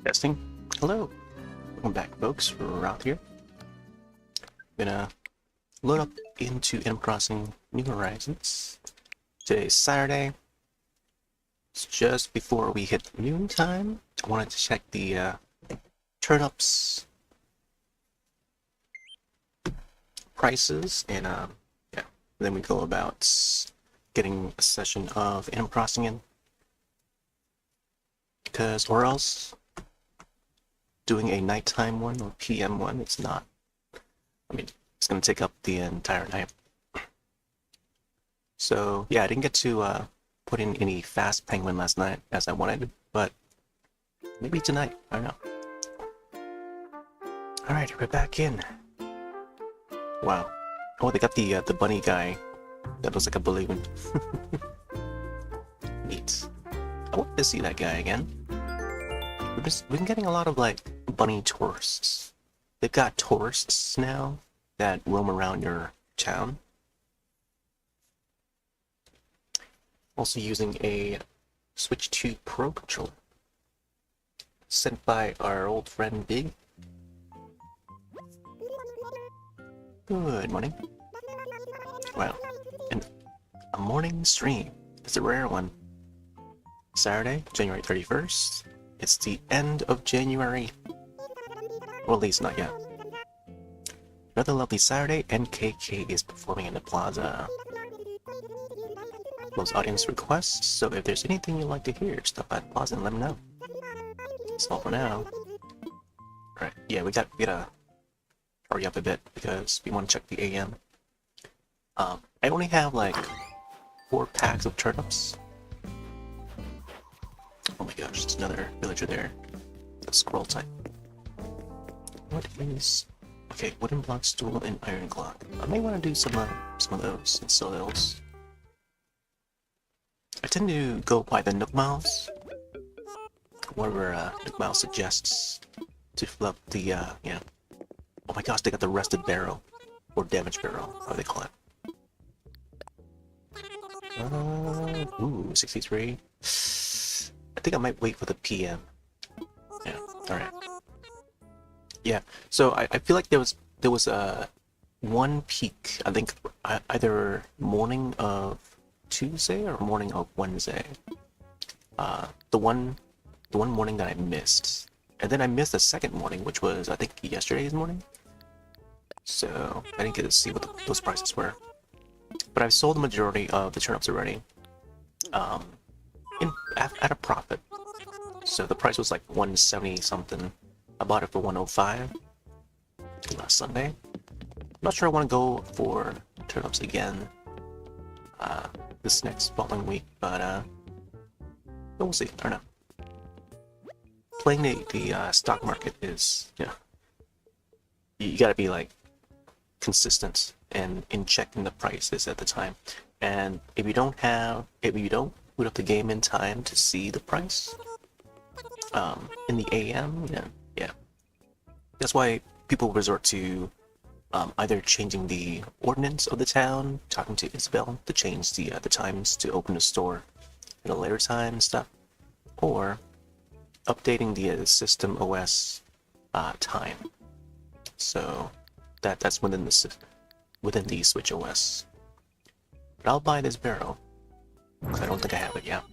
Testing. Hello. Welcome back, folks. Roth here. Gonna load up into Animal Crossing New Horizons. Today's Saturday. It's just before we hit noon time. I wanted to check the turnips prices, and yeah, then we go about getting a session of Animal Crossing in. Because, or else doing a nighttime one or PM one, it's not. I mean, it's gonna take up the entire night. So yeah, I didn't get to put in any fast penguin last night as I wanted, but maybe tonight. I don't know. All right, we're back in. Wow. Oh, they got the bunny guy that looks like a balloon. Neat. I want to see that guy again. We've been getting a lot of like bunny tourists. They've got tourists now that roam around your town. Also using a Switch 2 Pro controller sent by our old friend Big. Good morning. Wow, and a morning stream. It's a rare one. Saturday, January 31st. It's the end of January. Well, at least not yet. Another lovely Saturday, NKK is performing in the plaza. Those audience requests, so if there's anything you'd like to hear, stop by the plaza and let me know. That's all for now. Alright, yeah, we gotta hurry up a bit because we want to check the AM. I only have like 4 packs of turnips. Oh my gosh, there's another villager there. Let's scroll type. What is... Okay, wooden block, stool, and iron clock. I may want to do some of those and sell those. I tend to go by the Nook Miles. Whatever Nook Miles suggests to fill up the, yeah. Oh my gosh, they got the rusted barrel. Or damaged barrel, how do they call it? Ooh, 63. I think I might wait for the PM. Yeah, alright. Yeah, so I feel like there was a one peak, I think either morning of Tuesday or morning of Wednesday. The one morning that I missed. And then I missed the second morning, which was I think yesterday's morning. So I didn't get to see what those prices were. But I've sold the majority of the turnips already. At a profit. So the price was like 170 something. I bought it for 105 last Sunday. I'm not sure I want to go for turnips again this next following week, but we'll see. I don't know. Playing the stock market is, you know, you gotta be like consistent and in checking the prices at the time. And if you don't boot up the game in time to see the price in the AM, yeah. That's why people resort to either changing the ordinance of the town, talking to Isabel to change the times to open the store at a later time and stuff, or updating the system OS time. So that's within the Switch OS. But I'll buy this barrel. I don't think I have it yet.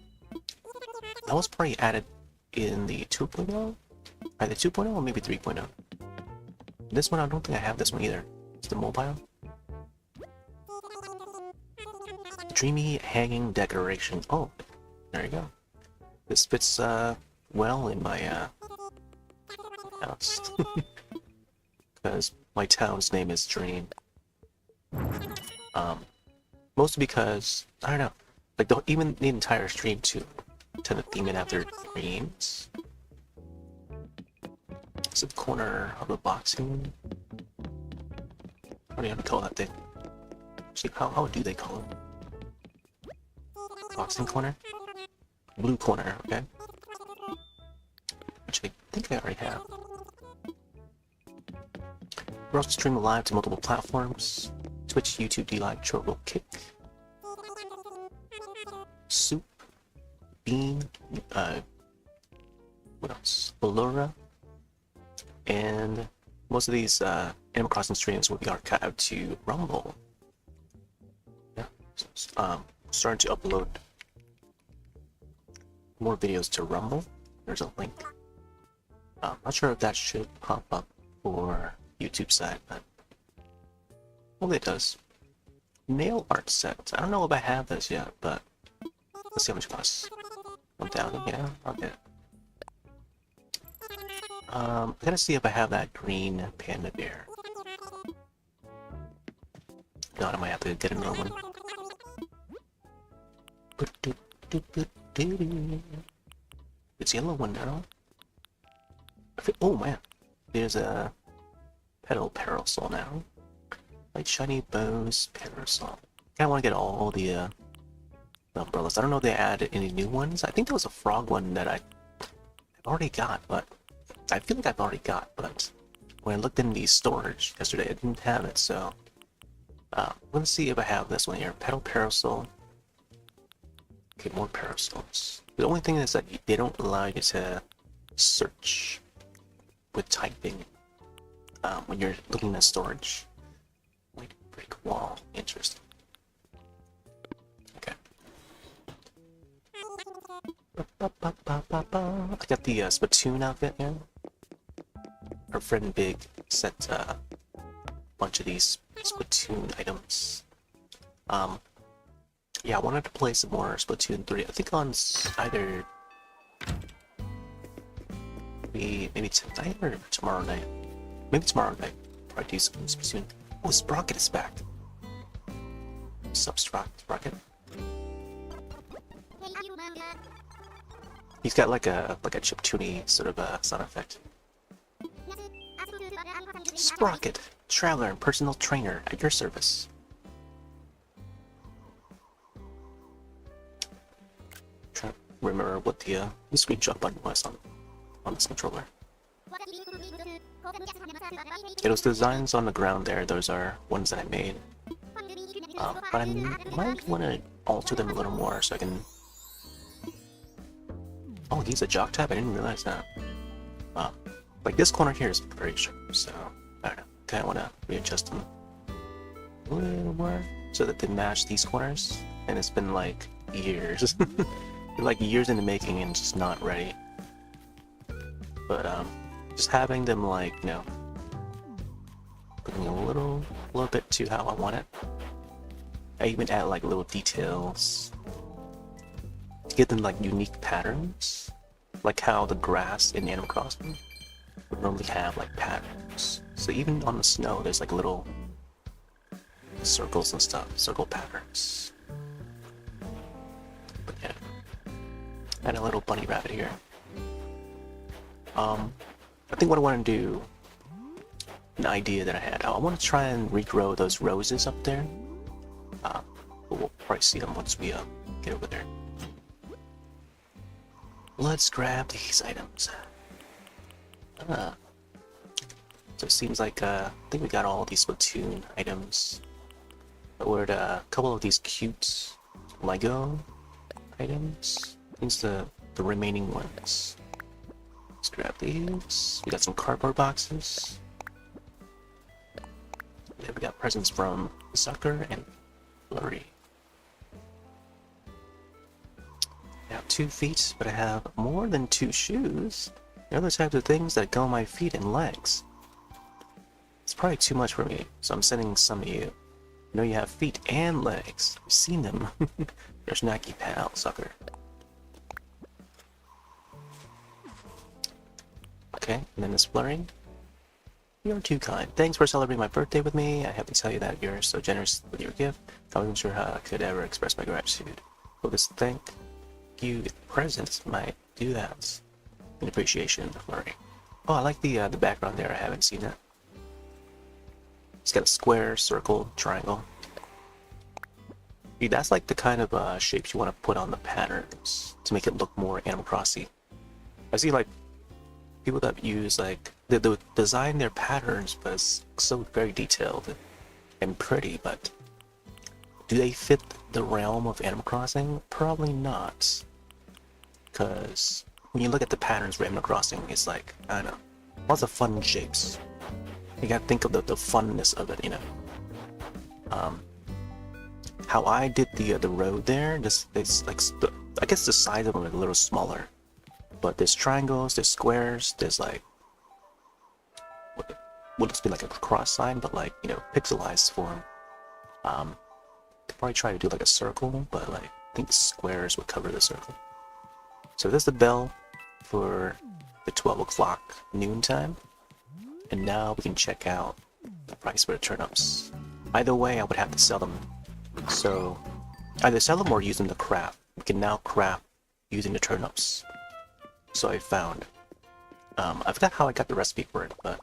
That was probably added in the 2.0? Either 2.0 or maybe 3.0. This one, I don't think I have this one either. It's the mobile. Dreamy hanging decoration. Oh, there you go. This fits well in my house. Because my town's name is Dream. Mostly because, I don't know, like even the entire stream too tend to theme it after dreams. It's the corner of the boxing. What do you have to call that thing? See, how do they call it? Boxing corner? Blue corner, okay. Which I think I already have. We're also streaming live to multiple platforms. Twitch, YouTube, DLive, Trovo, Kick. Soop, Bean, what else? Velora. And most of these Animal Crossing streams will be archived to Rumble. Yeah, starting to upload more videos to Rumble. There's a link. Not sure if that should pop up for YouTube side, but hopefully it does. Nail art set. I don't know if I have this yet, but let's see how much it costs. 1,000, yeah, I'll get it. I gotta see if I have that green panda bear. If not, I might have to get another one. It's yellow one now. Oh man, there's a petal parasol now. Light shiny bows parasol. I want to get all the umbrellas. I don't know if they added any new ones. I think there was a frog one that I've already got, but I feel like I've already got. But when I looked in the storage yesterday, I didn't have it. So let's see if I have this one here. Petal parasol. Okay, more parasols. The only thing is that they don't allow you to search with typing when you're looking at storage. White brick wall. Interesting. Okay. I got the Splatoon outfit here. Our friend Big sent a bunch of these Splatoon items. Yeah, I wanted to play some more Splatoon 3. I think on either maybe tonight or tomorrow night. Maybe tomorrow night. Probably do some Splatoon. Oh, Sprocket is back. Sup, Sprocket? He's got like a chiptune sort of sound effect. Sprocket, traveler and personal trainer at your service. Trying to remember what the screenshot button was on this controller. Yeah, those designs on the ground there, those are ones that I made. But I might want to alter them a little more so I can... Oh, he's a jock tab? I didn't realize that. Like this corner here is very sharp, so I don't know. Kinda wanna readjust them a little more so that they match these corners. And it's been like years. Like years in the making and just not ready. But just having them like, you know, putting a little bit to how I want it. I even add like little details to get them like unique patterns, like how the grass in Animal Crossing would normally have like patterns. So even on the snow, there's like little circles and stuff, circle patterns. But yeah, and a little bunny rabbit here. I think what I want to do, an idea that I had, I want to try and regrow those roses up there. But we'll probably see them once we get over there. Let's grab these items. So it seems like I think we got all these Splatoon items. I ordered a couple of these cute Lego items. These the remaining ones. Let's grab these. We got some cardboard boxes. Yeah, we got presents from Sucker and Flurry. I have 2 feet, but I have more than 2 shoes. The other types of things that go on my feet and legs. It's probably too much for me, so I'm sending some to you. I know you have feet and legs. I've seen them. Your snacky pal, Sucker. Okay, and then this Flurry. You're too kind. Thanks for celebrating my birthday with me. I have to tell you that you're so generous with your gift. I wasn't sure how I could ever express my gratitude. Well, this thank you presents might do that. In appreciation, Flurry. Oh, I like the background there. I haven't seen that. It's got a square, circle, triangle. Dude, that's like the kind of shapes you want to put on the patterns to make it look more Animal Crossing. I see like people that use like they design their patterns, but it's so very detailed and pretty. But do they fit the realm of Animal Crossing? Probably not, because when you look at the patterns for Animal Crossing, it's like, I don't know, lots of fun shapes. You gotta think of the funness of it, you know. How I did the road there, it's like I guess the size of them is a little smaller, but there's triangles, there's squares, there's like what looks to be like a cross sign, but like, you know, pixelized form. Could probably try to do like a circle, but like I think squares would cover the circle. So there's the bell for the 12 o'clock noon time, and now we can check out the price for the turnips. Either way, I would have to sell them. So either sell them or use them to craft. We can now craft using the turnips. So I found. I forgot how I got the recipe for it, but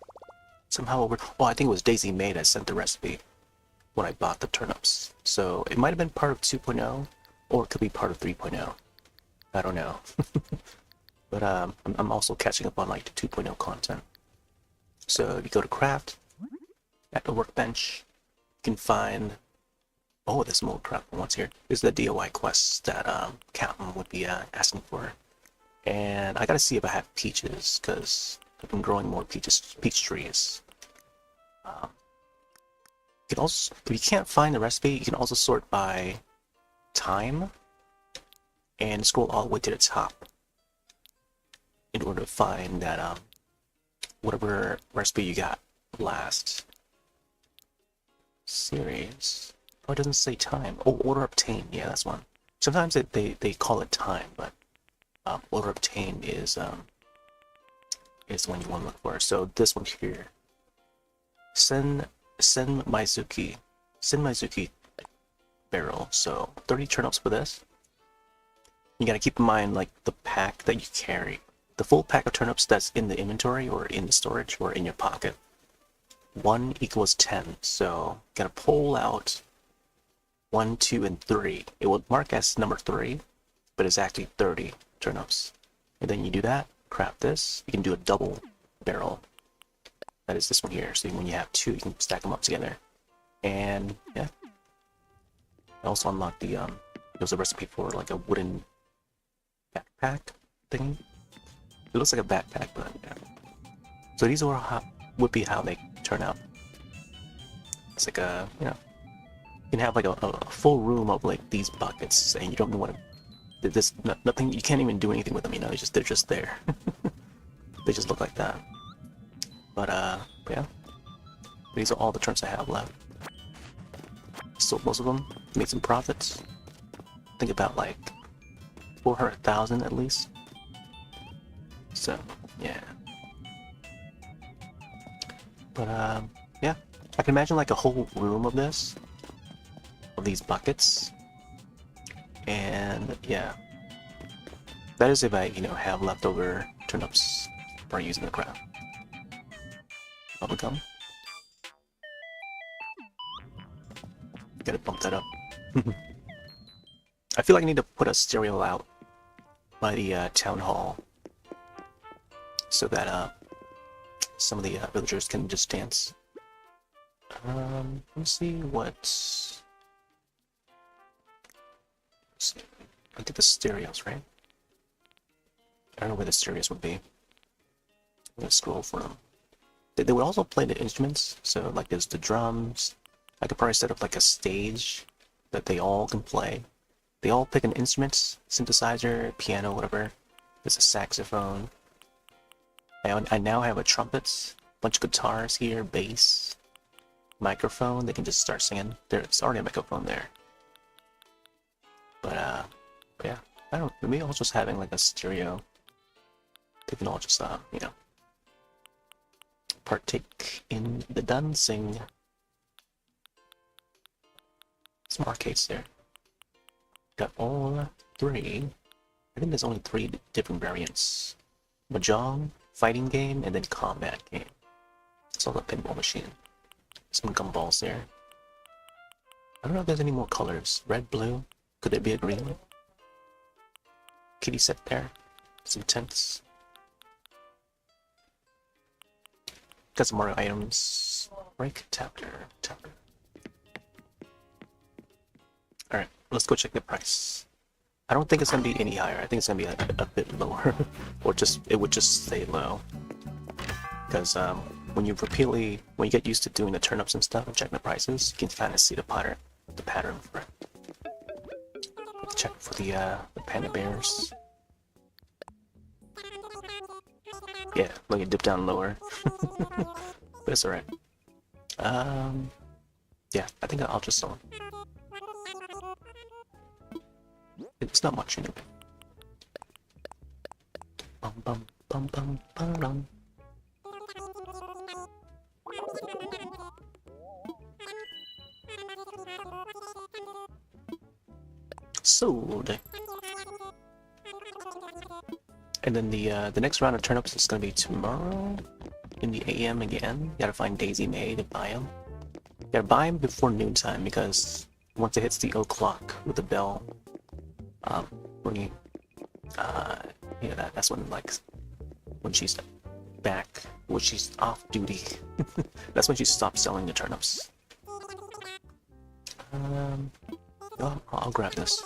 somehow I think it was Daisy May that sent the recipe when I bought the turnips. So it might have been part of 2.0, or it could be part of 3.0. I don't know. But I'm also catching up on like the 2.0 content. So if you go to craft, at the workbench, you can find, oh, there's more craft ones here. This is the DIY quests that Captain would be asking for. And I gotta see if I have peaches, because I've been growing more peach trees. You can also, if you can't find the recipe, you can also sort by time and scroll all the way to the top in order to find that whatever recipe you got last series. Oh, it doesn't say time. Oh, order obtained. Yeah, that's one. Sometimes they call it time, but order obtained is the one you want to look for. So this one here, Sen Maizuki barrel. So 30 turnips for this. You gotta keep in mind like the pack that you carry. The full pack of turnips that's in the inventory or in the storage or in your pocket. 1 equals 10. So gotta pull out 1, 2, and 3. It will mark as number 3, but it's actually 30 turnips. And then you do that, craft this. You can do a double barrel. That is this one here. So when you have 2, you can stack them up together. And yeah. I also unlocked the there's a recipe for like a wooden backpack thingy. It looks like a backpack, but yeah. So these would be how they turn out. It's like a, you know, you can have like a full room of like these buckets, and you don't know what there's nothing. You can't even do anything with them. You know, they're just there. They just look like that. But yeah, these are all the turns I have left. Sold most of them, made some profits. Think about like 400,000 at least. So yeah. But yeah, I can imagine like a whole room of this, of these buckets, and yeah, that is if I, you know, have leftover turnips for using the craft. Bubblegum. Gotta bump that up. I feel like I need to put a stereo out by the town hall so that some of the villagers can just dance. Let's see what. Let's see. I think the stereos, right? I don't know where the stereos would be. I'm gonna scroll for them. They would also play the instruments, so like there's the drums. I could probably set up like a stage that they all can play. They all pick an instrument, synthesizer, piano, whatever. There's a saxophone. I now have a trumpet, bunch of guitars here, bass, microphone. They can just start singing. There's already a microphone there. But yeah, I don't. Maybe I'll just having like a stereo. They can all just you know, partake in the dancing. Some arcades there. Got all 3. I think there's only 3 different variants. Mahjong, fighting game, and then combat game. It's all a pinball machine. Some gumballs there. I don't know if there's any more colors. Red, blue. Could there be a green one? Kitty set there. Some tents. Got some more items. Break, tapper. Alright, let's go check the price. I don't think it's gonna be any higher. I think it's gonna be a bit lower, or it would just stay low. Because when you get used to doing the turnips and stuff and checking the prices, you can kind of see the pattern for it. Check for the panda bears. Yeah, look, it dipped down lower. But it's alright. Yeah, I think I'll just sell them. It's not much anyway. Bum bum bum bum bum bum. Sold. And then the next round of turnips is gonna be tomorrow in the AM again. You gotta find Daisy May to buy them. You gotta buy them before noontime because once it hits the o'clock with the bell, ringing, that's when she's back, when she's off duty. That's when she stops selling the turnips. I'll grab this.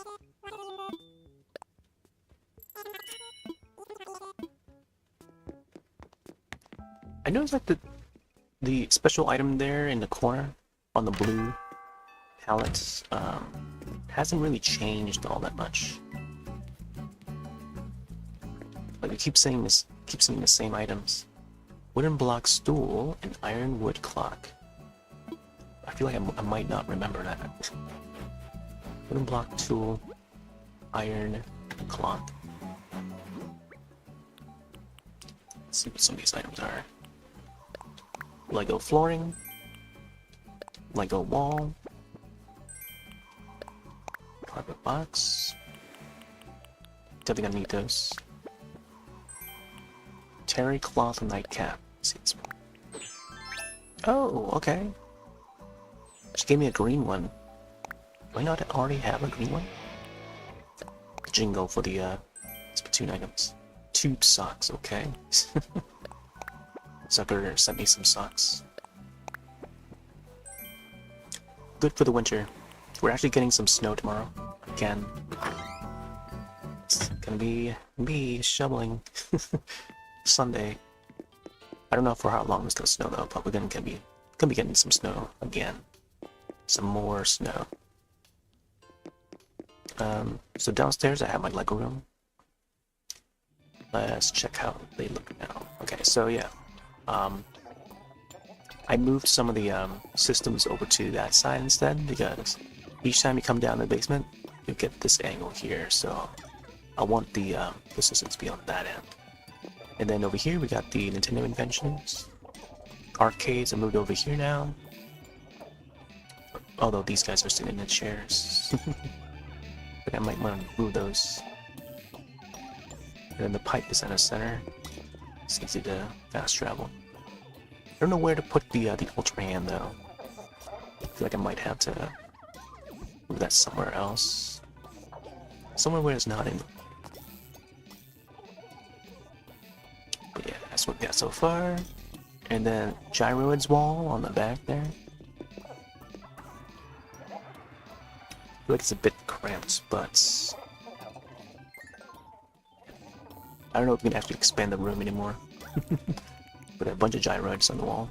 I noticed like the special item there in the corner on the blue pallets hasn't really changed all that much. Like I keep seeing the same items. Wooden block stool and iron wood clock. I feel like I might not remember that. Wooden block tool, iron clock. Let's see what some of these items are. Lego flooring, Lego wall, carpet box. Definitely gonna need those. Terry cloth nightcap. Oh, okay. She gave me a green one. Do I not already have a green one? Jingle for the Splatoon items. Tube socks, okay. Sucker sent me some socks. Good for the winter. We're actually getting some snow tomorrow. Again. It's gonna be me shoveling. Sunday. I don't know for how long it's gonna snow though, but we're gonna be getting some snow again. Some more snow. So downstairs I have my Lego room. Let's check how they look now. Okay, so yeah. I moved some of the systems over to that side instead because each time you come down the basement, you get this angle here. So I want the systems to be on that end. And then over here we got the Nintendo Inventions. Arcades are moved over here now. Although these guys are sitting in the chairs. But I might want to move those. And then the pipe is in the center. It's easy to fast travel. I don't know where to put the Ultra Hand though. I feel like I might have to move that somewhere else. Somewhere where it's not in. But yeah, that's what we got so far. And then Gyroid's wall on the back there. I feel like it's a bit cramped, but I don't know if we can actually expand the room anymore. Put a bunch of gyroids on the wall.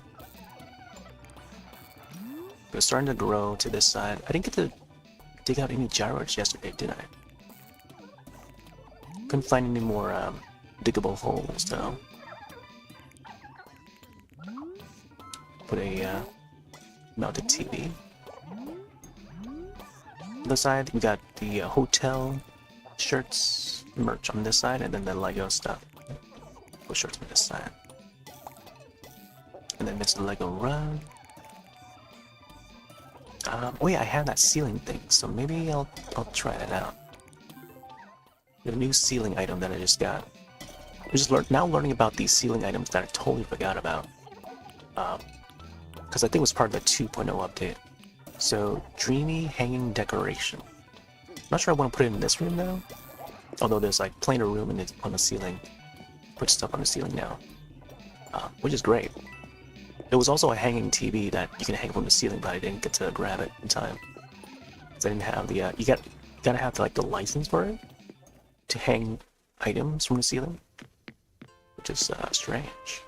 But it's starting to grow to this side. I didn't get to dig out any gyroids yesterday, did I? Couldn't find any more diggable holes though. Put a mounted TV. On the side, we got the hotel shirts, merch on this side, and then the Lego stuff. Put shirts on this side. And then there's the Lego rug. Oh yeah, I have that ceiling thing, so maybe I'll try that out. The new ceiling item that I just got. I'm just now learning about these ceiling items that I totally forgot about. Because I think it was part of the 2.0 update. So, dreamy hanging decoration. Not sure I want to put it in this room now. Although there's like plenty of room on the ceiling. Put stuff on the ceiling now. Which is great. There was also a hanging TV that you can hang from the ceiling, but I didn't get to grab it in time. Because I didn't have the, you gotta have like the license for it. to hang items from the ceiling, which is strange.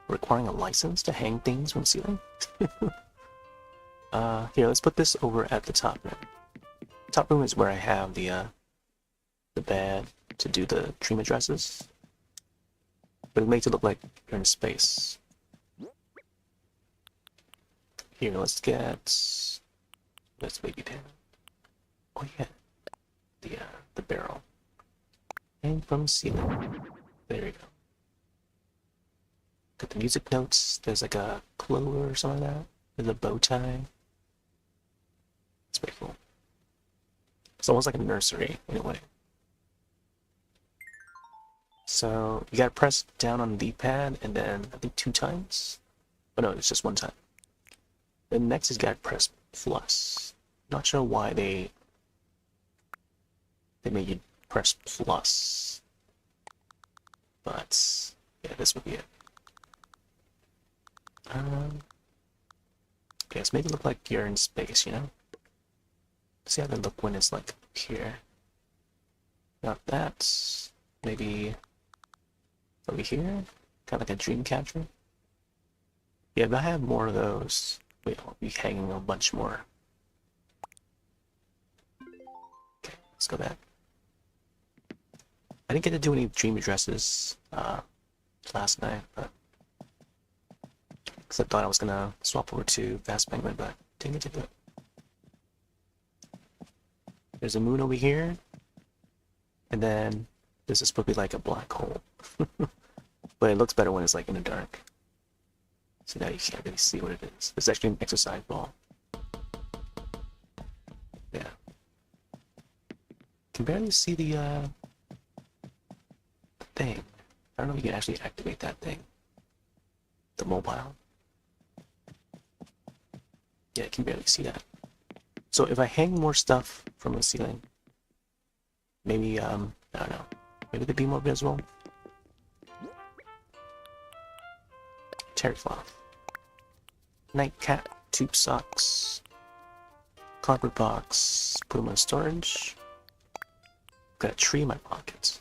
Requiring a license to hang things from the ceiling? Here, let's put this over at the top room. Top room is where I have the bed to do the dream addresses. But it makes it look like you're in space. Here, let's get this baby pan. Oh yeah, the barrel. And from ceiling. There you go. Got the music notes. There's like a clover or something like that. There's a bow tie. It's pretty cool. It's almost like a nursery in a way. So you gotta press down on the D-pad and then I think 2 times. Oh no, it's just 1 time. Then next is gotta press plus. Not sure why they made you press plus. But yeah, this would be it. Okay, let's make it look like you're in space, you know? See how they look when it's like here. Not that. Maybe over here? Kind of like a dream catcher? Yeah, if I have more of those, I'll be hanging a bunch more. Okay, let's go back. I didn't get to do any dream addresses last night, but because I thought I was gonna swap over to Fast Penguin, but didn't get to do it. There's a moon over here, and then this is supposed to be like a black hole. But it looks better when it's like in the dark. So now you can't really see what it is. It's actually an exercise ball. Yeah. Can barely see the thing. I don't know if you can actually activate that thing. The mobile. Yeah, I can barely see that. So if I hang more stuff from the ceiling, maybe, I don't know, maybe they'd be more visible. Terry cloth. Nightcap, tube socks, cardboard box, put them in storage. Got a tree in my pocket.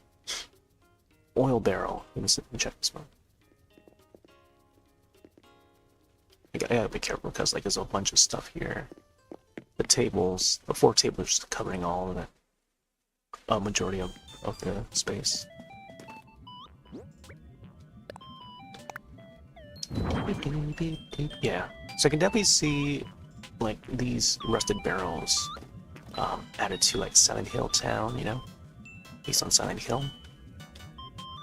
Oil barrel. Let me check this one. I gotta be careful because like there's a bunch of stuff here. The tables, the 4 tables covering all of it. A majority of the space. Yeah, so I can definitely see like these rusted barrels added to like Silent Hill Town, you know, based on Silent Hill.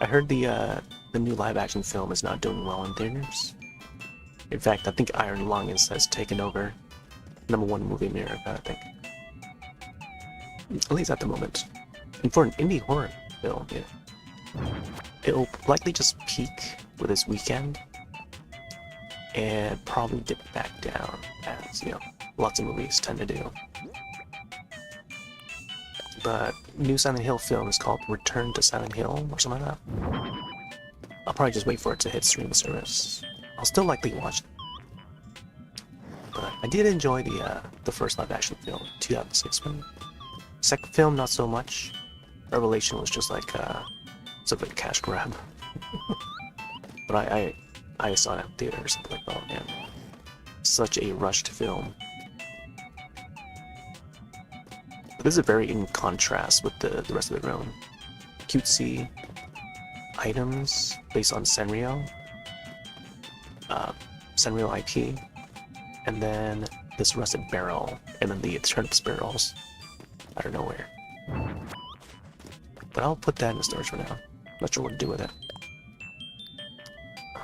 I heard the new live-action film is not doing well in theaters. In fact, I think Iron Lung has taken over #1 movie in America, I think. At least at the moment. And for an indie horror film, yeah, it'll likely just peak with this weekend and probably dip back down, as, you know, lots of movies tend to do. But new Silent Hill film is called Return to Silent Hill or something like that. I'll probably just wait for it to hit streaming service. I'll still likely watch it. But I did enjoy the first live-action film, 2006 one. Second film, not so much. Revelation was just like sort of a cash grab. But I saw it in theater or something like, oh man, such a rushed film. But this is very in contrast with the rest of the room. Cutesy items based on Sanrio IP, and then this rusted barrel, and then the turnips barrels out of nowhere. But I'll put that in the storage for now. Not sure what to do with it.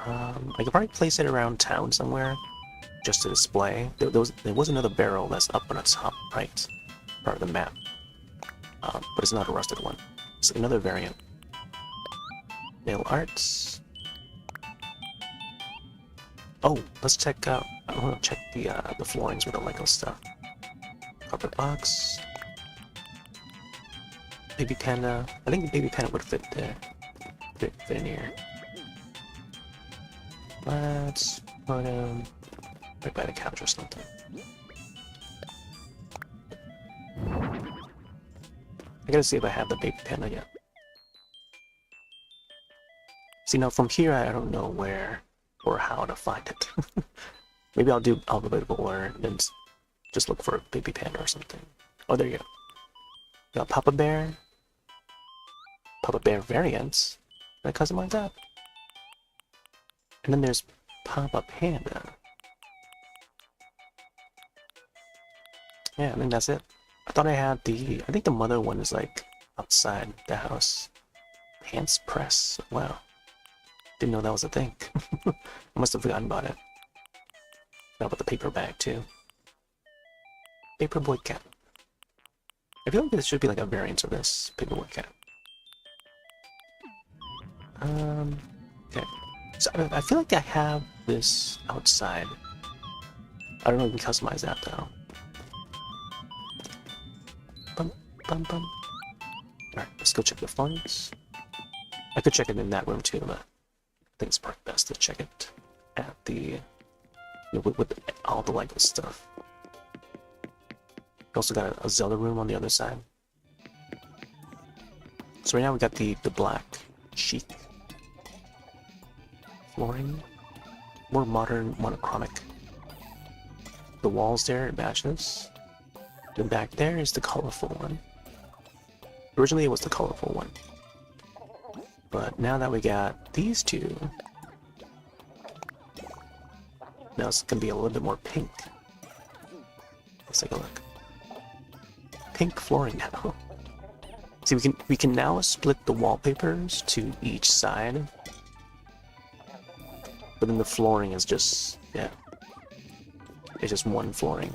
I could probably place it around town somewhere, just to display. There was another barrel that's up on the top right part of the map, but it's not a rusted one. It's another variant. Nail arts. Oh, let's check out. I want to check the floorings with the Lego stuff. Carpet box. Baby panda. I think the baby panda would fit there. Fit in here. Let's put him right by the couch or something. I gotta see if I have the baby panda yet. See, now from here, I don't know where or how to find it. Maybe I'll do alphabetical order and just look for a baby panda or something. Oh, there you go. Got Papa Bear variants. Can I customize that? And then there's Papa Panda. Yeah, I think that's it. I thought I had I think the mother one is like outside the house. Pants press. Wow. Didn't know that was a thing. I must have forgotten about it. Forgot about the paper bag too. Paperboy cat. I feel like this should be like a variant of this paperboy cat. Okay. So I feel like I have this outside. I don't know if we can customize that though. Bum, bum, bum. Alright, let's go check the funds. I could check it in that room too, but I think it's probably best to check it at the with all the Lego stuff. We also got a Zelda room on the other side. So right now we got the black chic flooring, more modern, monochromic. The walls there match this. Then back there is the colorful one. Originally it was the colorful one, but now that we got these two, now it's gonna be a little bit more pink. Let's take a look. Pink flooring now. See, we can now split the wallpapers to each side, but then the flooring is just, yeah, it's just one flooring.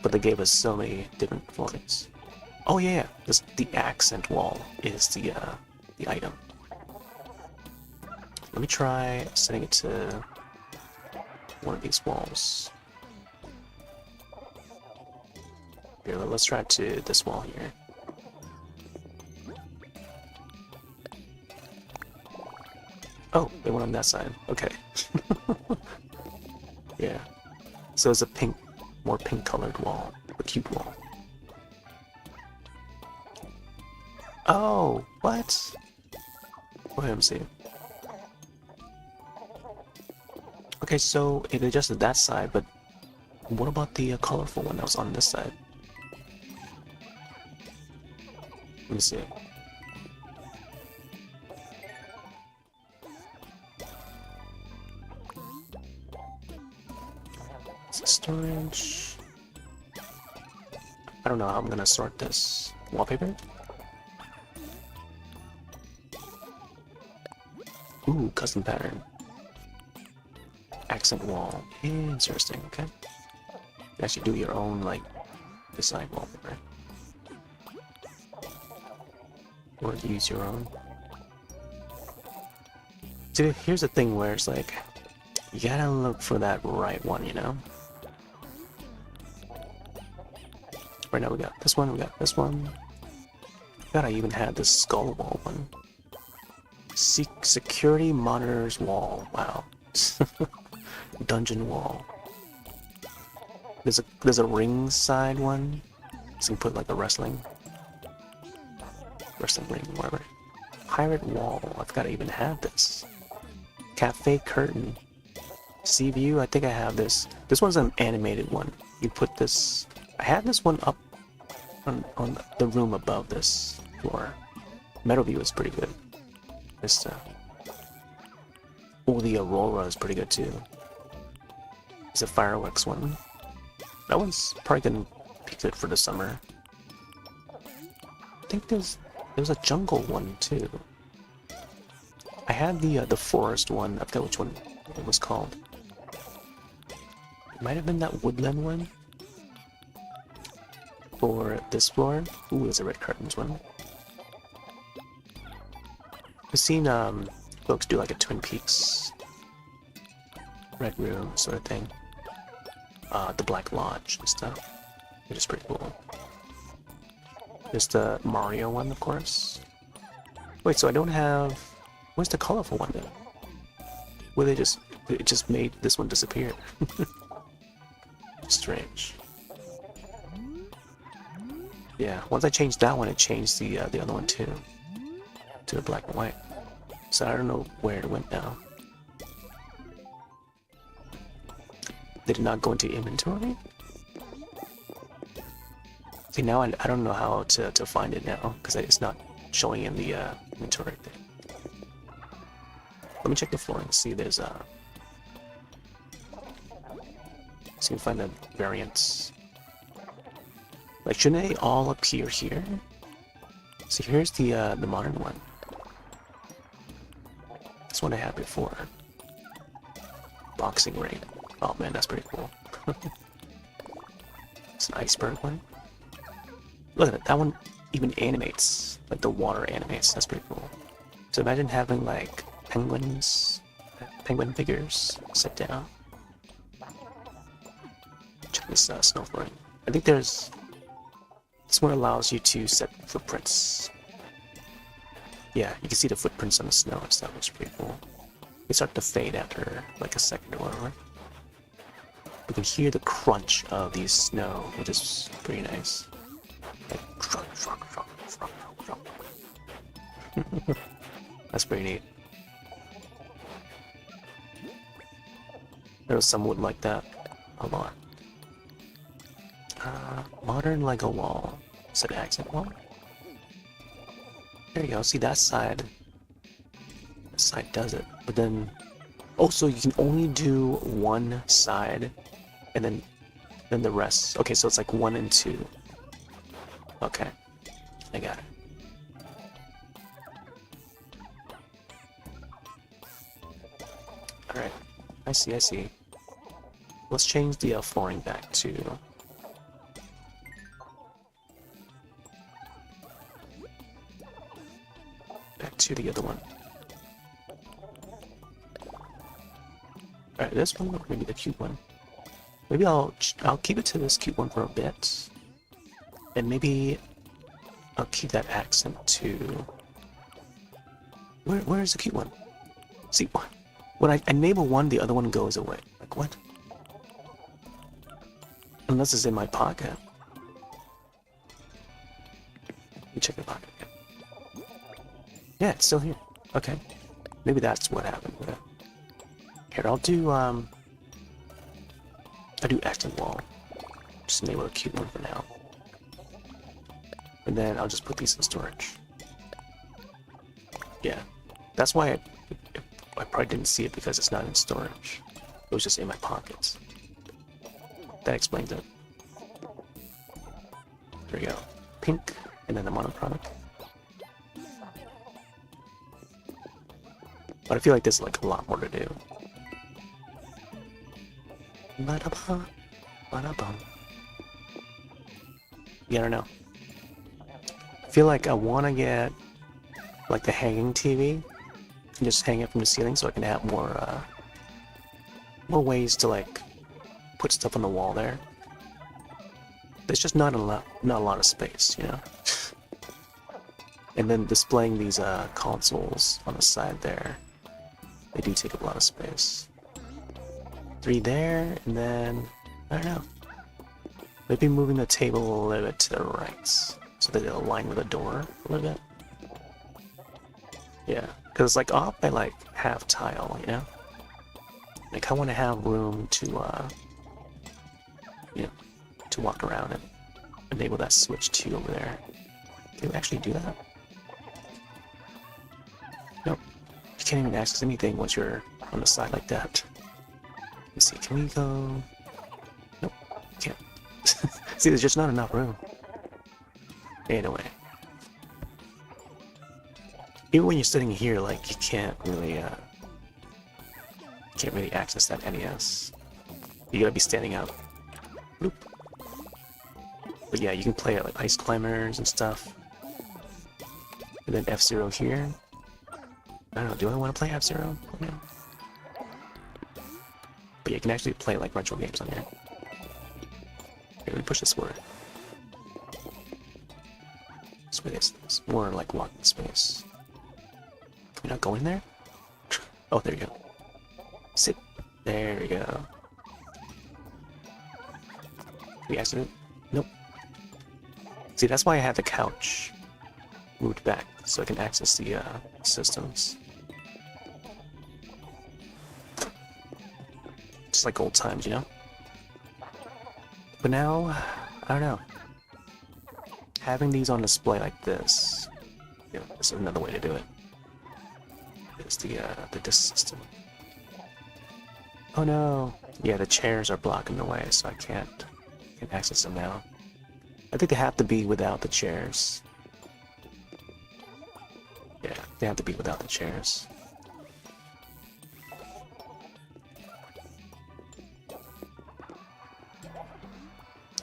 But they gave us so many different floorings. Oh yeah, the accent wall is the item. Let me try setting it to one of these walls. Here, let's try it to this wall here. Oh, they went on that side. Okay. Yeah. So it's a pink, more pink colored wall, a cute wall. Oh, what? Wait, let me see. Okay, so it adjusted that side, but what about the colorful one that was on this side? Let me see. Storage. I don't know how I'm gonna sort this. Wallpaper? Ooh, custom pattern. Accent wall. Interesting, okay. You actually do your own, like, design wallpaper. Or use your own. See, here's the thing where it's like, you gotta look for that right one, you know? Right now we got this one, we got this one. God, I even had this skull wall one. Security monitors wall. Wow. Dungeon wall. There's a ring side one. So you can put like a wrestling ring, whatever. Pirate wall. I forgot I even had this. Cafe curtain. Sea view. I think I have this. This one's an animated one. You put this. I had this one up on the room above this floor. Metal view is pretty good. This oh, the Aurora is pretty good too. It's a fireworks one. That one's probably gonna be good for the summer. I think there's a jungle one too. I had the forest one. I forgot which one it was called. It might have been that woodland one. For this floor. Ooh, there's a red curtains one. I've seen folks do like a Twin Peaks red room sort of thing. The Black Lodge and stuff, which is pretty cool. There's the Mario one, of course. Wait, so I don't have. Where's the colorful one then? Well, it just made this one disappear. Strange. Yeah, once I changed that one, it changed the other one too, to the black and white. So I don't know where it went now. Did it not go into inventory? See, now I don't know how to find it now, because it's not showing in the inventory thing. Let me check the floor and see if there's see if we can find the variants. Like, shouldn't they all appear here? So here's the modern one. This one I had before. Boxing rate. Oh man, that's pretty cool. It's an iceberg one. Look at it, that one even animates. Like the water animates, that's pretty cool. So imagine having like penguins, penguin figures set down. Check this snow flooring. I think this one allows you to set footprints. Yeah, you can see the footprints on the snow and stuff, which is pretty cool. They start to fade after like a second or whatever. You can hear the crunch of the snow, which is pretty nice. Like, crunch, crunch, crunch, crunch, crunch. That's pretty neat. There was some wood like that a lot. Modern Lego wall. Is that an accent wall? There you go. See, that side does it. But then, also you can only do one side, and then the rest. Okay, so it's like 1 and 2. Okay, I got it. All right, I see. I see. Let's change the flooring back to. To the other one. Alright, this one, or maybe the cute one. Maybe I'll keep it to this cute one for a bit. And maybe I'll keep that accent to... Where is the cute one? See, when I enable one, the other one goes away. Like, what? Unless it's in my pocket. Let me check the pocket again. Yeah, it's still here. Okay. Maybe that's what happened with it. Here, I'll do accent wall. Just enable a cute one for now. And then I'll just put these in storage. Yeah. That's why I probably didn't see it, because it's not in storage. It was just in my pockets. That explains it. There we go. Pink, and then the mono product. But I feel like there's like a lot more to do. Yeah, I don't know. I feel like I want to get like the hanging TV and just hang it from the ceiling, so I can have more ways to like put stuff on the wall there. There's just not a lot of space, you know. And then displaying these consoles on the side there. They do take up a lot of space. 3 there, and then, I don't know. Maybe moving the table a little bit to the right, so that it'll align with the door a little bit. Yeah, because it's like off by like half tile, you know? Like I want to have room to, you know, to walk around and enable that switch to over there. Can we actually do that? Nope. You can't even access anything once you're on the side like that. Let's see, can we go... Nope, can't. See, there's just not enough room. Anyway. Even when you're sitting here, like, you can't really access that NES. You gotta be standing up. Bloop. But yeah, you can play it like Ice Climbers and stuff. And then F-Zero here. I don't know, do I want to play F-Zero? No. But yeah, you can actually play like retro games on here. Here, let me push this forward. This way it's more like walking space. Can we not go in there? Oh, there you go. Sit. There we go. Can we exit it? Nope. See, that's why I had the couch moved back, so I can access the systems. Just like old times, you know? But now, I don't know. Having these on display like this, you know, this is another way to do it. Is the disc system. Oh no! Yeah, the chairs are blocking the way, so I can't access them now. I think they have to be without the chairs. Yeah, they have to be without the chairs.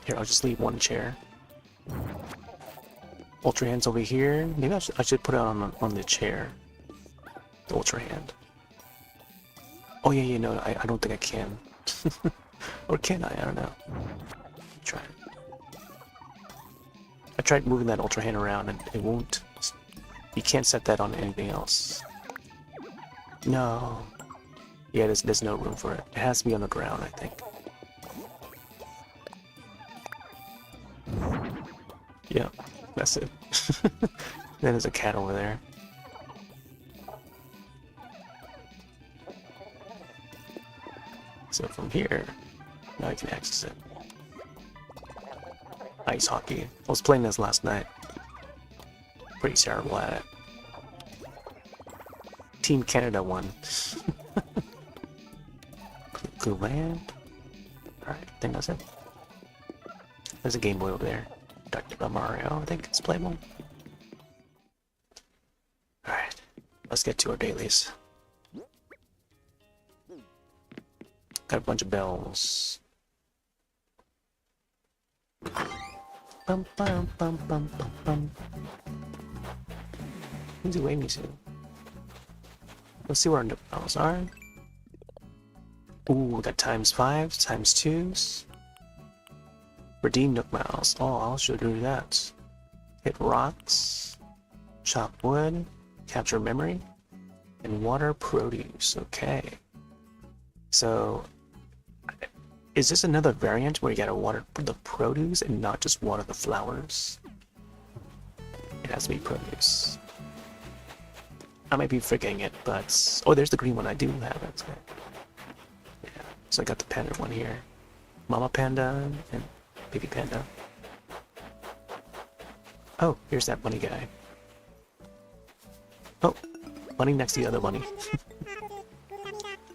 Here, I'll just leave one chair. Ultra hand's over here. Maybe I should put it on the chair. The ultra hand. Oh yeah, no, I don't think I can. Or can I? I don't know. Try. I tried moving that ultra hand around and it won't. You can't set that on anything else. No. Yeah, there's no room for it. It has to be on the ground, I think. Yeah, that's it. Then there's a cat over there. So from here, now I can access it. Ice hockey. I was playing this last night. Pretty terrible at it. Team Canada won. Good land. Alright, I think that's it. There's a Game Boy over there. Dr. Mario, I think it's playable. Alright, let's get to our dailies. Got a bunch of bells. Bum bum bum bum bum bum. Who's he waving to? Let's see where our nook bells are. Ooh, we got times 5s, times 2s. Redeem nook miles. Oh, I'll show you that. Hit rocks, chop wood, capture memory, and water produce. Okay. So, is this another variant where you gotta water the produce and not just water the flowers? It has to be produce. I might be forgetting it, but... Oh, there's the green one. I do have it. Yeah, so I got the panda one here. Mama panda and baby panda. Oh, here's that bunny guy. Oh, bunny next to the other bunny.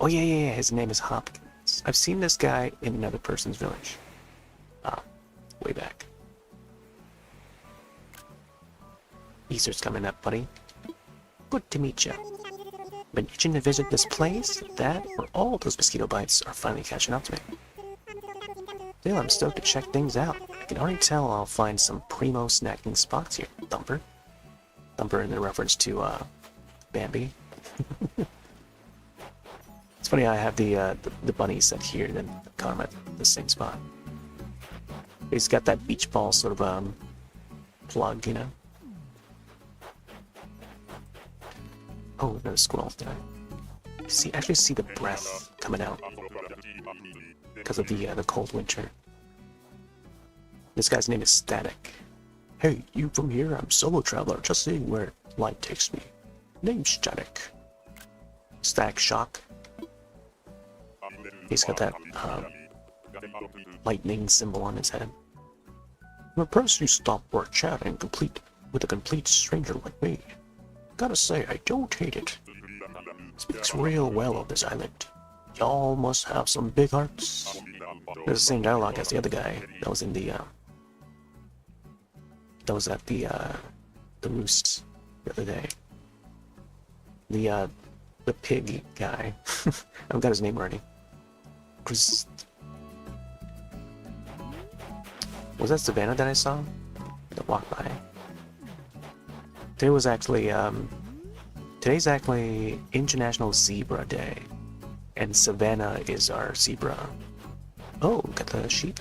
Oh yeah, his name is Hopkins. I've seen this guy in another person's village. Ah, way back. Easter's coming up, buddy. Good to meet you. Been itching to visit this place, that, or all those mosquito bites are finally catching up to me. Still, I'm stoked to check things out. I can already tell I'll find some primo snacking spots here. Thumper. Thumper in the reference to, Bambi. It's funny, I have the bunny set here, then caught him at the same spot. He's got that beach ball sort of, plug, you know? Oh, another squirrel. Did I actually see the breath coming out because of the cold winter. This guy's name is Static. Hey, you from here? I'm solo traveler, just seeing where life takes me. Name's Static. Static Shock. He's got that lightning symbol on his head. I'm impressed you stopped for a chat and with a complete stranger like me. Gotta say, I don't hate it. Speaks real well of this island. Y'all must have some big hearts. There's the same dialogue as the other guy that was in the that was at the roost the other day. The pig guy. I've got his name already. Chris. Was that Savannah that I saw that walked by? Today's actually International Zebra Day, and Savannah is our zebra. Oh, got the sheep.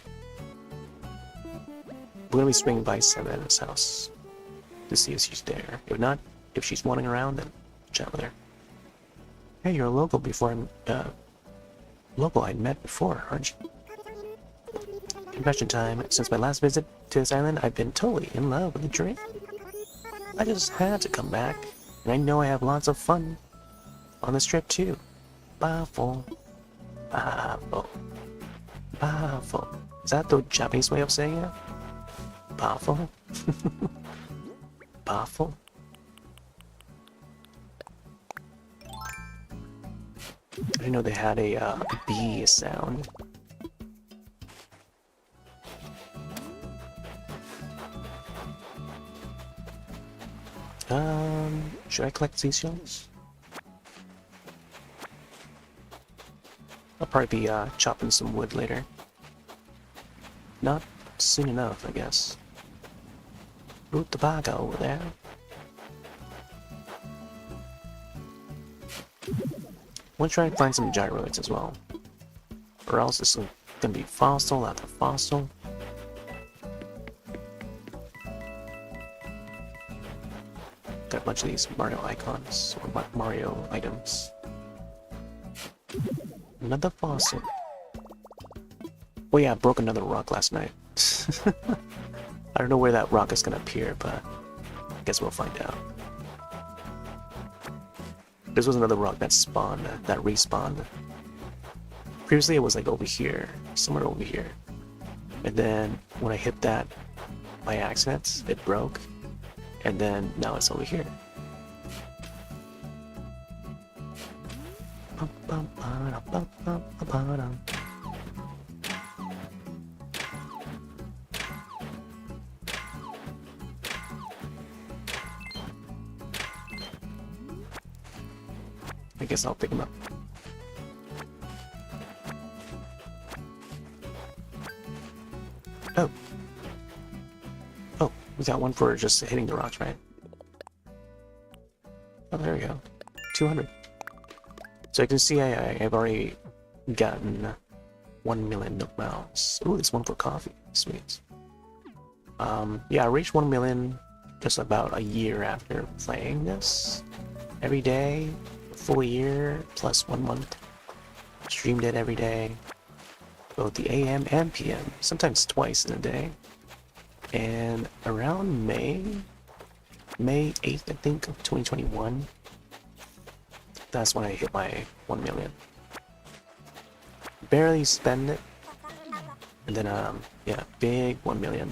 We're gonna be swinging by Savannah's house to see if she's there. If not, if she's wandering around, then chat with her. Hey, you're a local local I'd met before, aren't you? Confession time. Since my last visit to this island, I've been totally in love with the drink. I just had to come back, and I know I have lots of fun on this trip too. Baffle. Baffle. Baffle. Is that the Japanese way of saying it? Baffle? Baffle? I didn't know they had a B sound. Should I collect these shells? I'll probably be chopping some wood later. Not soon enough, I guess. Root tobacco over there. We'll try and find some gyroids as well. Or else it's gonna be fossil after fossil. Got a bunch of these Mario icons, or Mario items. Another fossil. Oh yeah, I broke another rock last night. I don't know where that rock is gonna appear, but I guess we'll find out. This was another rock that spawned, that respawned. Previously it was like over here, somewhere over here. And then when I hit that by accident, it broke. And then now it's over here. I guess I'll pick him up. Oh. Oh, we got one for just hitting the rocks, right? Oh, there we go. 200. So you can see I've already gotten 1 million Nook Miles. Ooh, there's one for coffee. Sweet. Yeah, I reached 1 million just about a year after playing this. Every day, a full year, plus 1 month. Streamed it every day. Both the AM and PM. Sometimes twice in a day. And around May 8th, I think, of 2021, that's when I hit my 1 million. Barely spend it. And then, yeah, big 1 million.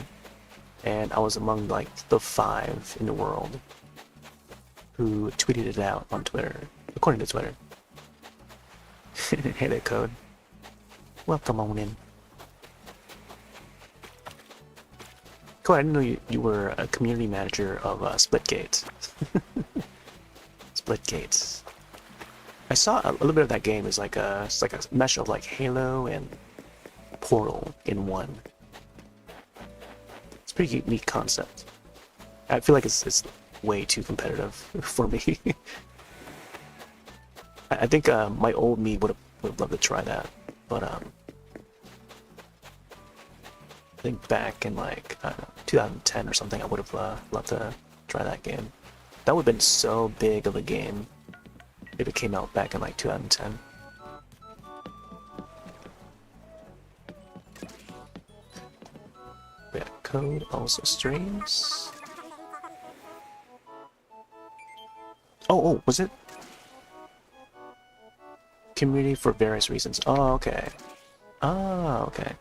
And I was among, like, the 5 in the world who tweeted it out on Twitter, according to Twitter. Hey there, Code. Welcome on in. Cool, I didn't know you were a community manager of Splitgate. Splitgate. I saw a little bit of that game. It's like a mesh of like Halo and Portal in one. It's a pretty neat concept. I feel like it's way too competitive for me. I think my old me would love to try that, but I think back in like, I don't know, 2010 or something, I would have loved to try that game. That would have been so big of a game if it came out back in like 2010. Yeah, Code also streams. Oh, was it? Community for various reasons. Oh, okay. Oh, okay.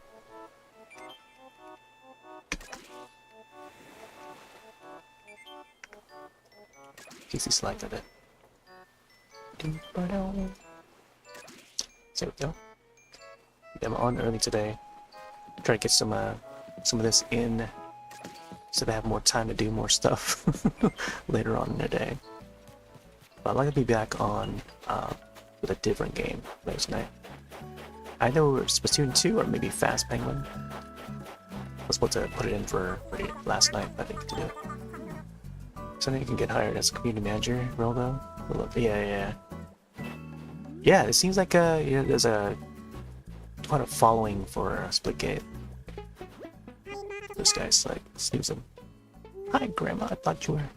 PC selected it. There we go. I'm on early today. Try to get some of this in so that I have more time to do more stuff later on in the day. But I'd like to be back on with a different game later tonight. Either Splatoon 2 or maybe Fast Penguin. I was supposed to put it in for last night, but I didn't get to do it. So then you can get hired as a community manager, Roldo. Yeah. Yeah, it seems like there's quite a following for Splitgate. This guy's like snoozing. Hi, Grandma. I thought you were.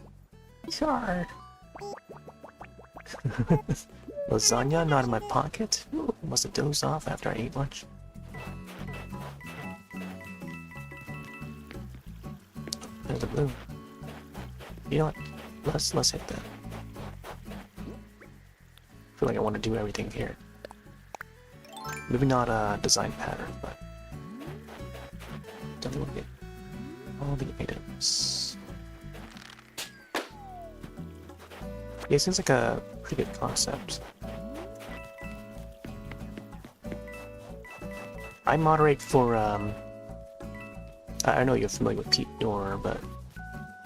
Sure. Lasagna not in my pocket? Ooh, must have dozed off after I ate lunch. there's a blue. You know what? Let's hit that. I feel like I want to do everything here. Maybe not a design pattern, but definitely want to get all the items. Yeah, it seems like a pretty good concept. I moderate for I know you're familiar with Pete Dorr, but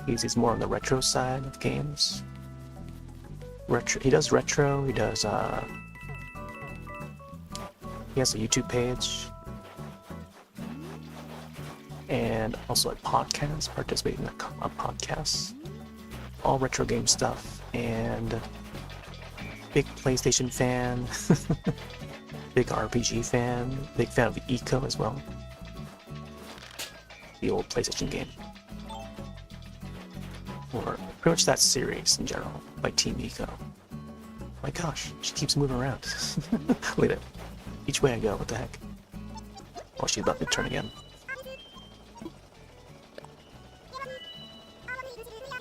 he's more on the retro side of games. He does retro, he does he has a YouTube page, and also a podcast, participating in a podcast, all retro game stuff, and big PlayStation fan, big RPG fan, big fan of Eco as well, the old PlayStation game, or pretty much that series in general, like Team Eco. My gosh, she keeps moving around. Look at it. Each way I go, what the heck? Oh, she's about to turn again.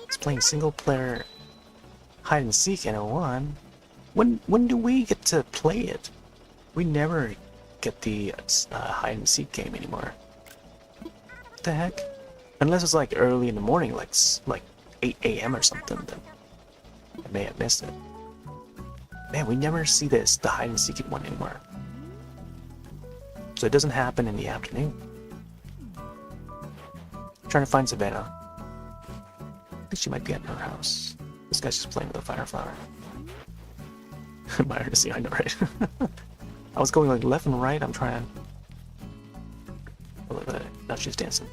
It's playing single player hide and seek in 01. When do we get to play it? We never get the hide and seek game anymore. What the heck? Unless it's like early in the morning, like 8 AM or something, then I may have missed it. Man, we never see the hide and seek one anymore. So it doesn't happen in the afternoon. I'm trying to find Savannah. I think she might be at her house. This guy's just playing with a fire flower. My earnesty, I know, right? I was going like left and right. I'm trying. Oh, look at it. Now she's dancing.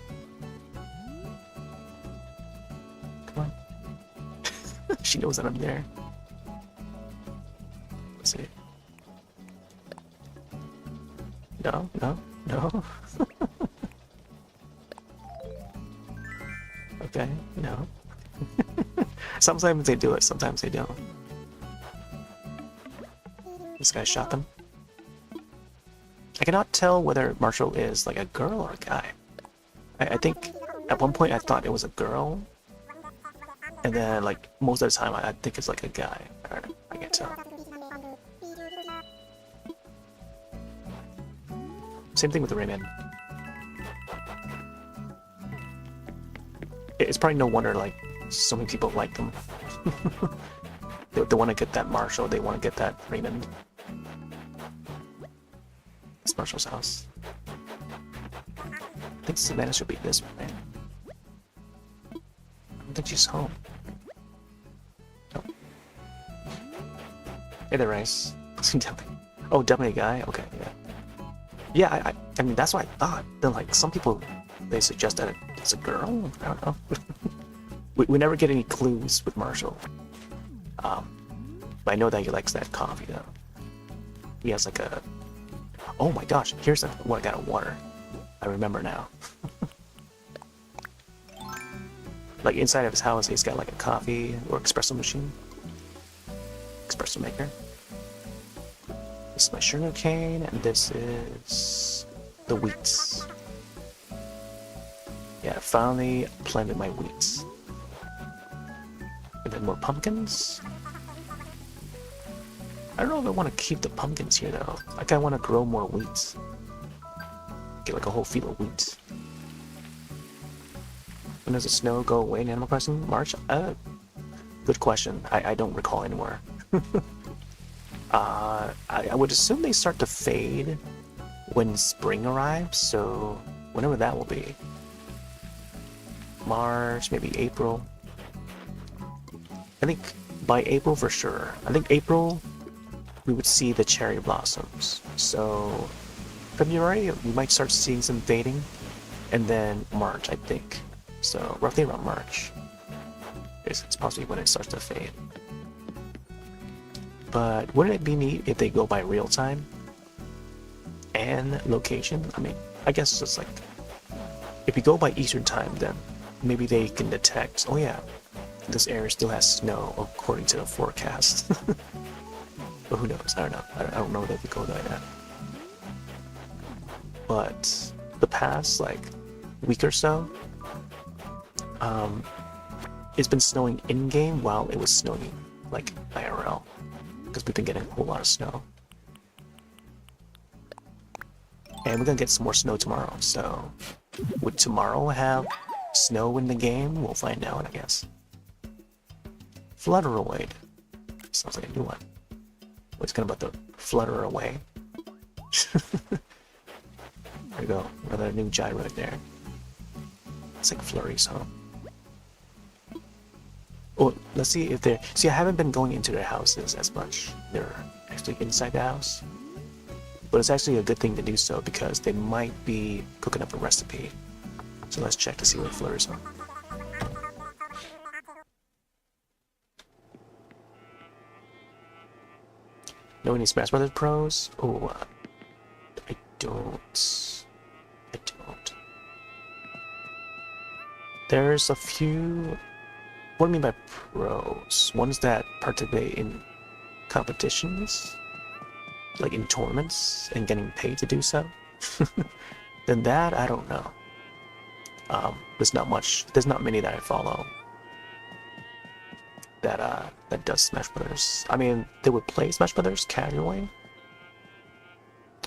Come on. She knows that I'm there. Let's see. No. Okay, no. Sometimes they do it, sometimes they don't. This guy shot them. I cannot tell whether Marshall is like a girl or a guy. I think at one point I thought it was a girl, and then like most of the time I think it's like a guy. I can't tell. Same thing with the Rayman. It's probably no wonder like so many people like them. They want to get that Marshall, they want to get that Raymond. It's Marshall's house. I think Savannah should be this way. I don't think she's home. Nope. Hey there, Rice. Oh, definitely a guy? Okay, yeah. Yeah, I mean, that's what I thought. Then, like, some people, they suggest that it's a girl? I don't know. we never get any clues with Marshall. But I know that he likes that coffee, though. He has, like, a... Oh my gosh, here's what I got of water. I remember now. Like, inside of his house, he's got, like, a coffee or espresso machine. Espresso maker. This is my sugar cane, and this is the wheats. Yeah, I finally planted my wheats. And then more pumpkins. I don't know if I want to keep the pumpkins here though. Like I want to grow more wheats. Get like a whole field of wheat. When does the snow go away in Animal Crossing? March? Good question. I don't recall anymore. I would assume they start to fade when spring arrives, so whenever that will be. March, maybe April. I think by April for sure. I think April we would see the cherry blossoms. So February we might start seeing some fading, and then March I think. So roughly around March. It's possibly when it starts to fade. But wouldn't it be neat if they go by real time and location? I mean, I guess it's like if you go by Eastern time, then maybe they can detect, oh yeah, this area still has snow according to the forecast. But who knows? I don't know. I don't know that we go like that. But the past like week or so, it's been snowing in-game while it was snowing like IRL, because we've been getting a whole lot of snow. And we're gonna get some more snow tomorrow, so would tomorrow have snow in the game? We'll find out, I guess. Flutteroid. Sounds like a new one. What's good about the flutter away? There we go. Another new gyro right there. It's like flurries, huh? Oh, let's see if they're... See, I haven't been going into their houses as much. They're actually inside the house. But it's actually a good thing to do so because they might be cooking up a recipe. So let's check to see what flurries are. Know any Smash Brothers pros? Oh, I don't. There's a few... What do I mean by pros? Ones that participate in competitions? Like in tournaments and getting paid to do so? Then that, I don't know. There's not much, there's not many that I follow that does Smash Brothers. I mean, they would play Smash Brothers casually.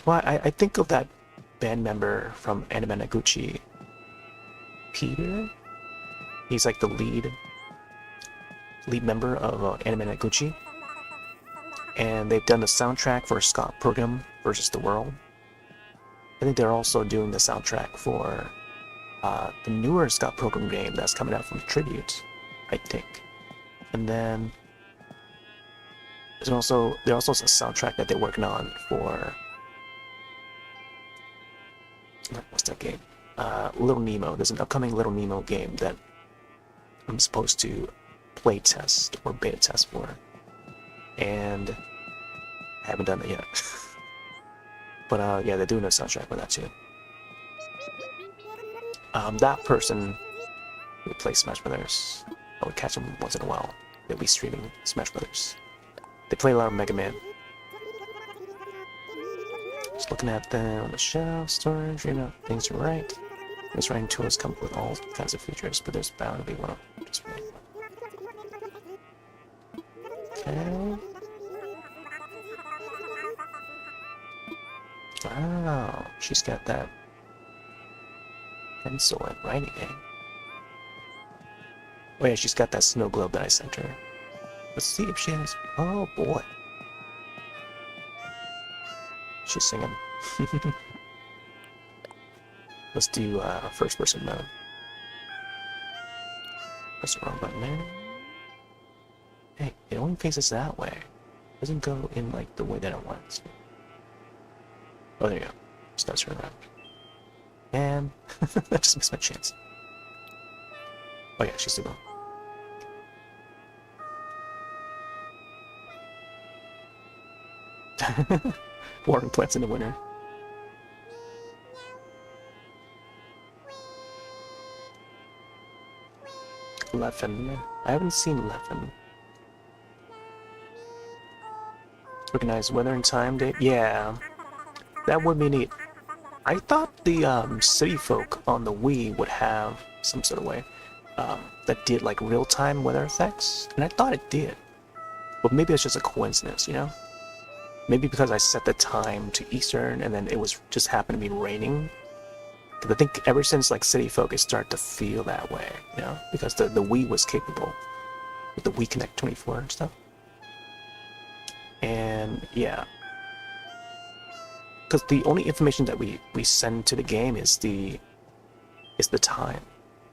Well, I think of that band member from Anime Naguchi, Peter. He's like the lead member of Anime Naguchi. And they've done the soundtrack for Scott Pilgrim vs. the World. I think they're also doing the soundtrack for the newer Scott Pilgrim game that's coming out from Tribute, I think. And then there's also a soundtrack that they're working on for what's that game? Little Nemo. There's an upcoming Little Nemo game that I'm supposed to play test or beta test for. And I haven't done it yet. But yeah, they're doing a soundtrack for that too. That person would play Smash Brothers. I would catch them once in a while. They'll be streaming Smash Brothers. They play a lot of Mega Man. Just looking at them on the shelf, storage, you know, things are right. These writing tools come with all kinds of features, but there's bound to be one of them. Just wait. Okay. Wow, she's got that pencil and writing game. Oh yeah, she's got that snow globe that I sent her. Let's see if she has... Oh boy. She's singing. Let's do first person mode. Press the wrong button there. Hey, it only faces that way. It doesn't go in like the way that I want it to. Oh, there you go. Starts her around. And that just missed my chance. Oh yeah, she's still going. Watering plants in the winter. Leffen. I haven't seen Leffen. Organize weather and time date. Yeah, that would be neat. I thought the city folk on the Wii would have some sort of way that did like real-time weather effects, and I thought it did. But maybe it's just a coincidence, you know? Maybe because I set the time to Eastern and then it was just happened to be raining. Because I think ever since like City Folk it started to feel that way, you know? Because the Wii was capable with the Wii Connect 24 and stuff. And yeah. Because the only information that we send to the game is the time.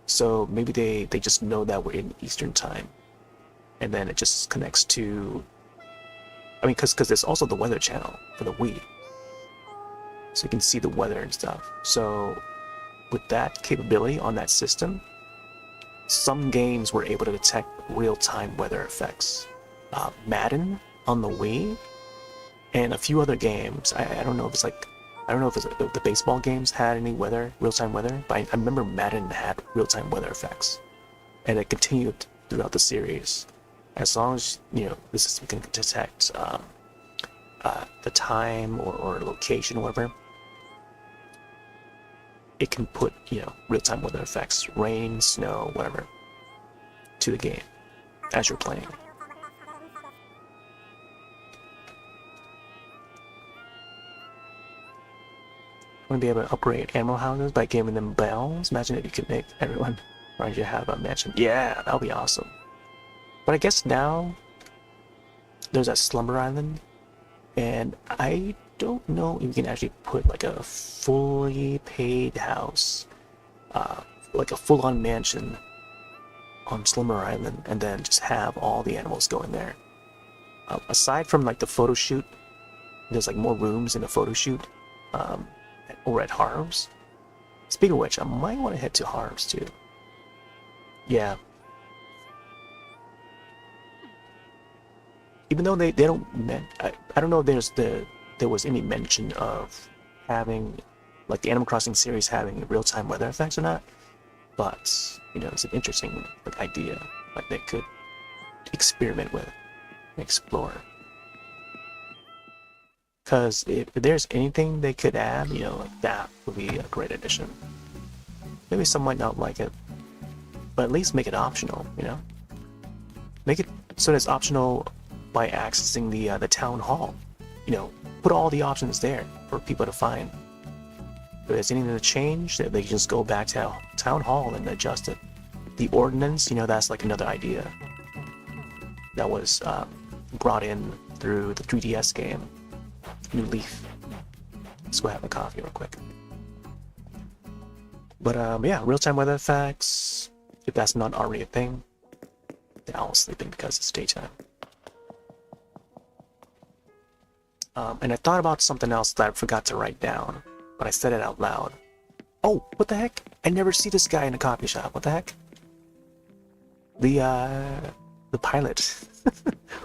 So maybe they just know that we're in Eastern time. And then it just connects to... I mean, because there's also the weather channel for the Wii. So you can see the weather and stuff. So with that capability on that system, some games were able to detect real-time weather effects. Madden on the Wii, and a few other games. I don't know if it's like... I don't know if it's the baseball games had any real-time weather, but I remember Madden had real-time weather effects. And it continued throughout the series. As long as, you know, the system can detect the time or location or whatever. it can put, you know, real-time weather effects, rain, snow, whatever, to the game as you're playing. Want to be able to upgrade animal houses by giving them bells? Imagine if you could make everyone around you have a mansion. Yeah, that would be awesome. But I guess now there's that slumber island, and I don't know if you can actually put like a fully paid house, like a full-on mansion on Slumber Island, and then just have all the animals go in there. Aside from like the photo shoot, there's like more rooms in the photo shoot, or at Harv's. Speaking of which, I might want to head to Harv's too. Yeah. Even though they don't I don't know if there was any mention of having like the Animal Crossing series having real-time weather effects or not, but you know, it's an interesting like idea like they could experiment with and explore. Because if there's anything they could add, you know, like that would be a great addition. Maybe some might not like it, but at least make it optional, you know? Make it so that it's optional by accessing the town hall. You know, put all the options there for people to find. If there's anything to change, they can just go back to town hall and adjust it. The ordinance, you know, that's like another idea that was brought in through the 3DS game. New Leaf. Let's go have a coffee real quick. But yeah, real-time weather effects. If that's not already a thing, they're all sleeping because it's daytime. And I thought about something else that I forgot to write down, but I said it out loud. Oh, what the heck? I never see this guy in a coffee shop. What the heck? The pilot.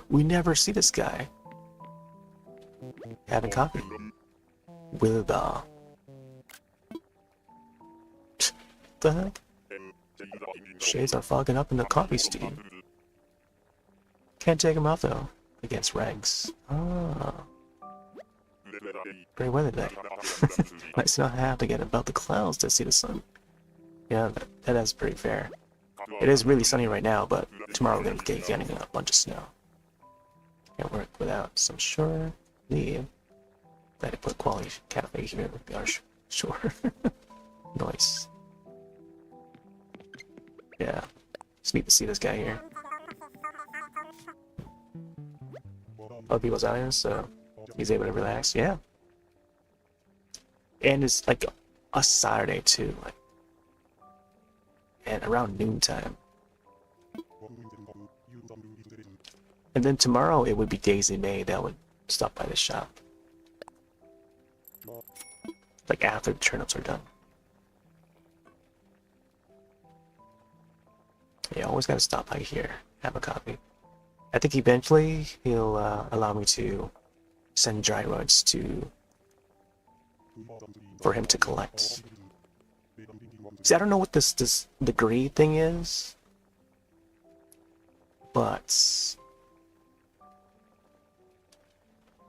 We never see this guy having coffee with the heck? Shades are fogging up in the coffee steam. Can't take them off though against regs. Ah, great weather day. Nice not have to get above the clouds to see the sun. Yeah, that is pretty fair. It is really sunny right now, but tomorrow we're gonna be getting a bunch of snow. Can't work without some shore leave. That I put quality cafe here with the sure. Nice. Yeah. Just need to see this guy here. Other people's islands, so he's able to relax. Yeah. And it's like a Saturday too, like, and around noontime. And then tomorrow it would be Daisy May that would stop by the shop. Like after the turnips are done. Yeah, always gotta stop by here, have a coffee. I think eventually he'll allow me to send gyroids for him to collect. See, I don't know what this degree thing is, but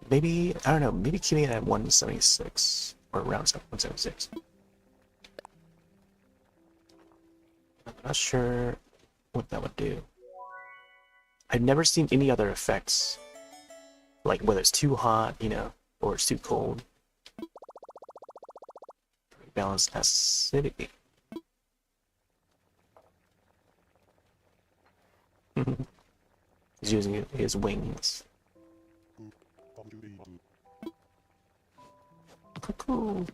maybe, I don't know, maybe keeping it at 176 or around 176. I'm not sure what that would do. I've never seen any other effects, like whether it's too hot, you know, or it's too cold. Balance acidity. He's using his wings. Cool.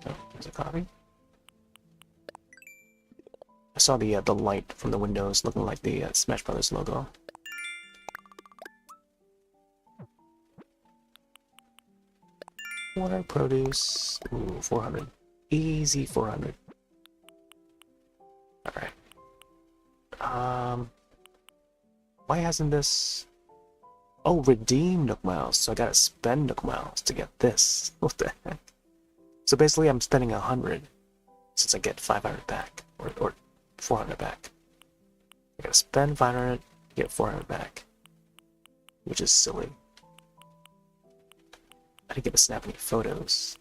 Oh, there's a coffee. I saw the light from the windows looking like the Smash Brothers logo. Water produce. Ooh, 400. Easy 400. Alright. Why hasn't this... Oh, redeem Nook Miles. So I gotta spend Nook Miles to get this. What the heck? So basically I'm spending 100 since I get 500 back. Or 400 back. I gotta spend 500, get 400 back. Which is silly. I didn't get to snap any photos.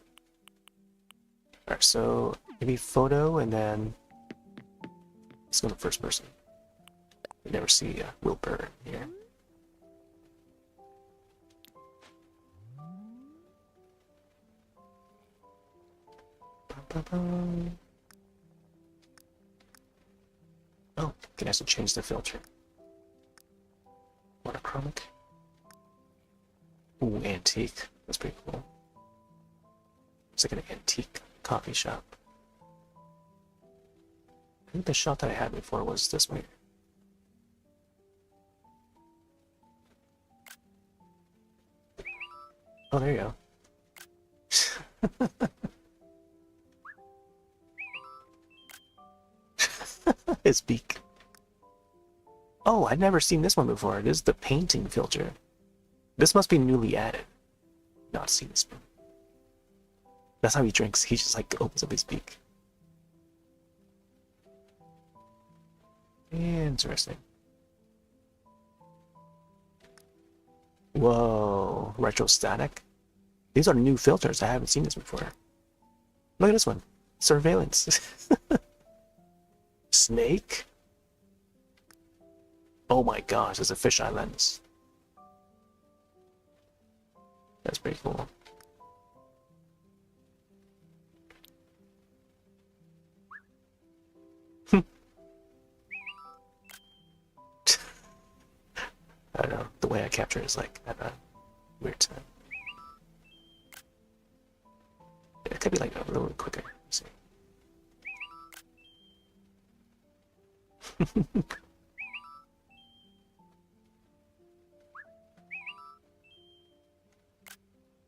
Alright, so maybe photo and then let's go to first person. You never see Wilbur here. Oh, can actually change the filter. Monochromic. Ooh, antique. That's pretty cool. It's like an antique coffee shop. I think the shop that I had before was this way. Oh, there you go. His beak. Oh, I'd never seen this one before. This is the painting filter. This must be newly added. Not seen this one. That's how he drinks. He just like opens up his beak. Interesting. Whoa, retrostatic. These are new filters. I haven't seen this before. Look at this one. Surveillance. Snake? Oh my gosh, there's a fisheye lens. That's pretty cool. I don't know, the way I capture it is like at a weird time. It could be like a little bit quicker. Let's see.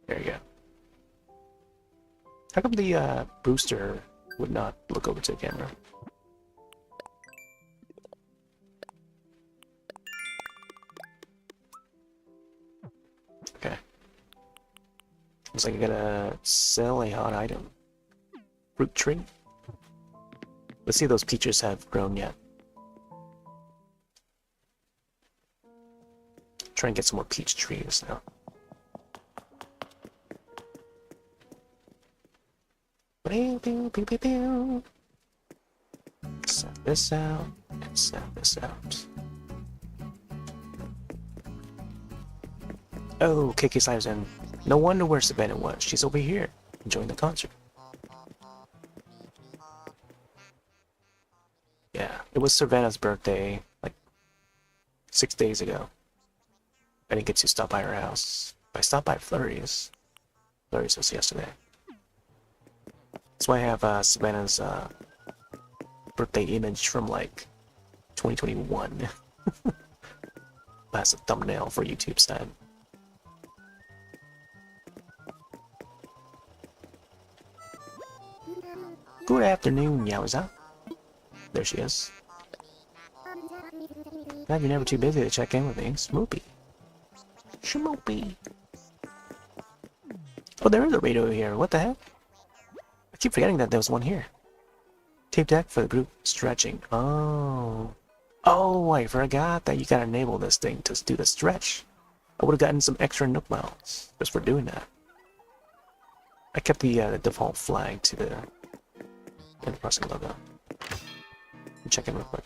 There you go. How come the booster would not look over to the camera? Okay. Looks like I gotta sell a hot item. Fruit tree? Let's see if those peaches have grown yet. Try and get some more peach trees now. Pew, pew, pew, pew, pew. Set this out and set this out. Oh, KK Slider's in. No wonder where Savannah was. She's over here, enjoying the concert. Yeah, it was Savannah's birthday, like 6 days ago. I didn't get to stop by her house. I stopped by Flurry's. Flurry's was yesterday. That's why I have Savannah's birthday image from like 2021. That's a thumbnail for YouTube side. Good afternoon, Yowza. There she is. Glad you're never too busy to check in with me. Smoopy. Schmoopy. Oh, there is a radio here. What the heck? I keep forgetting that there was one here. Tape deck for the group stretching. Oh. Oh, I forgot that you gotta enable this thing to do the stretch. I would have gotten some extra nook miles just for doing that. I kept the default flag to the pressing logo. Check in real quick.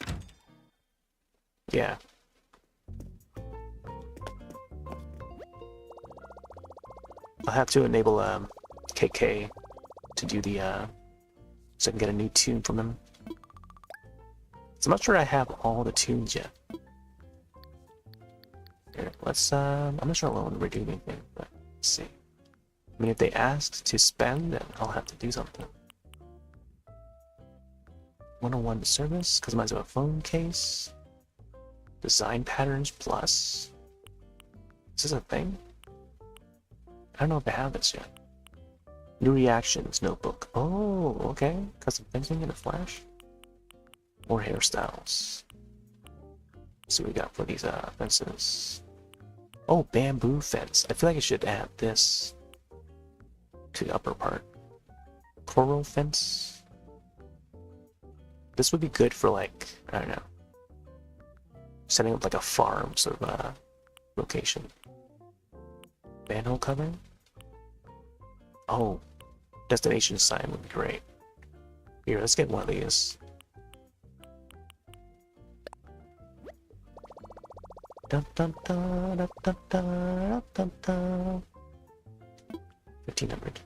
Yeah. I'll have to enable KK to do the so I can get a new tune from him. So I'm not sure I have all the tunes yet. Here, let's I'm not sure I want to redo anything, but let's see. I mean, if they asked to spend, then I'll have to do something. 101 service, customize a phone case, design patterns plus. Is this a thing? I don't know if I have this yet. New reactions notebook. Oh, okay. Custom fencing in a flash. More hairstyles. Let's see what we got for these fences. Oh, bamboo fence. I feel like I should add this to the upper part. Coral fence. This would be good for like, I don't know, setting up like a farm sort of location. Manhole cover? Oh, destination sign would be great. Here, let's get one of these. Dun, dun, dun, dun, dun, dun, dun, dun. 1500.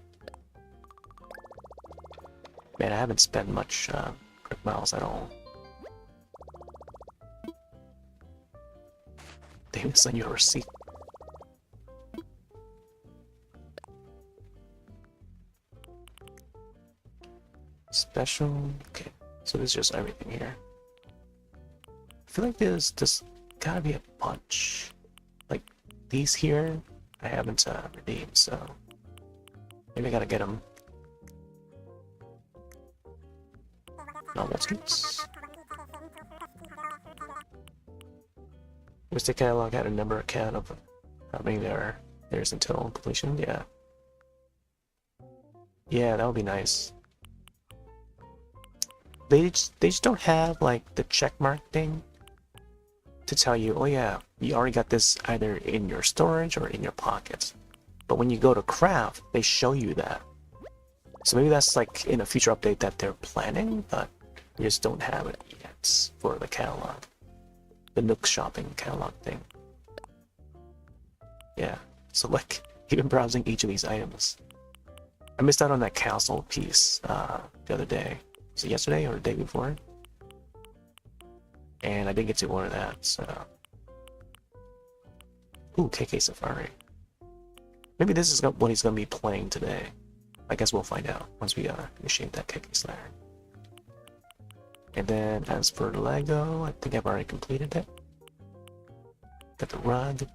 Man, I haven't spent much quick miles at all. They even send you a receipt. Special. Okay, so there's just everything here. I feel like there's gotta be a bunch. Like these here, I haven't redeemed, so maybe I gotta get them. Novelties. Mystic Catalog had a number count of how many there's until completion. Yeah. Yeah, that would be nice. They just don't have like the checkmark thing to tell you, oh yeah, you already got this either in your storage or in your pockets. But when you go to craft, they show you that. So maybe that's like in a future update that they're planning, but we just don't have it yet for the catalog. The Nook shopping catalog thing. Yeah, so like even browsing each of these items. I missed out on that castle piece the other day. Was it yesterday or the day before? And I didn't get to order that, so... Ooh, KK Safari. Maybe this is what he's gonna be playing today. I guess we'll find out once we initiate that KK Slayer. And then as for Lego, I think I've already completed it. Got the rug.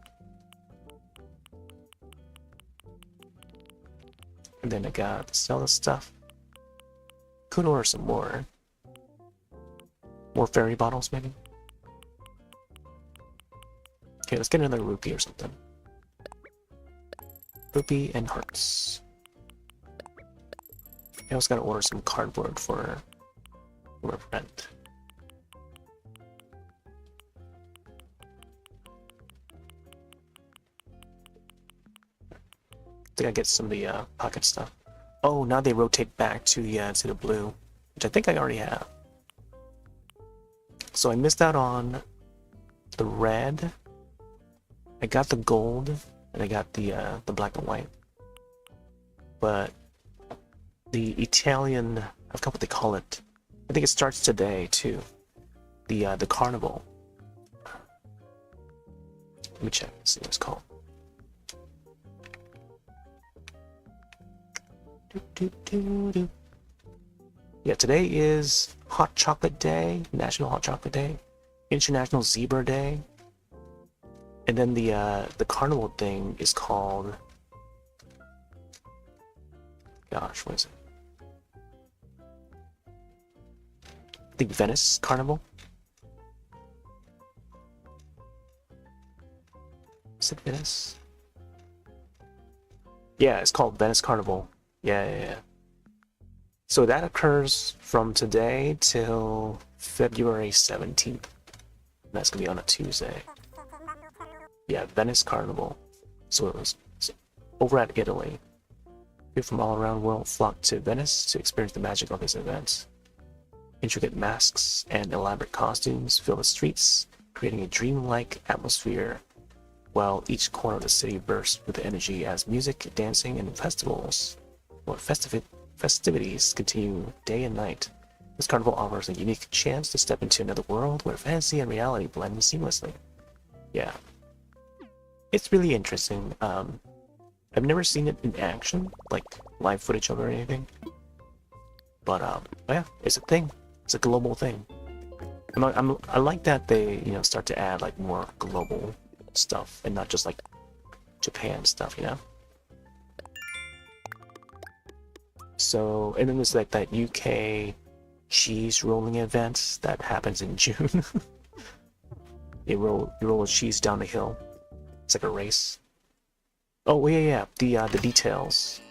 And then I got the Zelda stuff. Could order some more. More fairy bottles, maybe? Okay, let's get another rupee or something. Rupee and hearts. I also gotta order some cardboard for a friend. I think I get some of the pocket stuff. Oh, now they rotate back to the blue, which I think I already have. So I missed out on the red. I got the gold, and I got the black and white. But the Italian, I forgot what they call it. I think it starts today too. The carnival. Let me check. See what it's called. Yeah, today is Hot Chocolate Day, National Hot Chocolate Day, International Zebra Day, and then the carnival thing is called, gosh, what is it? I think Venice Carnival. Is it Venice? Yeah, it's called Venice Carnival. Yeah. So that occurs from today till February 17th. That's gonna be on a Tuesday. Yeah, Venice Carnival. So it was over at Italy. People from all around the world flocked to Venice to experience the magic of this event. Intricate masks and elaborate costumes fill the streets, creating a dreamlike atmosphere, while each corner of the city bursts with energy as music, dancing, and festivities continue day and night. This carnival offers a unique chance to step into another world where fantasy and reality blend seamlessly. Yeah. It's really interesting. I've never seen it in action, like live footage of it or anything. But yeah, it's a thing. It's a global thing. I like that they, start to add like more global stuff and not just like Japan stuff, So, and then there's like that UK cheese rolling event that happens in June. you roll a cheese down the hill. It's like a race. Oh yeah. The details.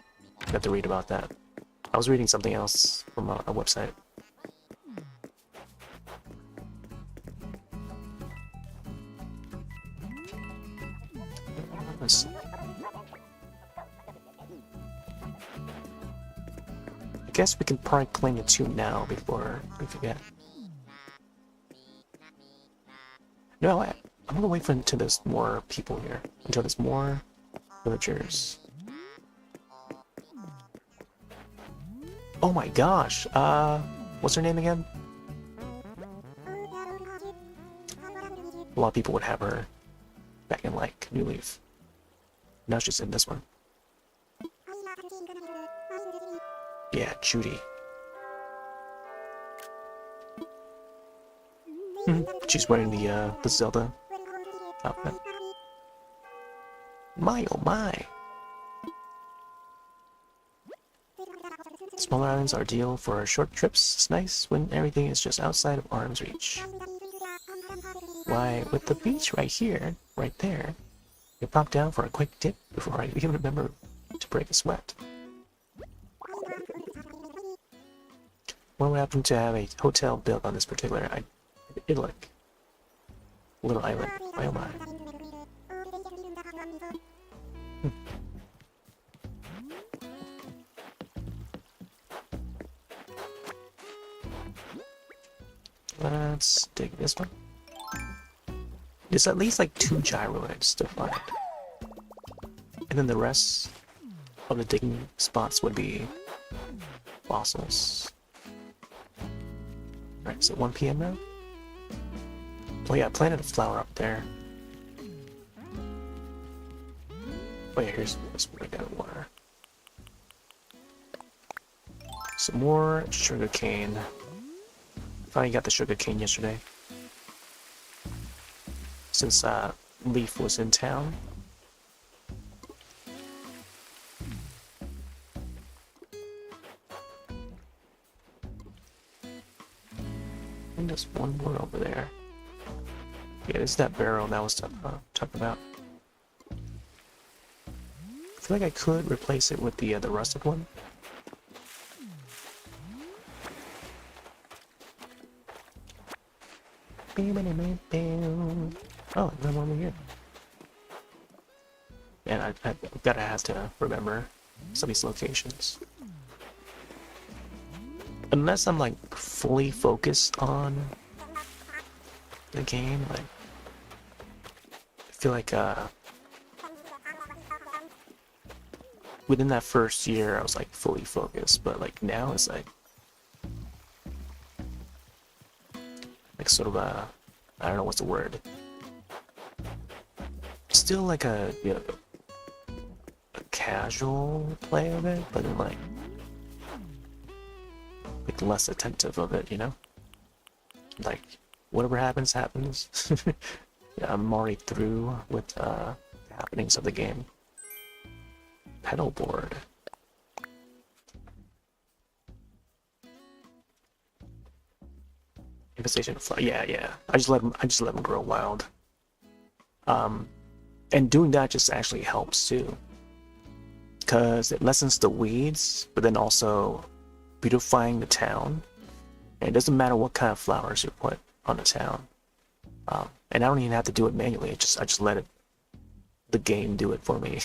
You have to read about that. I was reading something else from a website. Let's see. guess we can probably claim the 2 now before we forget. No, I'm gonna wait for until there's more people here. Until there's more villagers. Oh my gosh, what's her name again? A lot of people would have her back in like New Leaf. Now she's in this one. Yeah, Judy. She's wearing the Zelda outfit. My oh my! Smaller islands are ideal for short trips. It's nice when everything is just outside of arm's reach. Why, with the beach right here, right there, you pop down for a quick dip before I even remember to break a sweat. What would happen to have a hotel built on this particular idyllic little island? My oh my. Let's dig this one. There's at least like 2 gyroids to find. And then the rest of the digging spots would be fossils. Alright, is it 1 PM now? Oh yeah, I planted a flower up there. Oh yeah, here's where I got water. Some more sugar cane. Finally got the sugar cane yesterday. Since Leaf was in town. And there's one more over there. Yeah, this is that barrel that I was talking about. I feel like I could replace it with the rusted one. Oh, another one over here. Man, I've gotta have to remember some of these locations. Unless I'm like fully focused on the game, like I feel like within that first year I was like fully focused, but like now it's like sort of a, I don't know what's the word. Still like a, you know, a casual play of it, but then like less attentive of it, you know? Like whatever happens, happens. Yeah, I'm already through with the happenings of the game. Pedal board. Infestation of fly. Yeah. I just let them grow wild. And doing that just actually helps too, because it lessens the weeds, but then also beautifying the town. And it doesn't matter what kind of flowers you put on the town. And I don't even have to do it manually. I just let the game do it for me.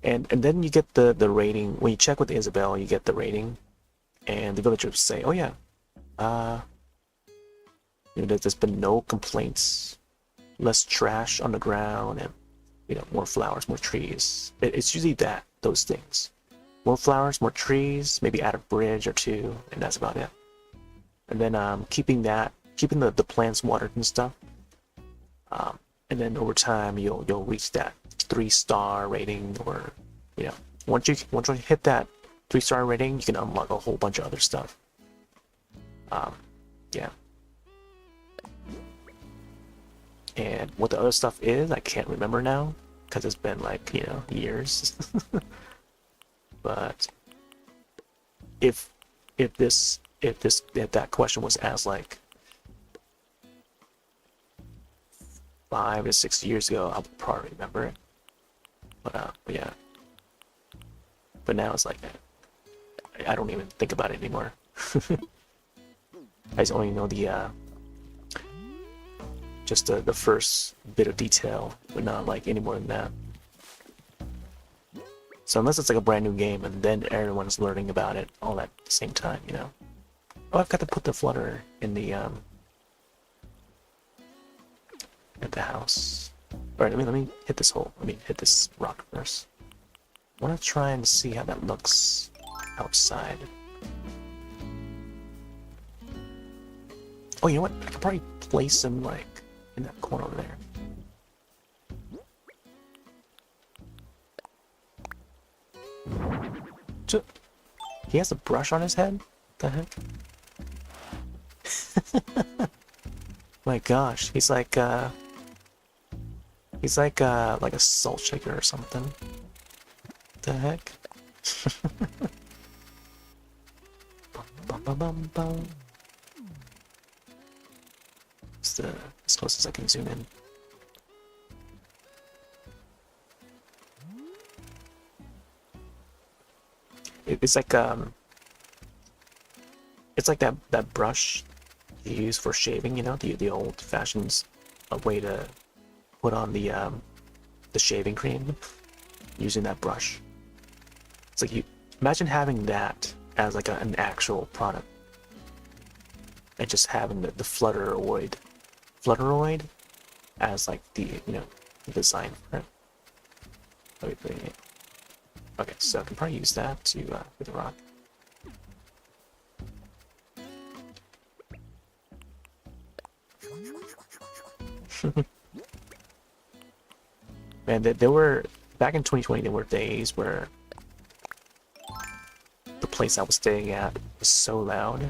and then you get the rating when you check with Isabel. You get the rating, and the villagers say, "Oh yeah, you know, there's been no complaints, less trash on the ground, and you know, more flowers, more trees." It's usually those things. More flowers, more trees, maybe add a bridge or 2, and that's about it. And then keeping the plants watered and stuff. And then over time you'll reach that 3-star rating, or you know, once you hit that 3-star rating, you can unlock a whole bunch of other stuff. Yeah. And what the other stuff is, I can't remember now, because it's been like, you know, years. But if that question was asked like 5 to 6 years ago, I would probably remember it. But yeah. But now it's like I don't even think about it anymore. I just only know just the first bit of detail, but not like any more than that. So unless it's like a brand new game and then everyone's learning about it all at the same time, you know. Oh, I've got to put the flutter in the at the house. All right, let me hit this hole. Let me hit this rock first. I want to try and see how that looks outside. Oh, you know what? I could probably place him like in that corner over there. He has a brush on his head? What the heck? My gosh, he's like a salt shaker or something. What the heck? Bum, bum, bum, bum. It's as close as I can zoom in. It's like that brush you use for shaving, you know, the old-fashioned way to put on the shaving cream using that brush. It's like you imagine having that as like an actual product, and just having the flutteroid as like the the design for it. Let me put it in. Okay, so I can probably use that to with the rock. Man, there were back in 2020. There were days where the place I was staying at was so loud,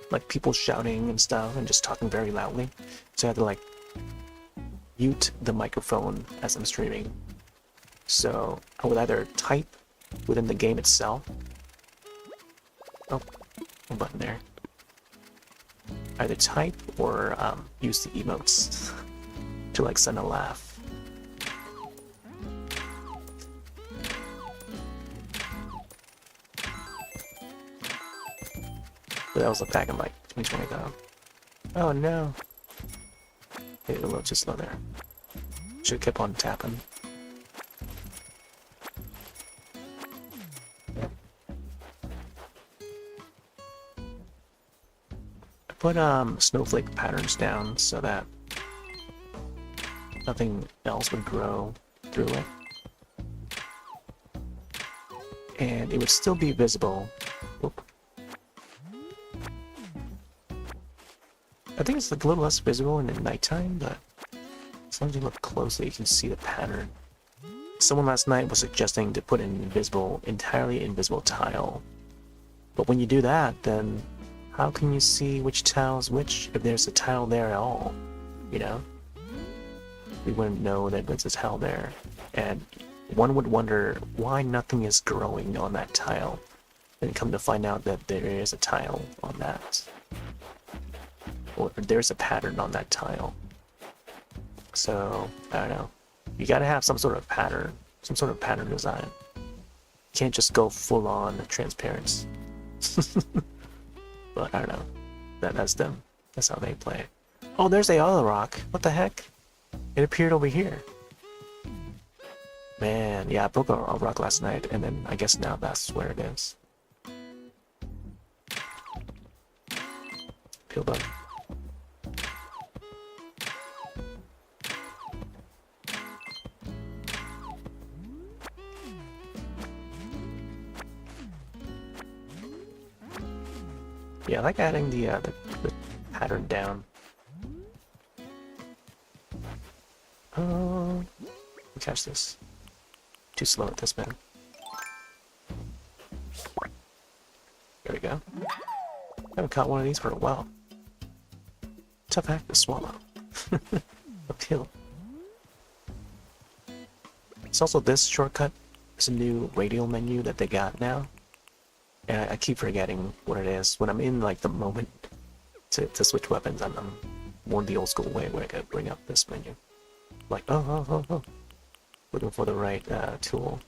like people shouting and stuff, and just talking very loudly. So I had to like mute the microphone as I'm streaming. So I would either type within the game itself. Oh, a button there. Either type or use the emotes to like send a laugh. But that was like back in like 2020 though. Oh no. Hit it a little too slow there. Should've kept on tapping. Put snowflake patterns down so that nothing else would grow through it, and it would still be visible. Oop. I think it's like a little less visible in the nighttime, but as long as you look closely, you can see the pattern. Someone last night was suggesting to put an entirely invisible tile, but when you do that, then how can you see which tile is which if there's a tile there at all? You know? We wouldn't know that there's a tile there. And one would wonder why nothing is growing on that tile. And come to find out that there is a tile on that. Or there's a pattern on that tile. So, I don't know. You gotta have some sort of pattern. Some sort of pattern design. You can't just go full on transparency. But I don't know. That's them. That's how they play. Oh, there's the other rock. What the heck? It appeared over here. Man, yeah, I broke a rock last night, and then I guess now that's where it is. Peel bug. Yeah, I like adding the pattern down. Oh, catch this. Too slow at this, man. There we go. Haven't caught one of these for a while. Tough act to swallow. Uphill. It's also this shortcut. It's a new radial menu that they got now. And I keep forgetting what it is. When I'm in like the moment to switch weapons, I'm more the old school way where I gotta bring up this menu. Like, oh. Looking for the right tool.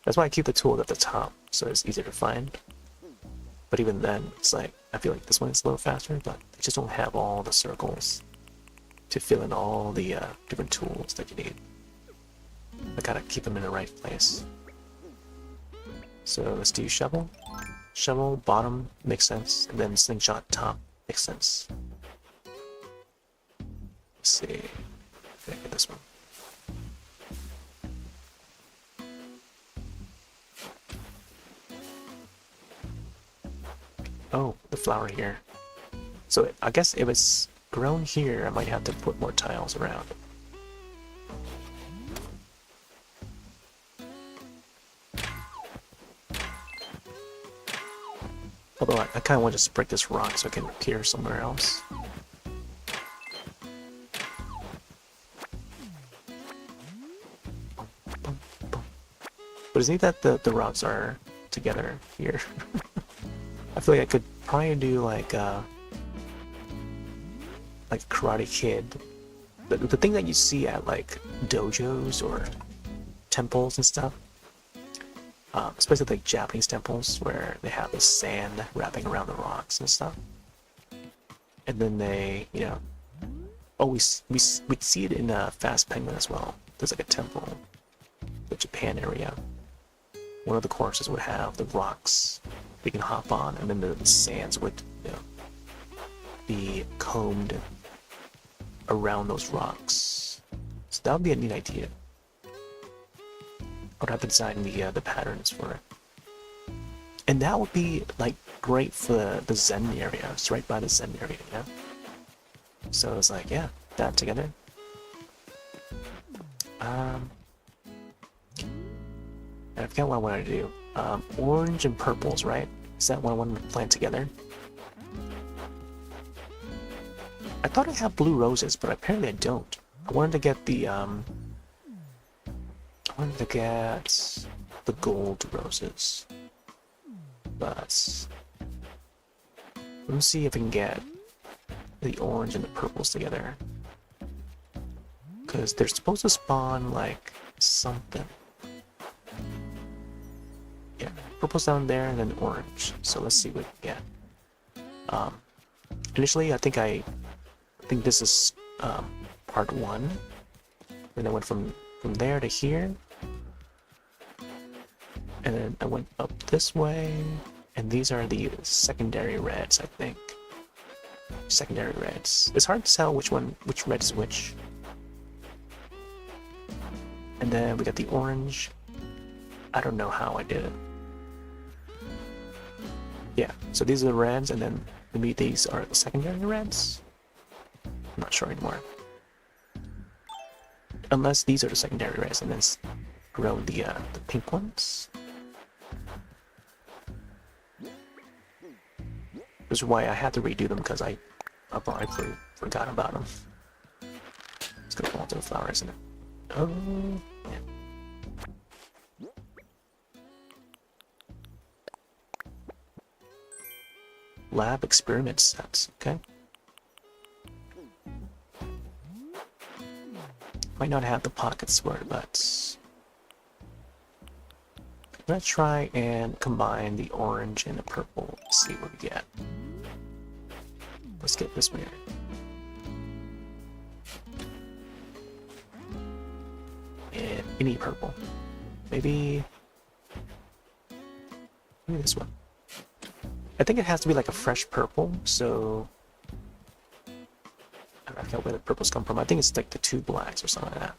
That's why I keep the tool at the top, so it's easier to find. But even then, it's like, I feel like this one is a little faster, but they just don't have all the circles to fill in all the different tools that you need. I gotta keep them in the right place. So let's do shovel. Shovel bottom makes sense, and then slingshot top makes sense. Let's see. Okay, get this one. Oh, the flower here. So I guess if it's grown here, I might have to put more tiles around. Although I kind of want to just break this rock so it can appear somewhere else. But it's neat that the rocks are together here. I feel like I could probably do like Karate Kid. The thing that you see at like dojos or temples and stuff, especially like Japanese temples where they have the sand wrapping around the rocks and stuff, and then they, you know, we see it in Fast Penguin as well. There's like a temple, the Japan area. One of the courses would have the rocks you can hop on, and then the sands would, you know, be combed around those rocks. So that would be a neat idea. I would have to design the patterns for it, and that would be like great for the Zen area. It's right by the Zen area, yeah. So it's like, yeah, that together. I forget what I wanted to do. Orange and purples, right? Is that what I wanted to plant together? I thought I had blue roses, but apparently I don't. I wanted to get the gold roses. But let me see if I can get the orange and the purples together. Because they're supposed to spawn like something. Yeah, purple's down there and then orange. So let's see what we get. Initially I think this is part 1. Then I went from there to here. And then I went up this way. And these are the secondary reds, I think. Secondary reds. It's hard to tell which red is which. And then we got the orange. I don't know how I did it. Yeah, so these are the reds, and then maybe these are the secondary reds? I'm not sure anymore. Unless these are the secondary reds, and then grow the pink ones. This is why I had to redo them, because I probably forgot about them. It's gonna fall into the flower, isn't it? Oh, yeah. Lab experiment sets, okay. Might not have the pockets for it, but I'm gonna try and combine the orange and the purple. See what we get. Let's get this one here. And any purple. Maybe this one. I think it has to be like a fresh purple, so I forget where the purples come from. I think it's like the 2 blacks or something like that.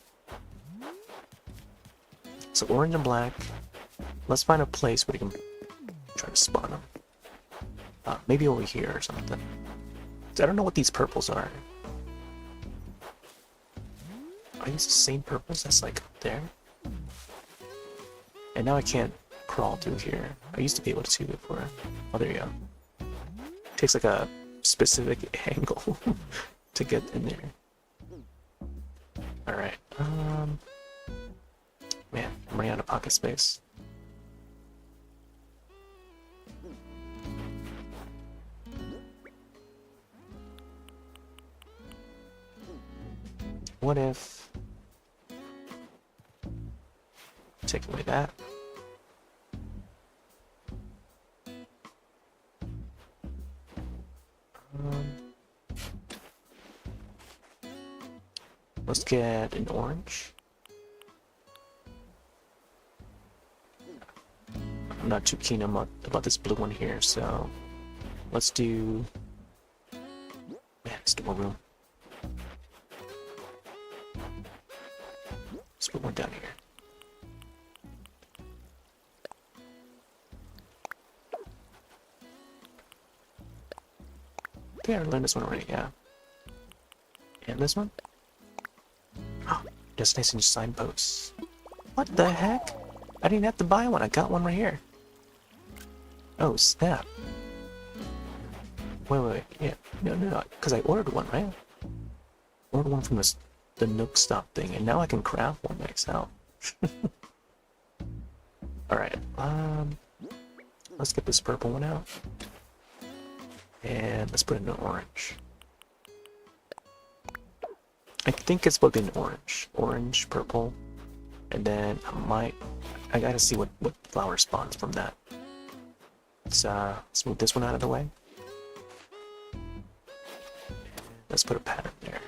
So orange and black. Let's find a place where we can try to spawn them. Maybe over here or something. So I don't know what these purples are. Are these the same purples that's like up there? And now I can't crawl through here. I used to be able to before. Oh, there you go. Takes like a specific angle to get in there. Alright, man, I'm running out of pocket space. What if... take away that. Let's get an orange. I'm not too keen about this blue one here, so let's do... Man, let's do more room. Let's put one down here. I think I learned this one already, yeah. And this one? Oh, destination signposts. What the heck? I didn't have to buy one, I got one right here. Oh, snap. Wait, yeah. No, because I ordered one, right? Ordered one from the Nook Stop thing, and now I can craft one myself. Alright, let's get this purple one out. And let's put it in orange. I think it's supposed to be an orange. Orange, purple, and then I gotta see what flower spawns from that. Let's move this one out of the way. Let's put a pattern there.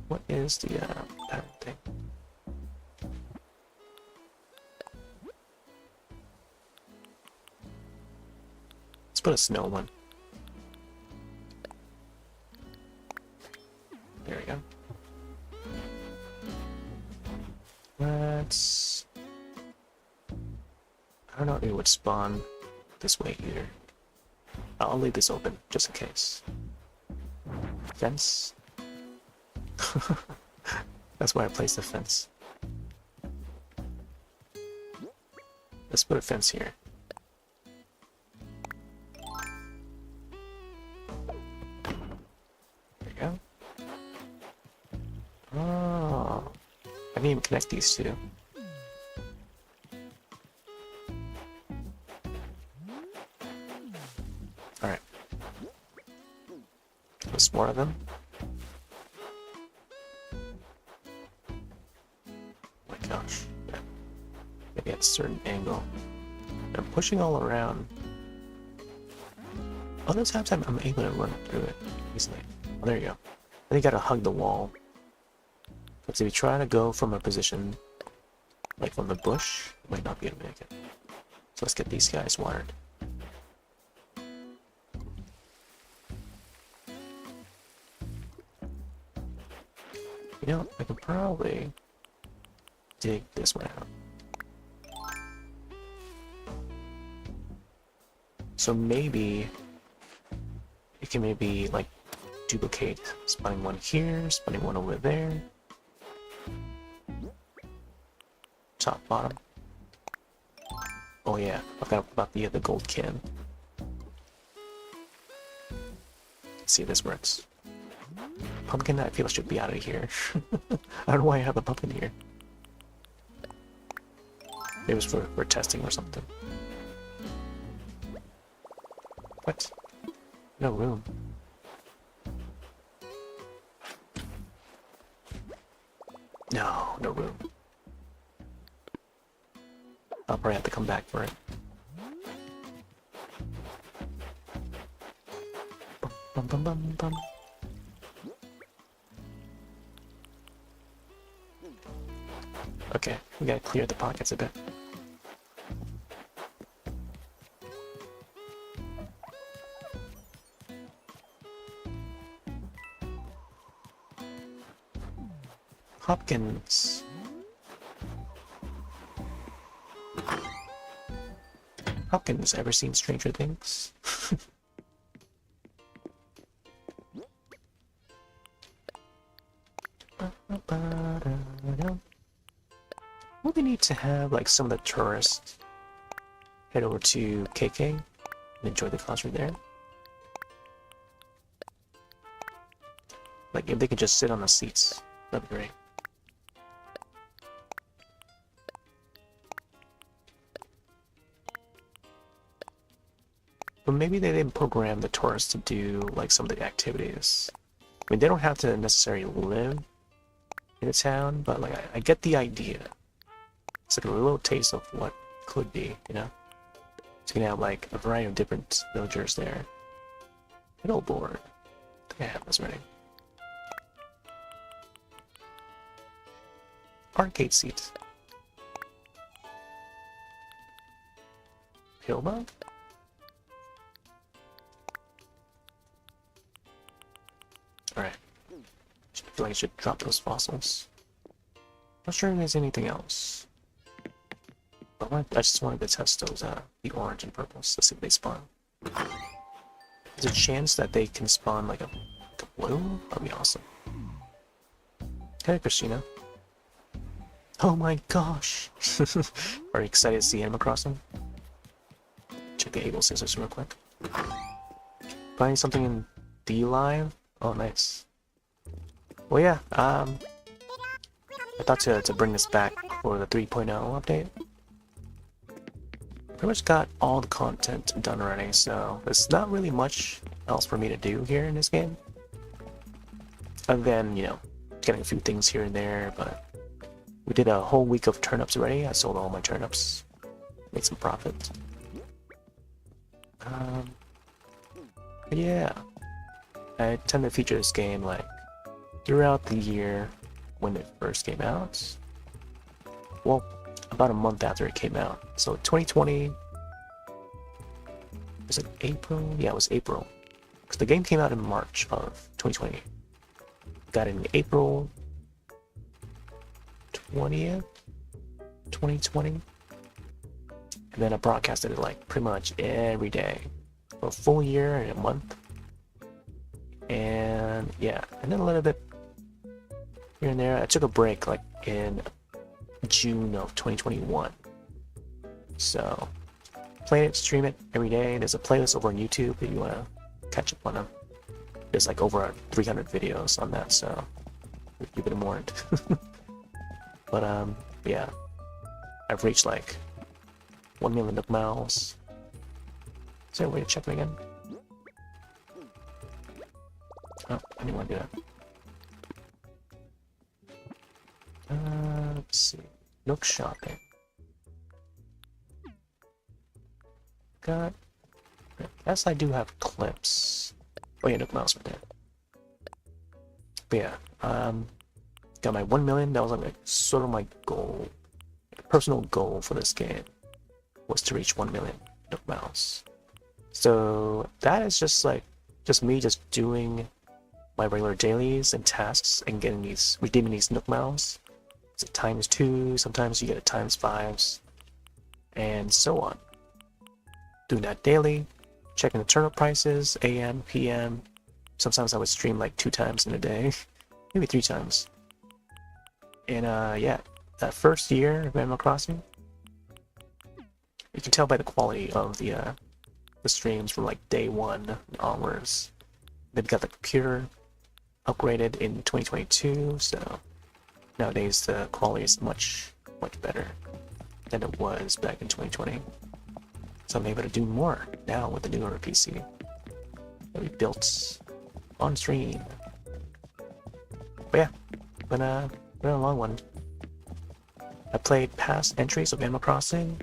What is the pattern thing? Let's put a snow one. There we go. Let's... I don't know if it would spawn this way either. I'll leave this open, just in case. Fence? That's why I placed the fence. Let's put a fence here. There you go. Oh, I didn't even connect these two. Alright. There's more of them. Oh my gosh. Yeah. Maybe at a certain angle. I'm pushing all around. Other times I'm able to run through it easily. Oh, there you go. I think you gotta hug the wall. Because if you try to go from a position, like from the bush, you might not be able to make it. So let's get these guys watered. You know, I can probably dig this one out. So maybe it can maybe like duplicate, spawning one here, spawning one over there. Top, bottom. Oh yeah, I forgot about the gold can. Let's see if this works. Pumpkin, I feel should be out of here. I don't know why I have a pumpkin here. Maybe it was for testing or something. What? No room. No room. I'll probably have to come back for it. Bum, bum, bum, bum. Okay, we gotta clear the pockets a bit. Hopkins. Hopkins, ever seen Stranger Things? Well, we need to have like some of the tourists head over to KK and enjoy the concert there. Like if they could just sit on the seats, that'd be great. But maybe they didn't program the tourists to do like some of the activities. I mean, they don't have to necessarily live in a town, but like I get the idea. It's like a little taste of what could be, you know? So you can have like a variety of different villagers there. Middle board. I think I have this ready. arcade seat. Pillbug? Alright. I feel like I should drop those fossils. Not sure if there's anything else. But I just wanted to test those, the orange and purples, to see if they spawn. There's a chance that they can spawn like a blue? That'd be awesome. Hey, Christina. Oh my gosh! Are you excited to see Animal Crossing? Check the able scissors real quick. Finding something in DLive? Oh, nice. Well, yeah, I thought to bring this back for the 3.0 update. Pretty much got all the content done already, so there's not really much else for me to do here in this game. Other than, you know, getting a few things here and there, but we did a whole week of turnips already. I sold all my turnips, made some profit. But yeah, I tend to feature this game like throughout the year when it first came out. Well, about a month after it came out. So 2020, was it April? Yeah, it was April. Because the game came out in March of 2020. Got it in April 20th, 2020. And then I broadcasted it like pretty much every day for a full year and a month. And yeah, and then a little bit here and there. I took a break like in June of 2021. So play it, stream it every day. There's a playlist over on YouTube if you want to catch up on them. There's like over 300 videos on that, so keep it warned. But yeah, I've reached like 1 million Nook miles. Is there a way to check it again? Oh, I didn't want to do that. Let's see. Nook shopping. Got. Yes, I do have clips. Oh yeah, Nook miles right there. But yeah, got my 1 million. That was like sort of my goal, personal goal for this game, was to reach 1 million Nook miles. So that is just me just doing my regular dailies and tasks and getting these, redeeming these Nook miles. It's a ×2, sometimes you get a ×5s, and so on. Doing that daily, checking the turnip prices, AM, PM. Sometimes I would stream like 2 times in a day, maybe 3 times. And yeah, that first year of Animal Crossing, you can tell by the quality of the streams from like day 1 onwards. They've got the computer upgraded in 2022, so nowadays the quality is much better than it was back in 2020. So I'm able to do more now with the newer PC that we built on stream. But yeah, been a long one. I played past entries of Animal Crossing.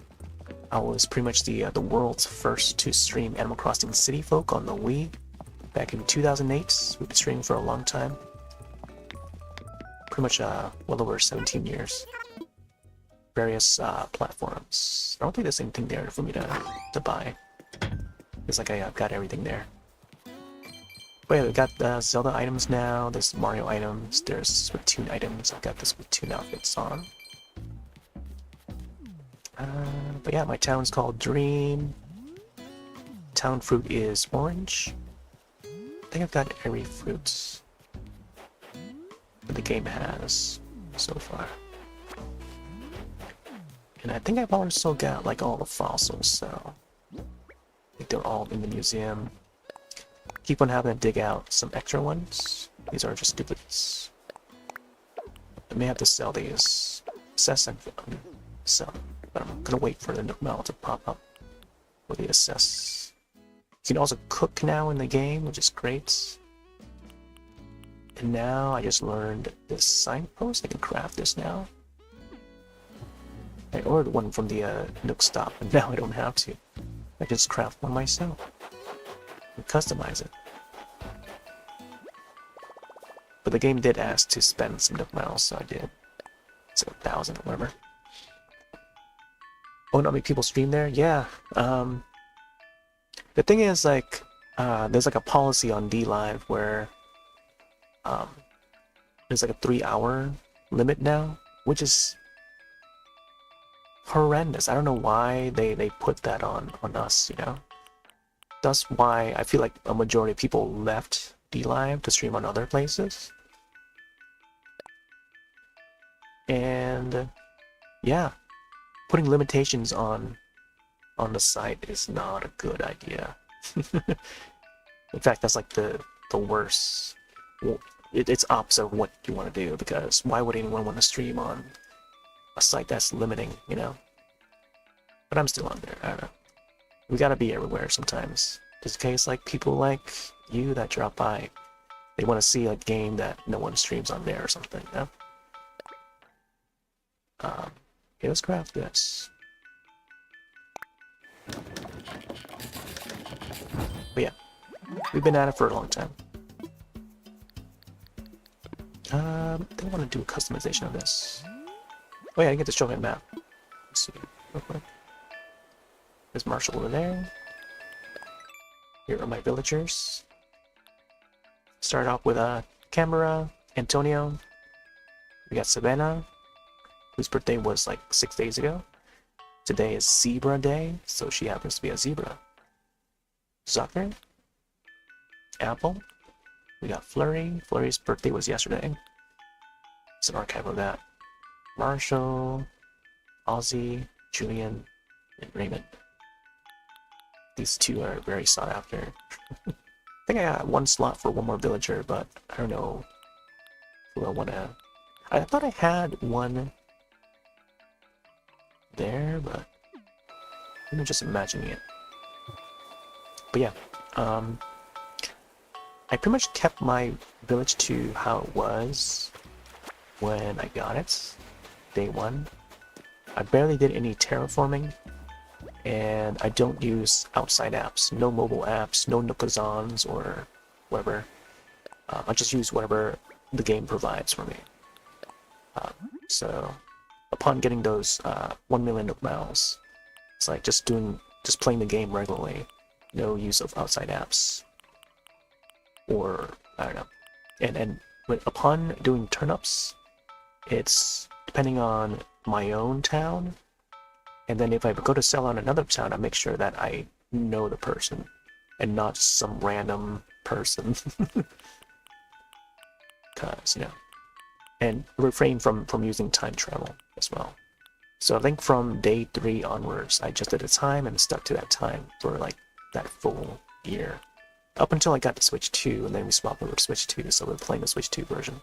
I was pretty much the world's first to stream Animal Crossing City Folk on the Wii back in 2008. We've been streaming for a long time. Pretty much well over 17 years. Various platforms. I don't think there's anything there for me to buy. It's like I've got everything there. But yeah, we got Zelda items now. There's Mario items. There's Splatoon items. I've got the Splatoon outfits on. But yeah, my town's called Dream. Town fruit is orange. I think I've got every fruit that the game has so far. And I think I've also got like all the fossils, so I think they're all in the museum. Keep on having to dig out some extra ones. These are just duplicates. I may have to sell these. Assess and sell. But I'm gonna wait for the Nook Mile to pop up for the assess. You can also cook now in the game, which is great. And now I just learned this signpost. I can craft this now. I ordered one from the Nook Stop, and now I don't have to. I just craft one myself and customize it. But the game did ask to spend some Nook Miles, so I did. It's 1,000 or whatever. Oh, not many people stream there? Yeah. The thing is, like, there's like a policy on DLive where there's like a 3-hour limit now, which is horrendous. I don't know why they put that on us, you know? That's why I feel like a majority of people left DLive to stream on other places. And yeah, putting limitations on the site is not a good idea. In fact, that's like the worst. It's opposite of what you want to do, because why would anyone want to stream on a site that's limiting, you know? But I'm still on there. I don't know. We gotta be everywhere sometimes. Just in case, like, people like you that drop by, they want to see a game that no one streams on there or something, you know? Okay, let's craft this. But yeah, we've been at it for a long time. I think I want to do a customization of this. Oh yeah, I get to show me a map. Let's see, real quick. There's Marshall over there. Here are my villagers. Start off with Canberra, Antonio. We got Savannah, whose birthday was like 6 days ago. Today is Zebra Day, so she happens to be a zebra. Zucker, Apple. We got Flurry. Flurry's birthday was yesterday. It's an archive of that. Marshall, Ozzy, Julian, and Raymond. These two are very sought after. I think I got one slot for one more villager, but I don't know who I want to... I thought I had one there, but I'm just imagining it. But yeah, I pretty much kept my village to how it was when I got it, day one. I barely did any terraforming, and I don't use outside apps, no mobile apps, no Nookazons or whatever. I just use whatever the game provides for me. So upon getting those 1 million Nook miles, it's like just playing the game regularly, no use of outside apps. Or I don't know. And upon doing turnups, it's depending on my own town. And then if I go to sell on another town, I make sure that I know the person and not some random person. Cause, you know, and refrain from using time travel as well. So I think from day 3 onwards, I just did a time and stuck to that time for like that full year. Up until I got to Switch 2, and then we swapped over to Switch 2, so we're playing the Switch 2 version.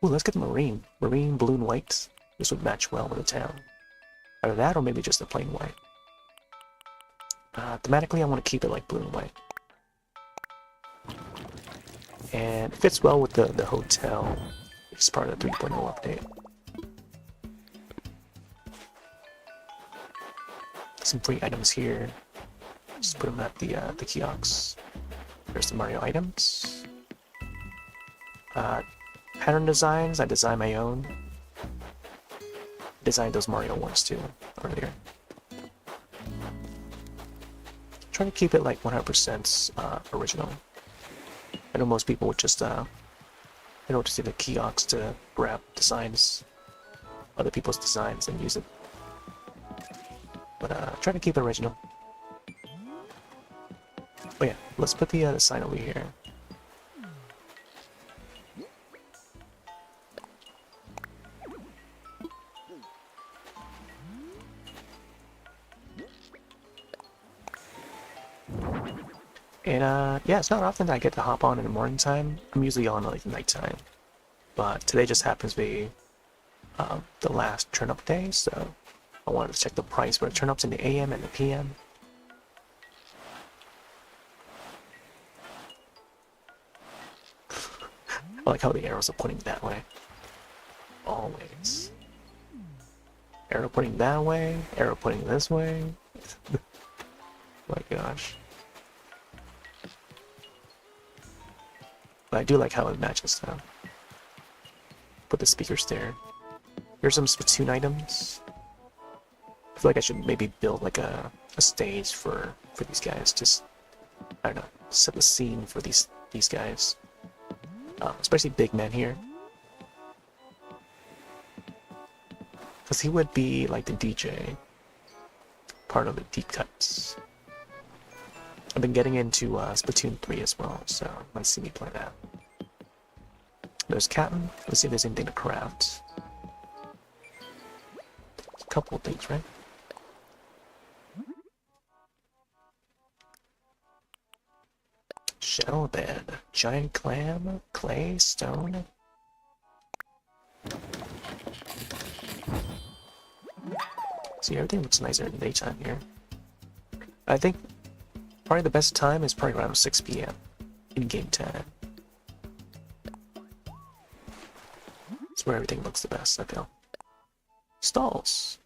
Ooh, let's get the Marine. Marine, blue and white. This would match well with the town. Either that, or maybe just the plain white. Thematically, I want to keep it like blue and white. And it fits well with the hotel. It's part of the 3.0 update. Some free items here. Just put them at the kiosks. There's the Mario items. Pattern designs, I designed my own. Designed those Mario ones too, earlier. Trying to keep it like 100% original. I know most people would just, see the kiosks to grab designs, other people's designs, and use it. But try to keep it original. Oh yeah, let's put the sign over here. And yeah, it's not often that I get to hop on in the morning time. I'm usually on like nighttime. But today just happens to be the last turn-up day, so I wanted to check the price for the turn-ups in the AM and the PM. I like how the arrows are pointing that way. Always. Arrow pointing that way, arrow pointing this way. My gosh. But I do like how it matches though. Put the speakers there. Here's some Splatoon items. I feel like I should maybe build like a stage for these guys. Just, I don't know, set the scene for these guys. Especially Big Man here. Because he would be like the DJ. Part of the deep cuts. I've been getting into Splatoon 3 as well, so you might see me play that. There's Captain. Let's see if there's anything to craft. A couple of things, right? Shell bed, giant clam, clay, stone. See, everything looks nicer in the daytime here. I think probably the best time is probably around 6 p.m. in game time. It's where everything looks the best, I feel. Stalls.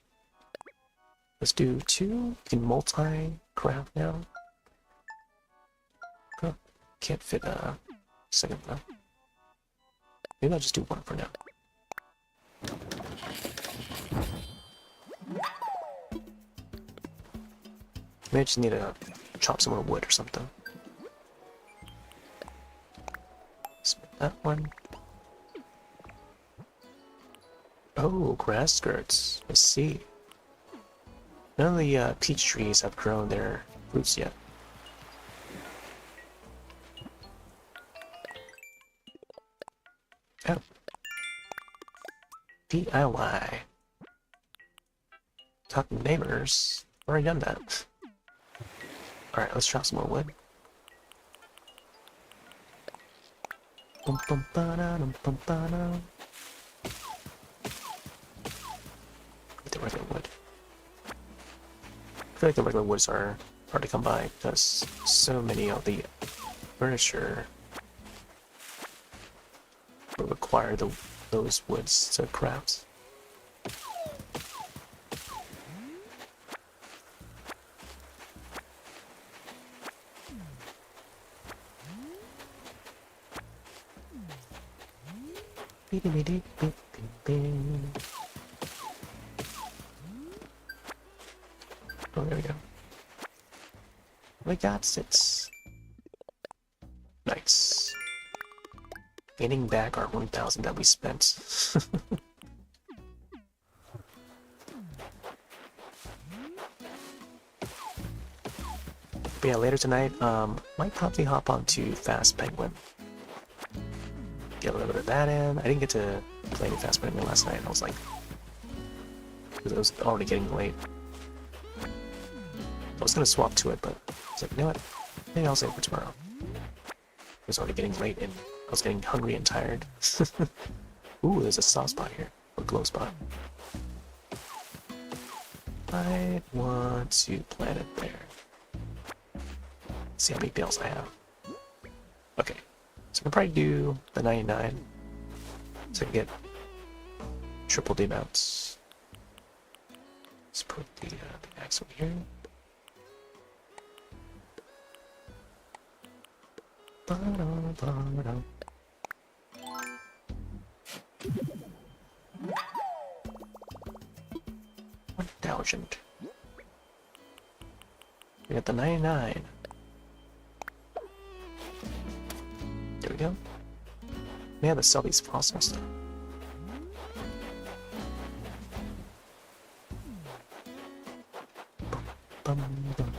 Let's do 2. You can multi-craft now. Oh, can't fit a second though. Maybe I'll just do 1 for now. Maybe I just need to chop some more wood or something. Split that one. Oh, grass skirts. Let's see. None of the peach trees have grown their roots yet. Oh. DIY. Talk to neighbors. Already done that. Alright, let's chop some more wood. The regular wood. I feel like the regular woods are hard to come by because so many of the furniture will require those woods to craft. Oh, there we go. We got 6. Nice. Gaining back our 1,000 that we spent. But yeah, later tonight, might probably hop onto Fast Penguin. Get a little bit of that in. I didn't get to play any Fast Penguin last night. I was like, because it was already getting late. I was gonna swap to it, but I was like, you know what? Maybe I'll save it for tomorrow. It was already getting late and I was getting hungry and tired. Ooh, there's a soft spot here. Or glow spot. I want to plant it there. See how many bales I have. Okay. So I'm gonna probably do the 99. So I can get triple the amounts. Let's put the axe over here. Ba-da-ba-da. 1,000. We got the 99. There we go. We have to sell these fossils though. Bum, bum.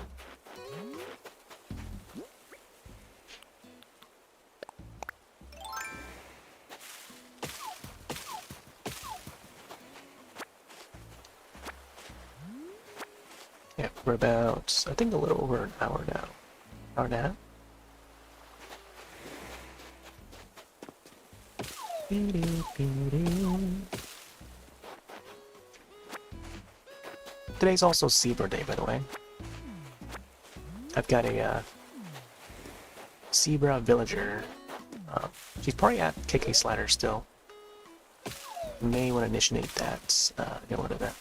Yeah, we're about, I think, a little over an hour now. Hour and a half? Today's also Zebra Day, by the way. I've got a Zebra villager. She's probably at KK Slider still. May want to initiate that. Get rid of that.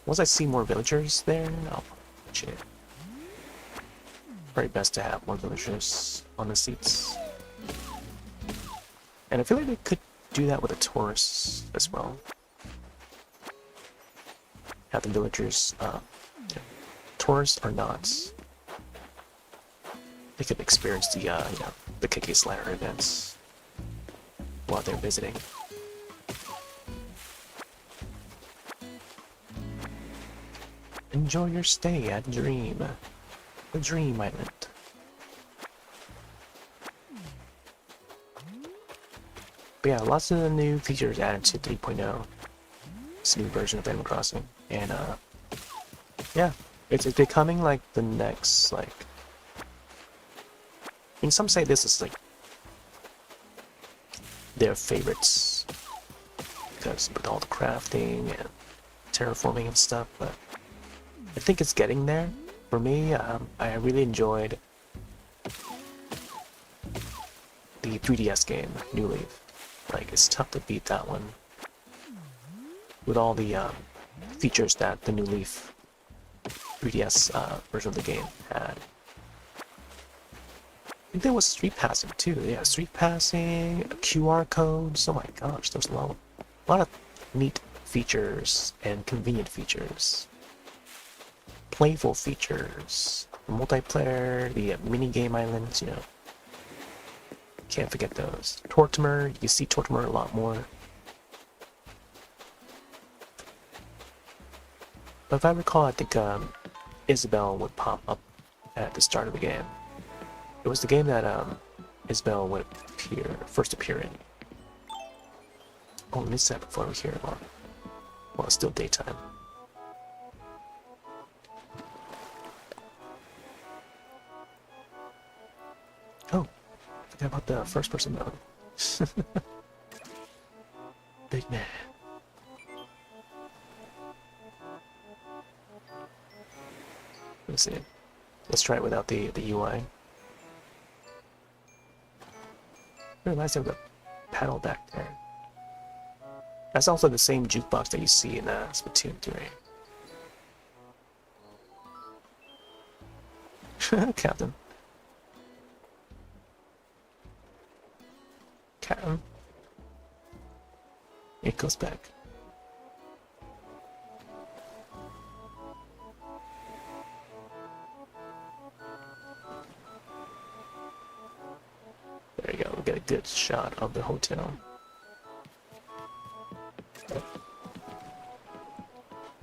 Once I see more villagers there, I'll initiate it. Probably best to have more villagers on the seats. And I feel like they could do that with a Taurus as well. have the villagers, tourists or not, they could experience the, the KK Slider events while they're visiting. Enjoy your stay at the Dream Island. But yeah, lots of new features added to 3.0. It's a new version of Animal Crossing, and yeah, it's becoming like the next, like, I mean, some say this is like their favorites because with all the crafting and terraforming and stuff, but I think it's getting there. For me, I really enjoyed the 3DS game, New Leaf. Like, it's tough to beat that one with all the features that the New Leaf 3DS version of the game had. I think there was street passing too. Yeah, street passing, QR codes. Oh my gosh, there's a lot of neat features and convenient features. Playful features, multiplayer, the mini game islands, you know. Can't forget those. Tortimer, you see Tortimer a lot more. But if I recall, I think Isabelle would pop up at the start of the game. It was the game that Isabelle would first appear in. Oh, let me set up before we're here while it's still daytime. Oh, forgot about the first person mode. Big man. Let's see. Let's try it without the UI. I realized there was a panel back there. That's also the same jukebox that you see in Splatoon 3. Captain. Captain. It goes back. There you go, we get a good shot of the hotel.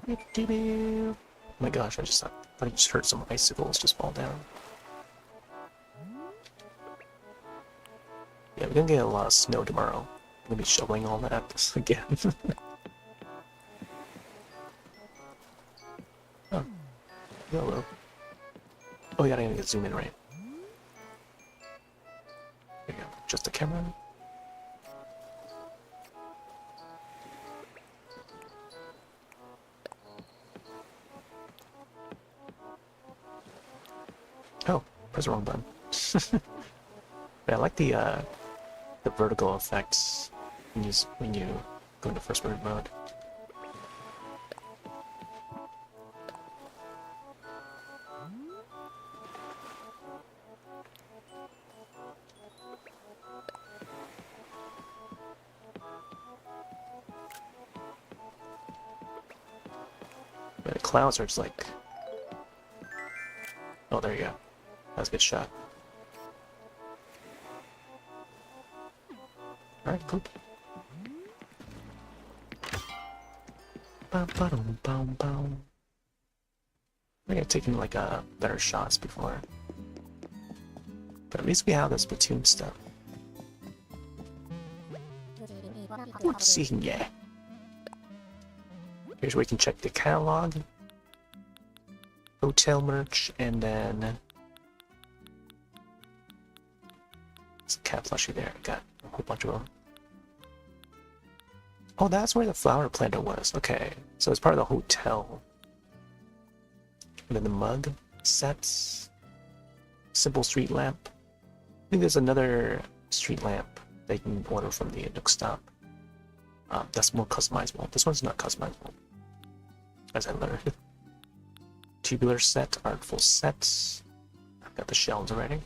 Oh my gosh, I thought I just heard some icicles just fall down. Yeah, we're gonna get a lot of snow tomorrow. I'm gonna be shoveling all that again. Oh, hello. Oh yeah, I gotta zoom in, right? There you go, just the camera. Oh, press the wrong button. But I like the vertical effects when you go into first person mode. Yeah, the clouds are just like, oh, there you go. That was a good shot. Alright, cool. I think I've taken like better shots before. But at least we have this Splatoon stuff. Let's see, yeah. Here's where you can check the catalog, hotel merch, and then there's a cat plushie there. Got a whole bunch of them. Oh, that's where the flower planter was. Okay, so it's part of the hotel. And then the mug sets, simple street lamp. I think there's another street lamp that you can order from the Nook Stop. That's more customizable. This one's not customizable, as I learned. Tubular set, artful sets. I've got the shelves already.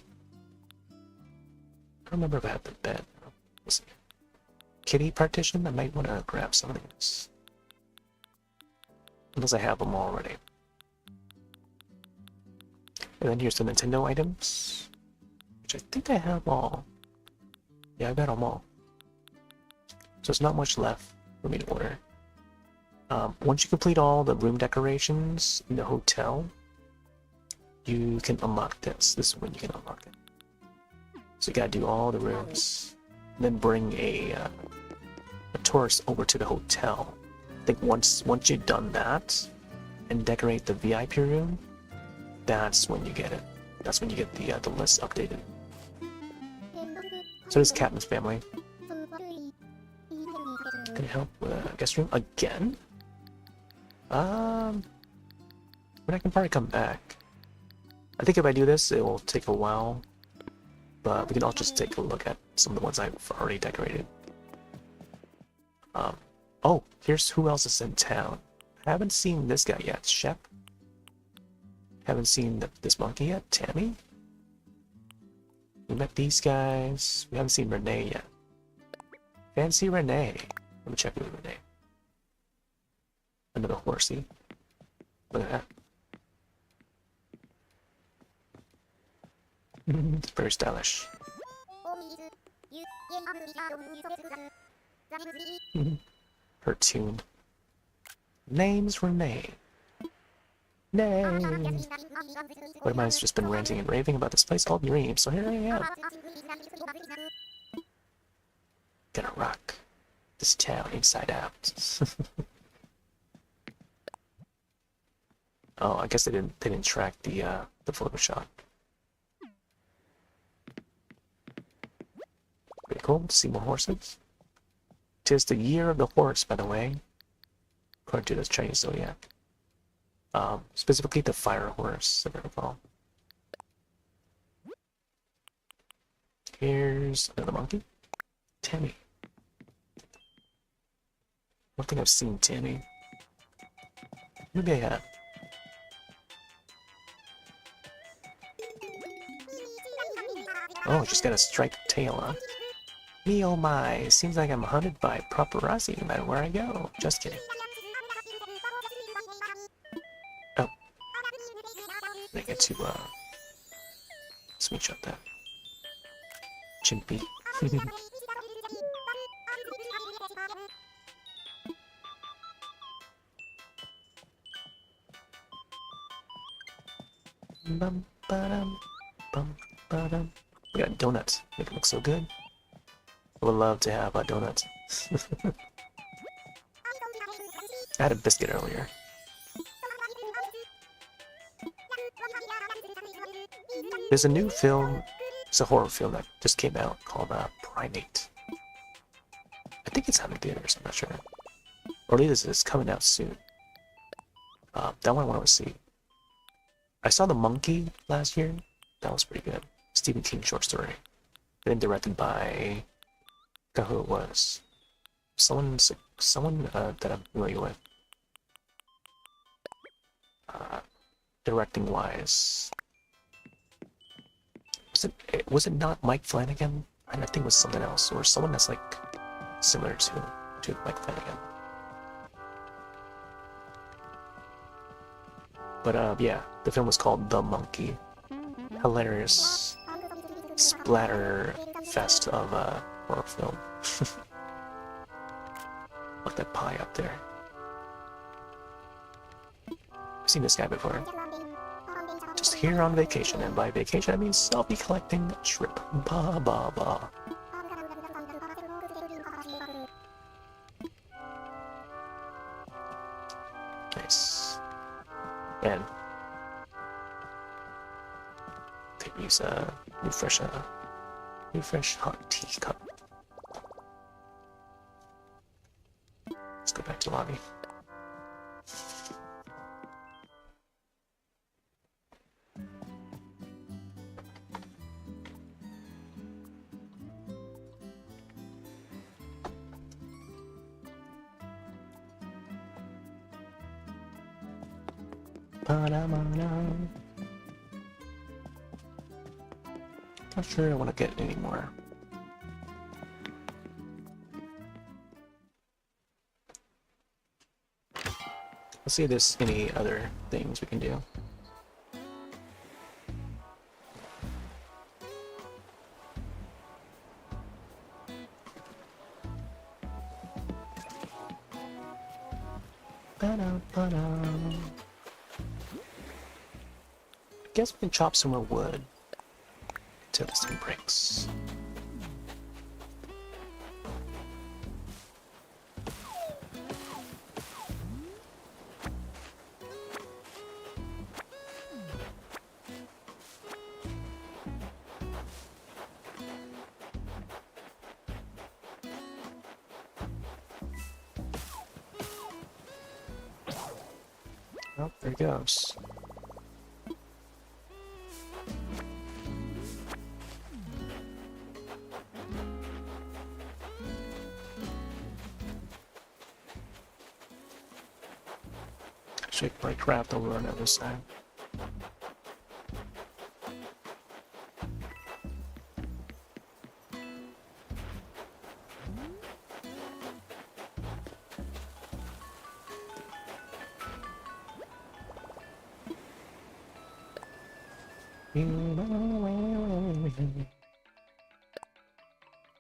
I don't remember if I had the bed. We'll see. Kitty partition? I might want to grab some of these. Unless I have them already. And then here's the Nintendo items, which I think I have all. Yeah, I got them all. So there's not much left for me to order. Once you complete all the room decorations in the hotel, you can unlock this. This is when you can unlock it. So you gotta do all the rooms, and then bring a tourist over to the hotel. I think once you've done that and decorate the VIP room, that's when you get it. That's when you get the list updated. So this is Captain's family. Can I help with a guest room again? But I can probably come back. I think if I do this, it will take a while. But we can all just take a look at some of the ones I've already decorated. Oh, here's who else is in town. I haven't seen this guy yet, Shep. Haven't seen this monkey yet, Tammy. We met these guys. We haven't seen Renee yet. Fancy Renee. Let me check with Renee. Another horsey. Look at that. It's very stylish. Her tune. Name's Renee. Nay. What am I just been ranting and raving about this place all dreams, so here I am. Gonna rock this town inside out. Oh, I guess they didn't track the Photoshop. Pretty cool. See more horses. 'Tis the year of the horse, by the way, according to the Chinese zodiac. Specifically the fire horse, if I recall. Here's another monkey. Tammy. I don't think I've seen Tammy. Maybe I have. Oh, just got a striped tail, huh? Me oh my, seems like I'm hunted by paparazzi no matter where I go. Just kidding. Oh. I get to, screenshot that. Chimpy. Bum, ba-dum, bum, ba-dum. We got donuts. Make it look so good. I would love to have a donut. I had a biscuit earlier. There's a new film, it's a horror film that just came out called Primate. I think it's out in theaters, I'm not sure. Or at least it's coming out soon. That one I want to see. I saw The Monkey last year. That was pretty good. Stephen King short story. Then directed by, I forgot who it was. Someone that I'm familiar with. Directing wise, was it not Mike Flanagan? I think it was something else, or someone that's like similar to Mike Flanagan. But yeah, the film was called The Monkey. Hilarious splatter fest of horror film. Look at that pie up there. I've seen this guy before. Just here on vacation, and by vacation I mean selfie collecting trip. Ba ba ba. Nice. And could use a new fresh hot tea cup. Let's go back to lobby. Not sure I want to get any more. see if there's any other things we can do. Guess we can chop some more wood until this thing breaks. Oh, there he goes. Actually, play craft over on the other side.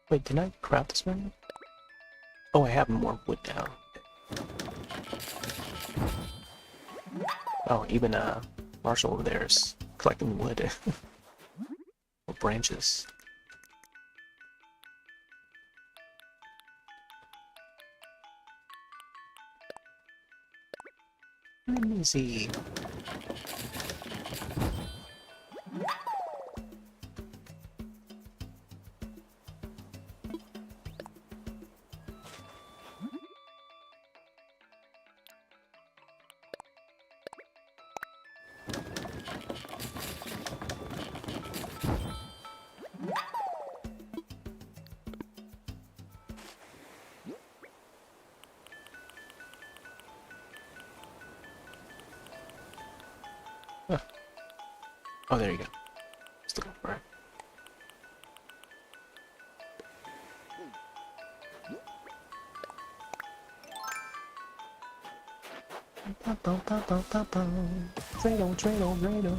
Wait, can I craft this one? Oh, I have more wood now. Oh, even Marshall over there is collecting wood. Or branches. Let me see. Huh. Oh, there you go. Just looking for it. Dreidel.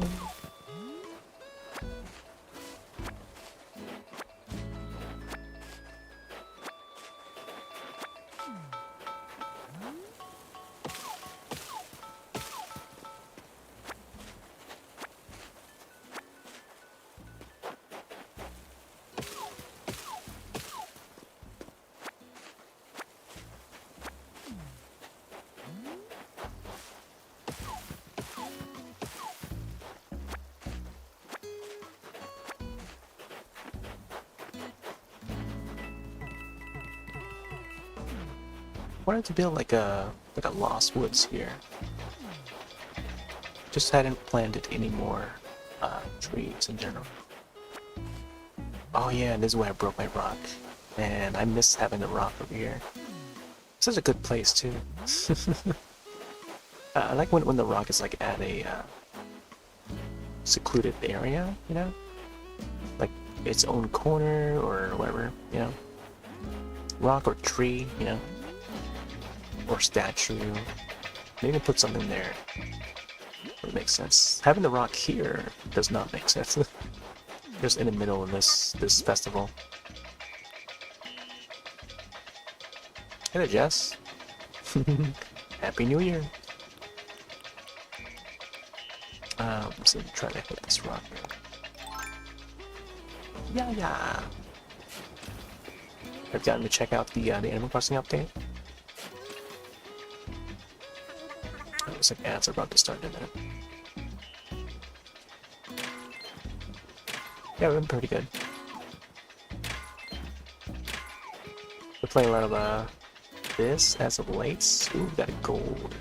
Wanted to build like a Lost Woods here. Just hadn't planted any more trees in general. Oh yeah, this is where I broke my rock. Man, I miss having the rock over here. Such a good place too. I like when the rock is like at a secluded area, you know? Like its own corner or whatever, you know? Rock or tree, you know? Or statue. Maybe put something there. It makes sense. Having the rock here does not make sense. Just in the middle of this festival. Hey there, Jess. Happy New Year. So try to hit this rock. Yeah. Have gotten to check out the Animal Crossing update? Looks like ads are about to start in a minute. Yeah, we've been pretty good. We're playing a lot of this as of late. Ooh, we got a gold.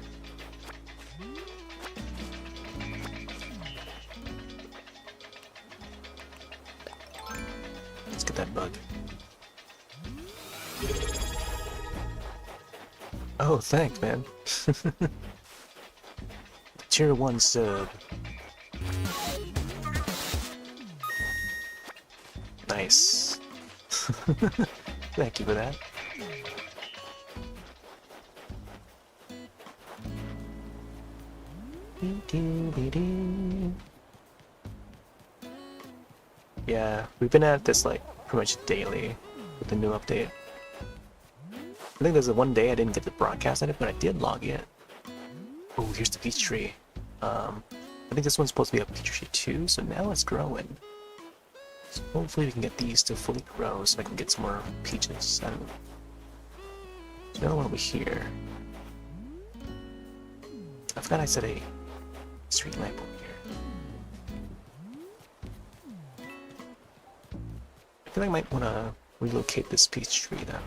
Let's get that bug. Oh, thanks, man. Tier 1 sub. Nice. Thank you for that. Yeah, we've been at this like pretty much daily with the new update. I think there's one day I didn't get the broadcast on it, but I did log in. Oh, here's the peach tree. I think this one's supposed to be a peach tree too, so now it's growing. So hopefully we can get these to fully grow so I can get some more peaches. I don't know. There's another one over here. I forgot I said a street lamp over here. I feel like I might want to relocate this peach tree though.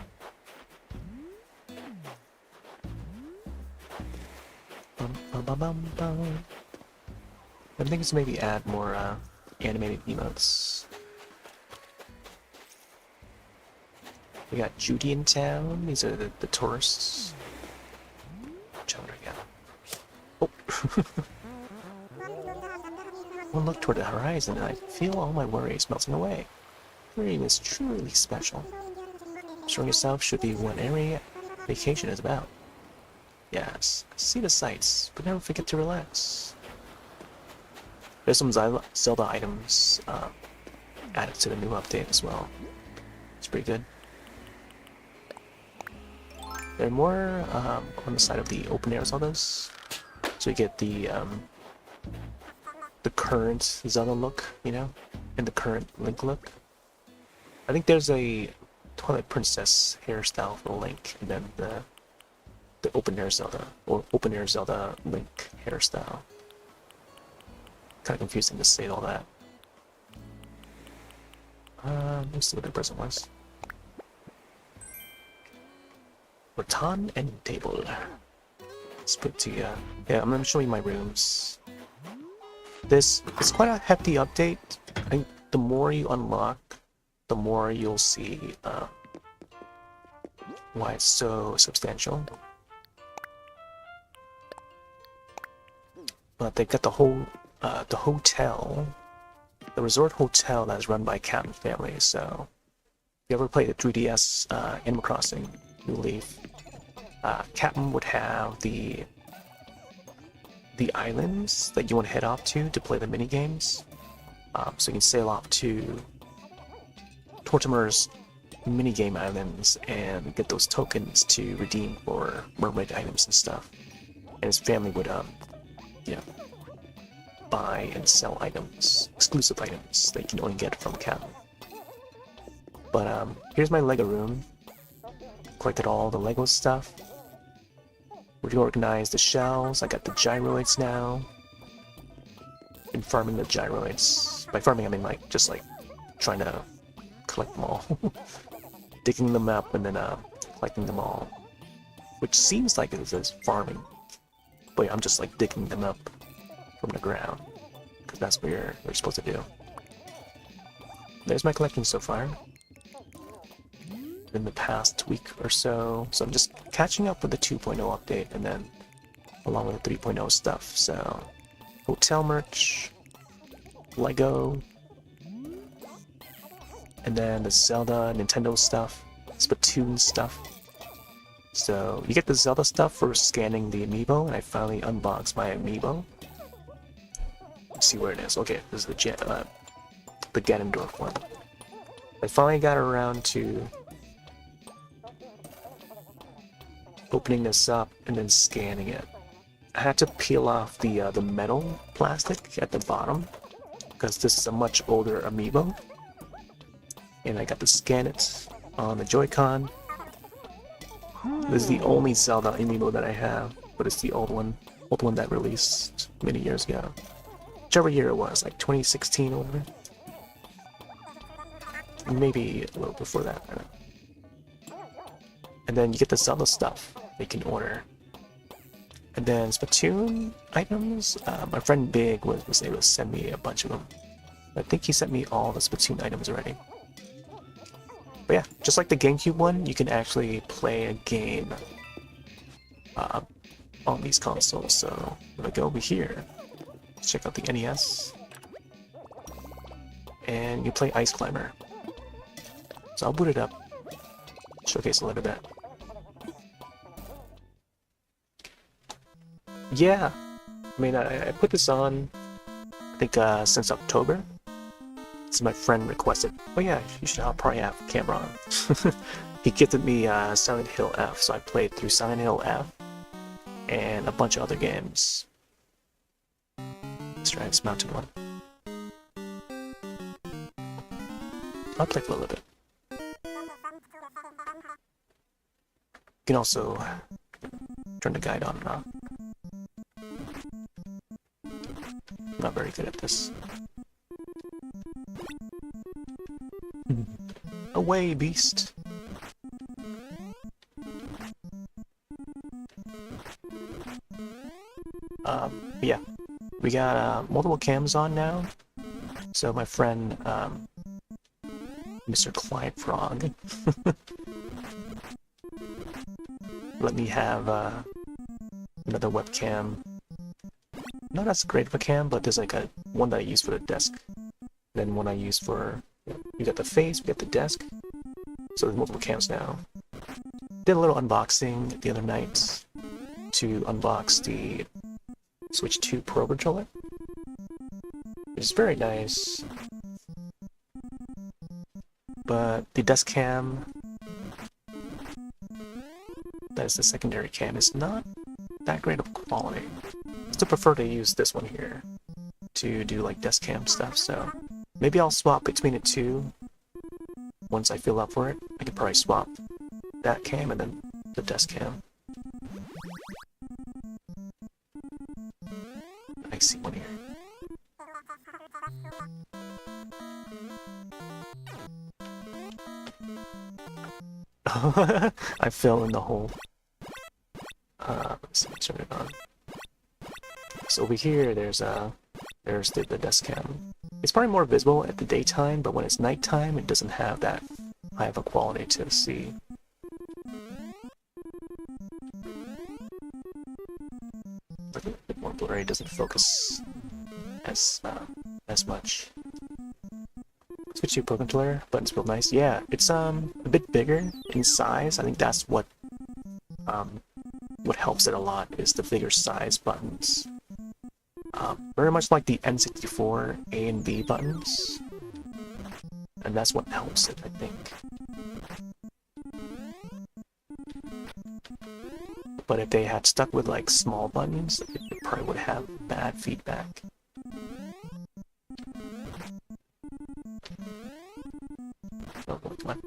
I'm thinking to maybe add more animated emotes. We got Jude in town. These are the tourists. Which one do we got? Oh. One look toward the horizon and I feel all my worries melting away. Dream is truly special. Showing yourself should be what every vacation is about. Yes, see the sights, but never forget to relax. There's some Zelda items added to the new update as well. It's pretty good. They're more on the side of the open air Zeldas, so you get the current Zelda look, you know, and the current Link look. I think there's a Twilight Princess hairstyle for Link, and then the open air Zelda or open air Zelda Link hairstyle. Kind of confusing to say all that. Let's see what the present was. Baton and table. Let's put to yeah, I'm gonna show you my rooms. It's quite a hefty update. I think the more you unlock, the more you'll see why it's so substantial. But they've got the whole the hotel, the resort hotel that is run by Captain family. So if you ever played the 3DS Animal Crossing New Leaf, Captain would have the islands that you want to head off to play the mini games. So you can sail off to Tortimer's minigame islands and get those tokens to redeem for mermaid items and stuff. And his family would buy and sell items, exclusive items that you can only get from Captain. But here's my Lego room. Collected all the Lego stuff. Reorganized the shells. I got the gyroids now. Been farming the gyroids. By farming I mean like just like trying to collect them all. Digging them up and then collecting them all. Which seems like it is farming. But yeah, I'm just like digging them up from the ground. Because that's what you're supposed to do. There's my collection so far. In the past week or so. So I'm just catching up with the 2.0 update and then along with the 3.0 stuff. So hotel merch, Lego, and then the Zelda, Nintendo stuff, Splatoon stuff. So you get the Zelda stuff for scanning the amiibo, and I finally unboxed my amiibo. Let's see where it is. Okay, this is the Ganondorf one. I finally got around to opening this up and then scanning it. I had to peel off the metal plastic at the bottom because this is a much older amiibo, and I got to scan it on the Joy-Con. This is the only Zelda amiibo that I have, but it's the old one that released many years ago. Whichever year it was, like 2016 or whatever. Maybe a little before that. I don't know. And then you get the Zelda stuff that you can order. And then Splatoon items, my friend Big was able to send me a bunch of them. I think he sent me all the Splatoon items already. But yeah, just like the GameCube one, you can actually play a game on these consoles. So I'm gonna go over here, check out the NES, and you play Ice Climber. So I'll boot it up, showcase a little bit. Yeah, I mean, I put this on, I think, since October. So my friend requested, oh yeah, you should probably have camera on. He gifted me Silent Hill F, so I played through Silent Hill F and a bunch of other games. Let's try this mountain one. I'll play for a little bit. You can also turn the guide on and off. I'm not very good at this. Away, beast! Yeah, we got multiple cams on now. So my friend, Mr. Client Frog, let me have another webcam. Not as great of a cam, but there's like one that I use for the desk, then one I use for. We got the face, we got the desk. So there's multiple cams now. Did a little unboxing the other night to unbox the Switch 2 Pro controller. It's very nice. But the desk cam, that is the secondary cam, is not that great of quality. I still prefer to use this one here to do like desk cam stuff, so maybe I'll swap between the two once I feel up for it. I could probably swap that cam and then the desk cam. I see one here. I fell in the hole. Let's see, turn it on. So over here, there's the desk cam. It's probably more visible at the daytime, but when it's nighttime, it doesn't have that high of a quality to see. A bit more blurry, doesn't focus as much. Switch to Pro controller, buttons feel nice. Yeah, it's a bit bigger in size. I think that's what helps it a lot is the bigger size buttons. Very much like the N64 A and B buttons, and that's what helps it, I think. But if they had stuck with like small buttons, it probably would have bad feedback. Oh, come on.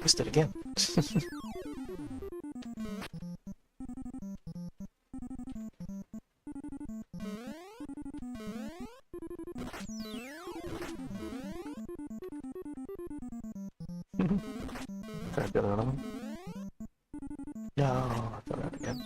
Missed it again. Try to build another one. No, I thought that again.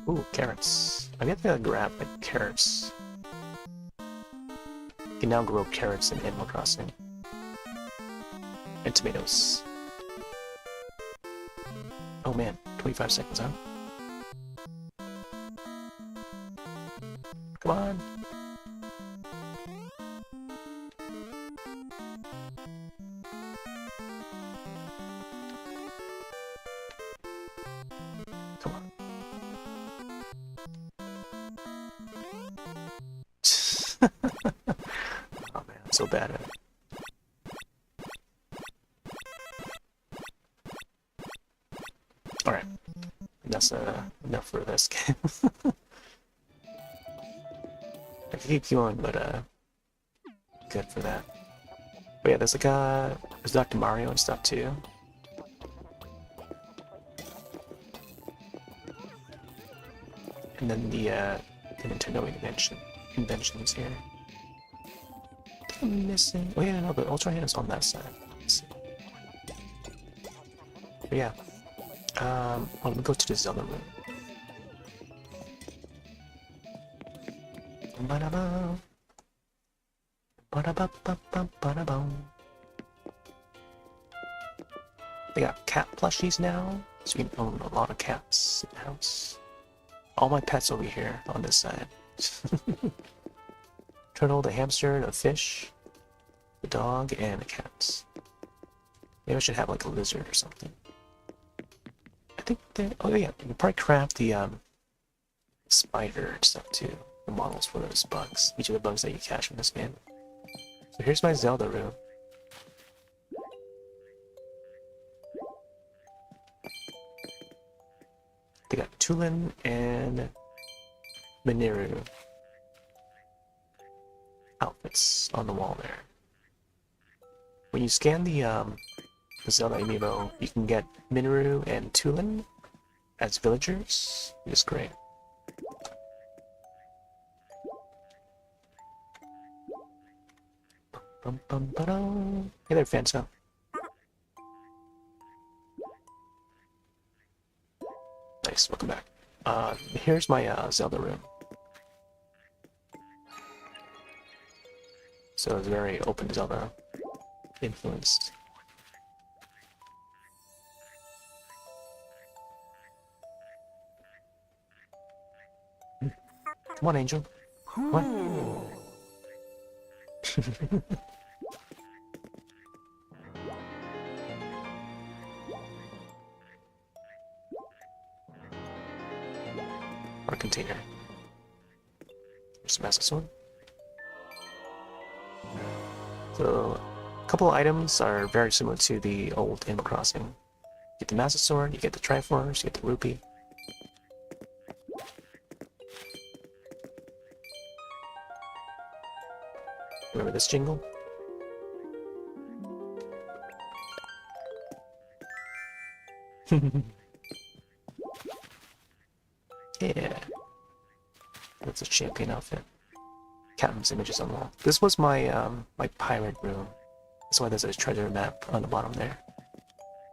Ooh, carrots. I have to grab like carrots. You can now grow carrots in Animal Crossing. And tomatoes. Oh man, 25 seconds, huh? Come on. Come on. Oh man, I'm so bad at it. Alright. That's enough for this game. I can keep going, but good for that. But yeah, there's like there's Dr. Mario and stuff too. and then the Nintendo inventions here. I'm missing. Oh yeah, no, the Ultra Hand is on that side. Let's see. But yeah. Let me go to the Zelda room. Ba-da-ba. Ba-da-ba-ba-ba-ba-da-ba. They got cat plushies now, so you can own a lot of cats in the house. All my pets over here on this side. Turtle, the hamster, the fish, the dog, and the cats. Maybe I should have like a lizard or something. I think they. Oh yeah, you can probably craft the spider and stuff too. The models for those bugs. Each of the bugs that you catch in this game. So here's my Zelda room. They got Tulin and Mineru outfits on the wall there. When you scan the Zelda amiibo, you can get Mineru and Tulin as villagers. It's great. Hey there, Fanta. Nice, welcome back. Here's my Zelda room. So it's very open Zelda influenced. Come on, Angel. Come on. Our container. There's some massive sword. So, a couple of items are very similar to the old Animal Crossing. You get the massive sword, you get the Triforce, you get the rupee. Remember this jingle? Yeah. That's a champion outfit. Captain's images on the wall. This was my my pirate room. That's why there's a treasure map on the bottom there.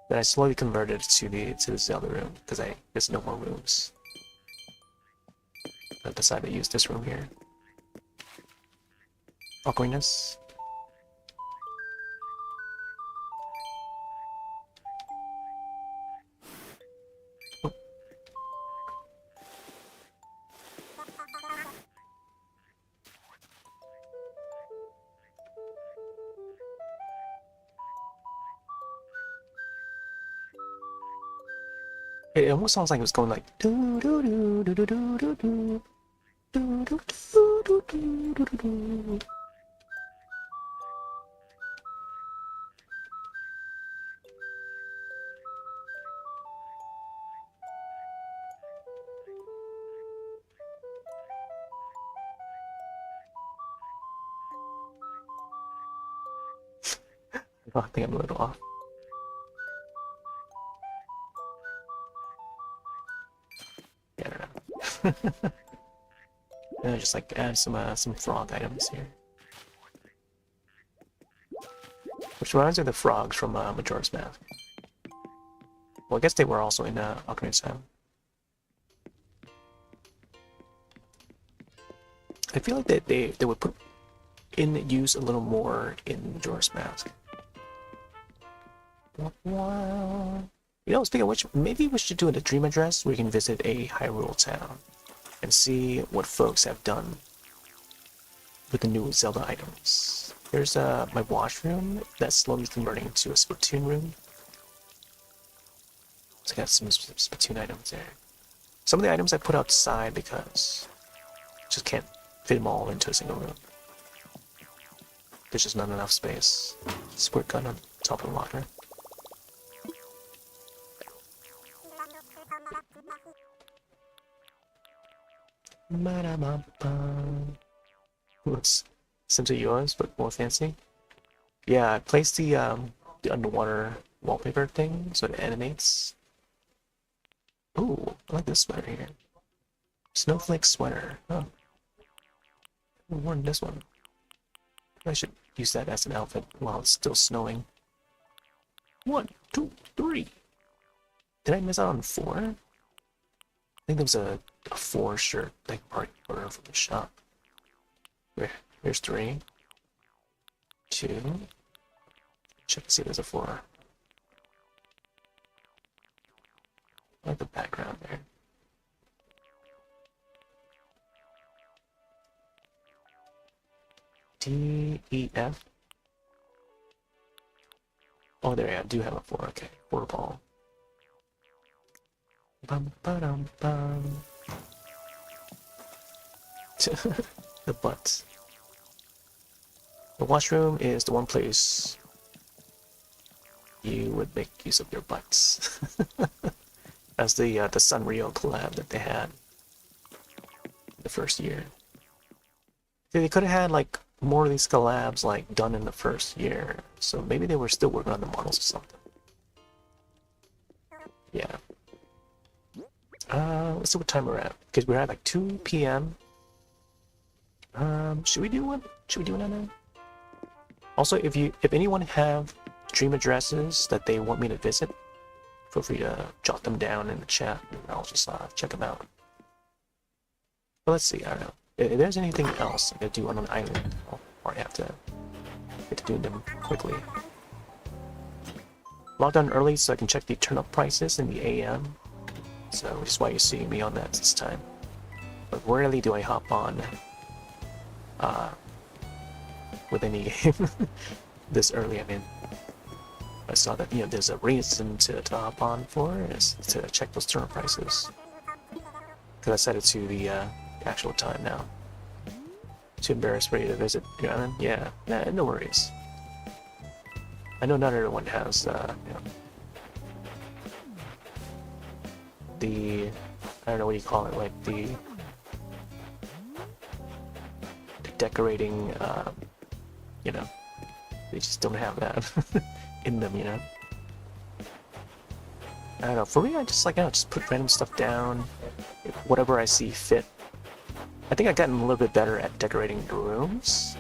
Then I slowly converted to the Zelda room because there's no more rooms. I decided to use this room here. Awkwardness. It almost sounds like it was going like do do do do do do do do do do do do do do. I think I'm a little off. Yeah, I don't know. And I just like add some frog items here, which reminds me of the frogs from Majora's Mask. Well, I guess they were also in Ocarina of Time. I feel like they would put in use a little more in Majora's Mask. You know, speaking of which, maybe we should do a dream address where you can visit a Hyrule town and see what folks have done with the new Zelda items. Here's my washroom that's slowly converting into a Splatoon room. So I got some Splatoon items there. Some of the items I put outside because I just can't fit them all into a single room. There's just not enough space. Squirt gun on top of the locker. Looks similar to yours, but more fancy. Yeah, I placed the underwater wallpaper thing so it animates. Ooh, I like this sweater here. Snowflake sweater. Oh. I haven't worn this one. I should use that as an outfit while it's still snowing. 1, 2, 3. Did I miss out on 4? I think there was a 4 shirt like party order from the shop. Here's 3. 2. Check to see if there's a 4. I like the background there. DEF. Oh, there I do have a 4. Okay, 4 ball. Bum ba dum bum. The butts. The washroom is the one place you would make use of your butts. As the Sanrio collab that they had the first year. They could have had like more of these collabs like done in the first year, so maybe they were still working on the models or something. Yeah. Let's see what time we're at, because we're at like 2 p.m. Should we do one? Should we do another? Also, if anyone have dream addresses that they want me to visit, feel free to jot them down in the chat, and I'll just check them out. But let's see. I don't know. If there's anything else I could do on an island, I'll probably have to get to doing them quickly. Logged on early so I can check the turnip prices in the AM. So, which is why you're seeing me on that this time. But rarely do I hop on with any game this early. I mean, I saw that, you know, there's a reason to hop on for is to check those turnip prices. Because I set it to the actual time now. Too embarrassed for you to visit your island? Yeah, no worries. I know not everyone has, you know, the, I don't know what you call it, like the decorating, you know, they just don't have that in them, you know. I don't know, for me I just like, I just put random stuff down, whatever I see fit. I think I've gotten a little bit better at decorating the rooms.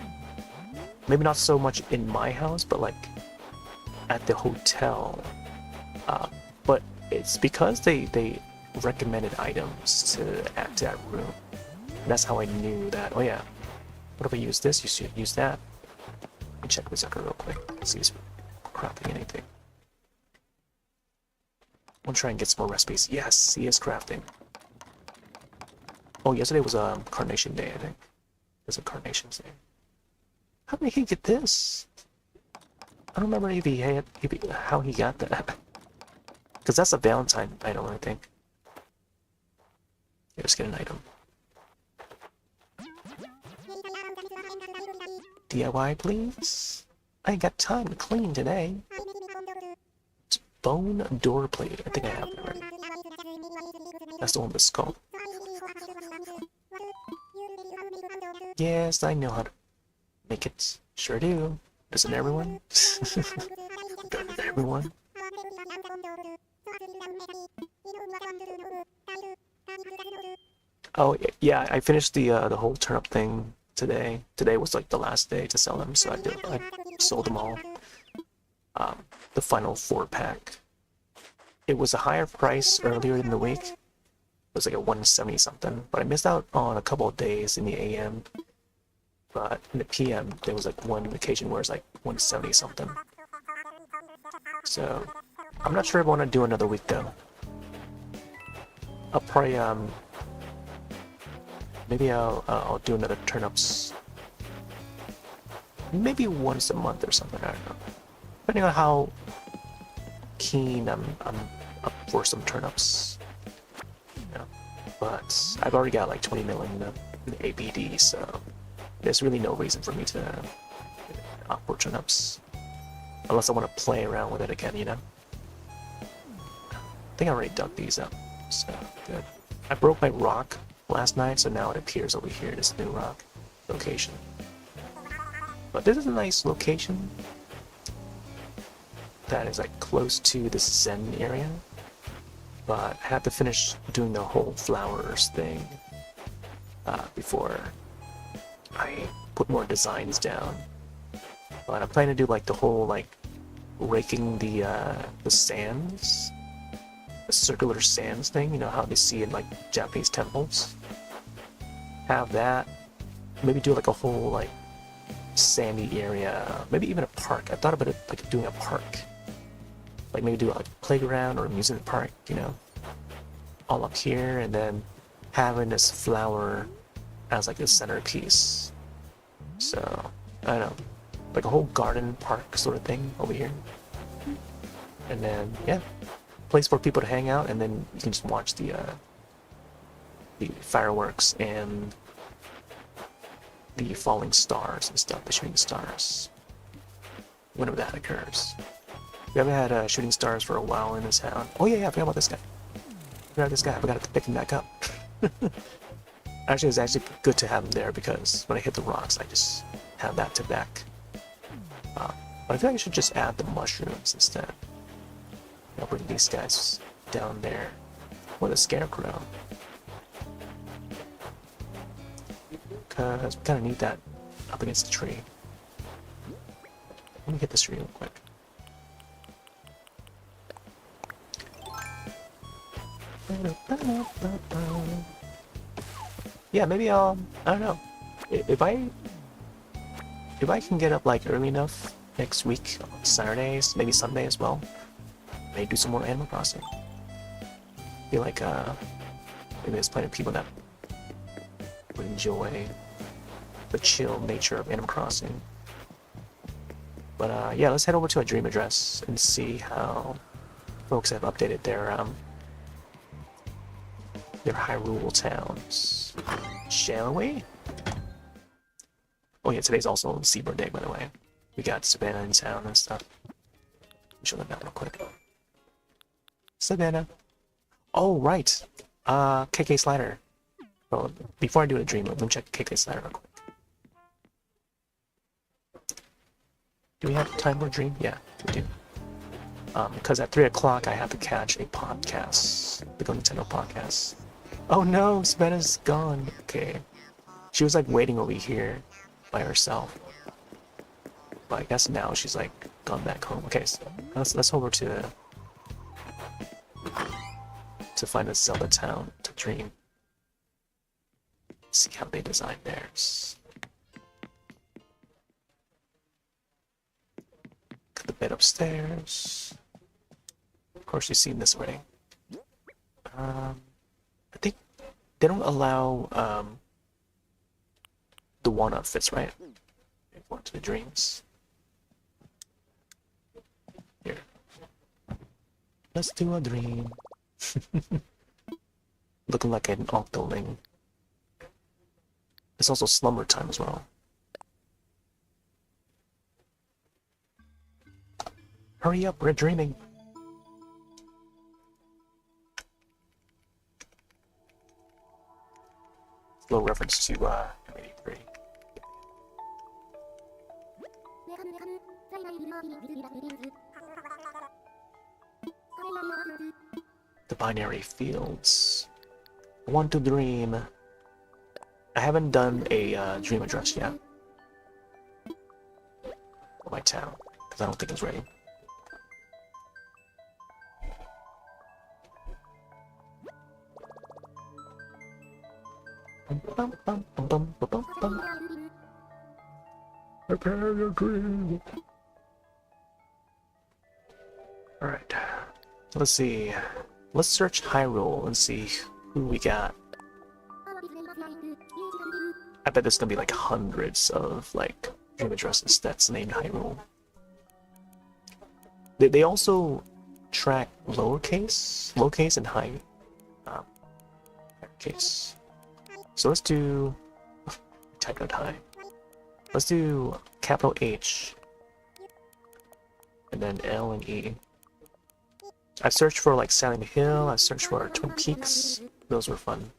Maybe not so much in my house, but like at the hotel. But it's because they recommended items to add to that room. And that's how I knew that, oh yeah, what if I use this? You should use that. Let me check this out real quick. See if it's crafting anything. I want to try and get some more recipes. Yes, he is crafting. Oh, yesterday was Carnation Day, I think. There's a Carnations Day. How did he get this? I don't remember if he had, how he got that. Because that's a Valentine item, I think. Yeah, just get an item. DIY, please? I ain't got time to clean today. It's bone door plate. I think I have that right. That's the one with the skull. Yes, I know how to make it. Sure do. Doesn't everyone? Doesn't everyone? Oh yeah, I finished the whole turnip thing today. Today was like the last day to sell them, so I sold them all. The final 4-pack. It was a higher price earlier in the week. It was like a 170 something, but I missed out on a couple of days in the AM. But in the PM, there was like one occasion where it's like 170 something. So I'm not sure if I want to do another week though. I'll probably maybe I'll do another turnips. Maybe once a month or something. I don't know. Depending on how keen I'm up for some turnips. You know. But I've already got like 20 million in the ABD, so there's really no reason for me to opt for turnips. Unless I want to play around with it again, you know? I think I already dug these up, so good. I broke my rock last night, so now it appears over here, this new rock location. But this is a nice location that is like close to the Zen area. But I have to finish doing the whole flowers thing before I put more designs down. But I'm planning to do like the whole like raking the sands, the circular sands thing. You know how they see in like Japanese temples. Have that. Maybe do like a whole like sandy area. Maybe even a park. I thought about it like doing a park. Like maybe do like a playground or a amusement park. You know, all up here, and then having this flower as like the centerpiece. So I don't know, like a whole garden park sort of thing over here. And then yeah, place for people to hang out, and then you can just watch the fireworks and the falling stars and stuff, the shooting stars, whenever that occurs. We haven't had shooting stars for a while in this town. Oh yeah, I forgot about this guy. I forgot to pick him back up. Actually, it's actually good to have him there because when I hit the rocks, I just have that to back. But I feel like I should just add the mushrooms instead. I'll bring these guys down there with a scarecrow. Because we kind of need that up against the tree. Let me hit this tree real quick. Yeah, maybe I don't know. If I can get up like early enough next week, Saturdays, maybe Sunday as well, maybe do some more Animal Crossing. I feel like maybe there's plenty of people that would enjoy the chill nature of Animal Crossing. But yeah, let's head over to a dream address and see how folks have updated their Hyrule towns. Shall we? Oh yeah, today's also Seabird Day, by the way. We got Savannah in town and stuff. Let me show them that real quick. Savannah. Oh, right. KK Slider. Well, before I do a dream, let me check KK Slider real quick. Do we have time for a dream? Yeah, we do. Because at 3 o'clock I have to catch a podcast. The Go Nintendo podcast. Oh no, Savannah's gone. Okay. She was like waiting over here by herself. But I guess now she's like gone back home. Okay, so let's over to find a Zelda town to dream. See how they designed theirs. Got the bed upstairs. Of course, you've seen this already. I think they don't allow the one outfits, right? One to the dreams. Here. Let's do a dream. Looking like an octoling. It's also slumber time as well. Hurry up, we're dreaming. Little reference to Committee 3. The binary fields. I want to dream. I haven't done a dream address yet for my town because I don't think it's ready. Prepare your dream. Alright. Let's see. Let's search Hyrule and see who we got. I bet there's gonna be like hundreds of like dream addresses that's named Hyrule. They also track lowercase and high case. So let's do type note high. Let's do capital H and then L and E. I searched for like Silent Hill, I searched for Twin Peaks. Those were fun.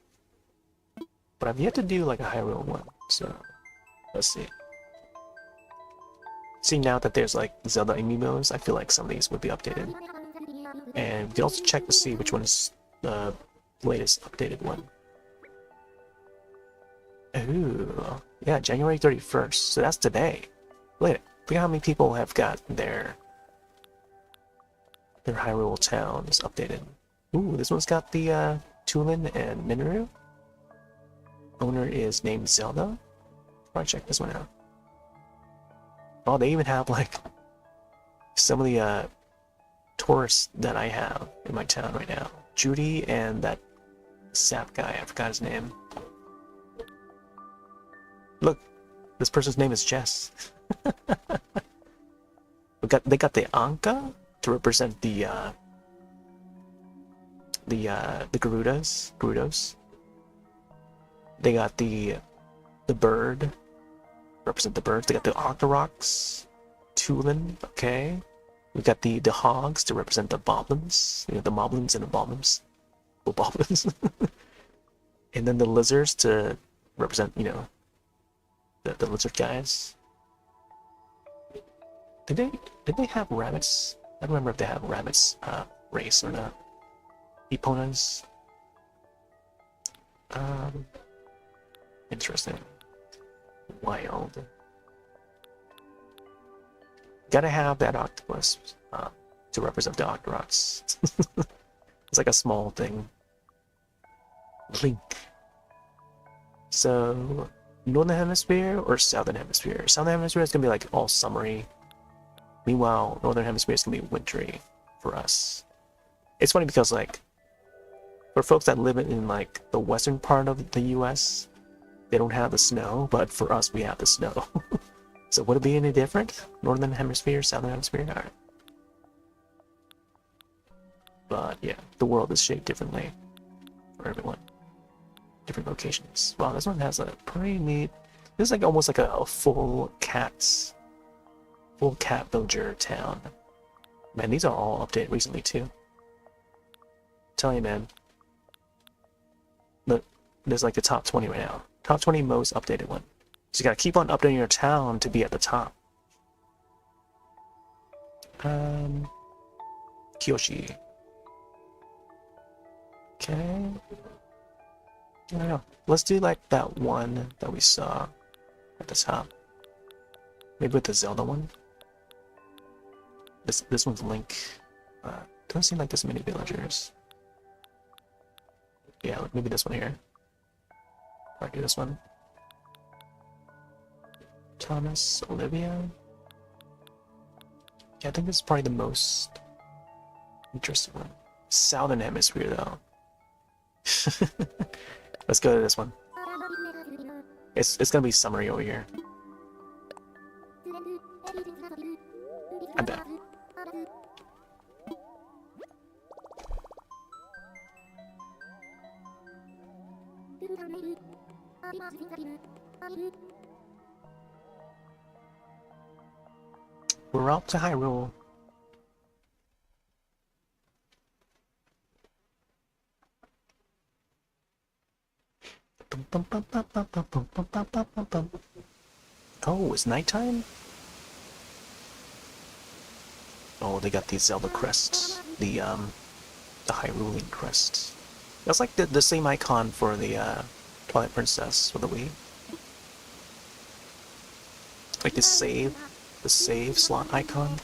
But I've yet to do like a Hyrule one, so let's see. See, now that there's like Zelda amiibos, I feel like some of these would be updated. And we can also check to see which one is the latest updated one. Ooh, yeah, January 31st. So that's today. Look at how many people have got their Hyrule towns updated. Ooh, this one's got the Tulin and Minoru. Owner is named Zelda. Probably check this one out. Oh, they even have like some of the tourists that I have in my town right now. Judy and that sap guy, I forgot his name. Look, this person's name is Jess. They got the Anka to represent the Gerudos. They got the bird, represent the birds. They got the Octoroks, Tulin, okay. We got the hogs to represent the boblins, you know, the moblins and the boblins. The boblins. And then the lizards to represent, you know, the lizard guys. Did they have rabbits? I don't remember if they have rabbits race or not. Eponas. Interesting. Wild. Gotta have that octopus to represent the Octoroks. It's like a small thing. Link. So, Northern Hemisphere or Southern Hemisphere? Southern Hemisphere is gonna be like all summery. Meanwhile, Northern Hemisphere is gonna be wintry for us. It's funny because like, for folks that live in like the western part of the US, they don't have the snow, but for us we have the snow. So would it be any different? Northern Hemisphere, Southern Hemisphere? Alright. But yeah, the world is shaped differently for everyone. Different locations. Wow, this one has a pretty neat... This is like almost like a full cat villager town. Man, these are all updated recently too. Tell you, man. Look, there's like the top 20 right now. Top 20 most updated one. So you gotta keep on updating your town to be at the top. Kyoshi. Okay. I don't know. Let's do like that one that we saw at the top. Maybe with the Zelda one. This one's Link. Doesn't seem like there's many villagers. Yeah, maybe this one here. Or do this one. Thomas, Olivia. Yeah, I think this is probably the most interesting one. Southern Hemisphere, though. Let's go to this one. It's gonna be summery over here. I bet. We're up to Hyrule. Oh, it's nighttime? Oh, they got these Zelda crests. The Hyrulean crests. That's like the same icon for the Twilight Princess for the Wii. Like the save slot icon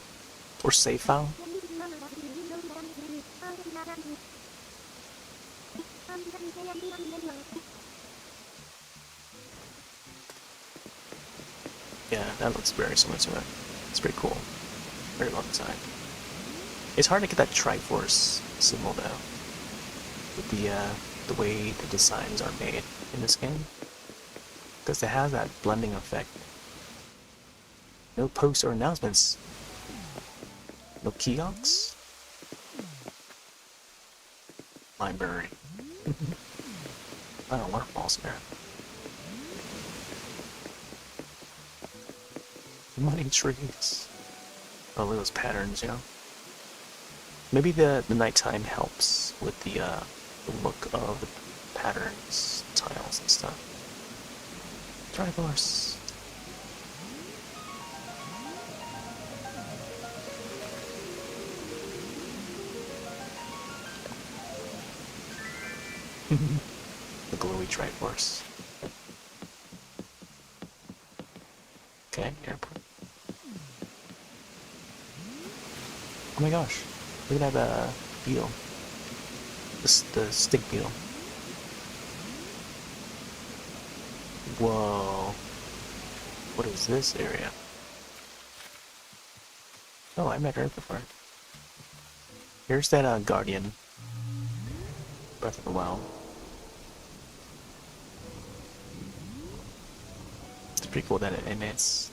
or save file. Yeah, that looks very similar to it. It's pretty cool. Very well designed. It's hard to get that Triforce symbol though, with the way the designs are made in this game, because it has that blending effect. No posts or announcements. No kiosks. Library. Oh, waterfalls there. Money trees. Oh, look at those patterns, you know. Maybe the nighttime helps with the look of the patterns, tiles and stuff. Triforce. The glowy Triforce. Okay, airport. Oh my gosh, look at that beetle. The stick beetle. Whoa. What is this area? Oh, I met her before. Here's that guardian. Breath of the Wild. It's pretty cool that it emits.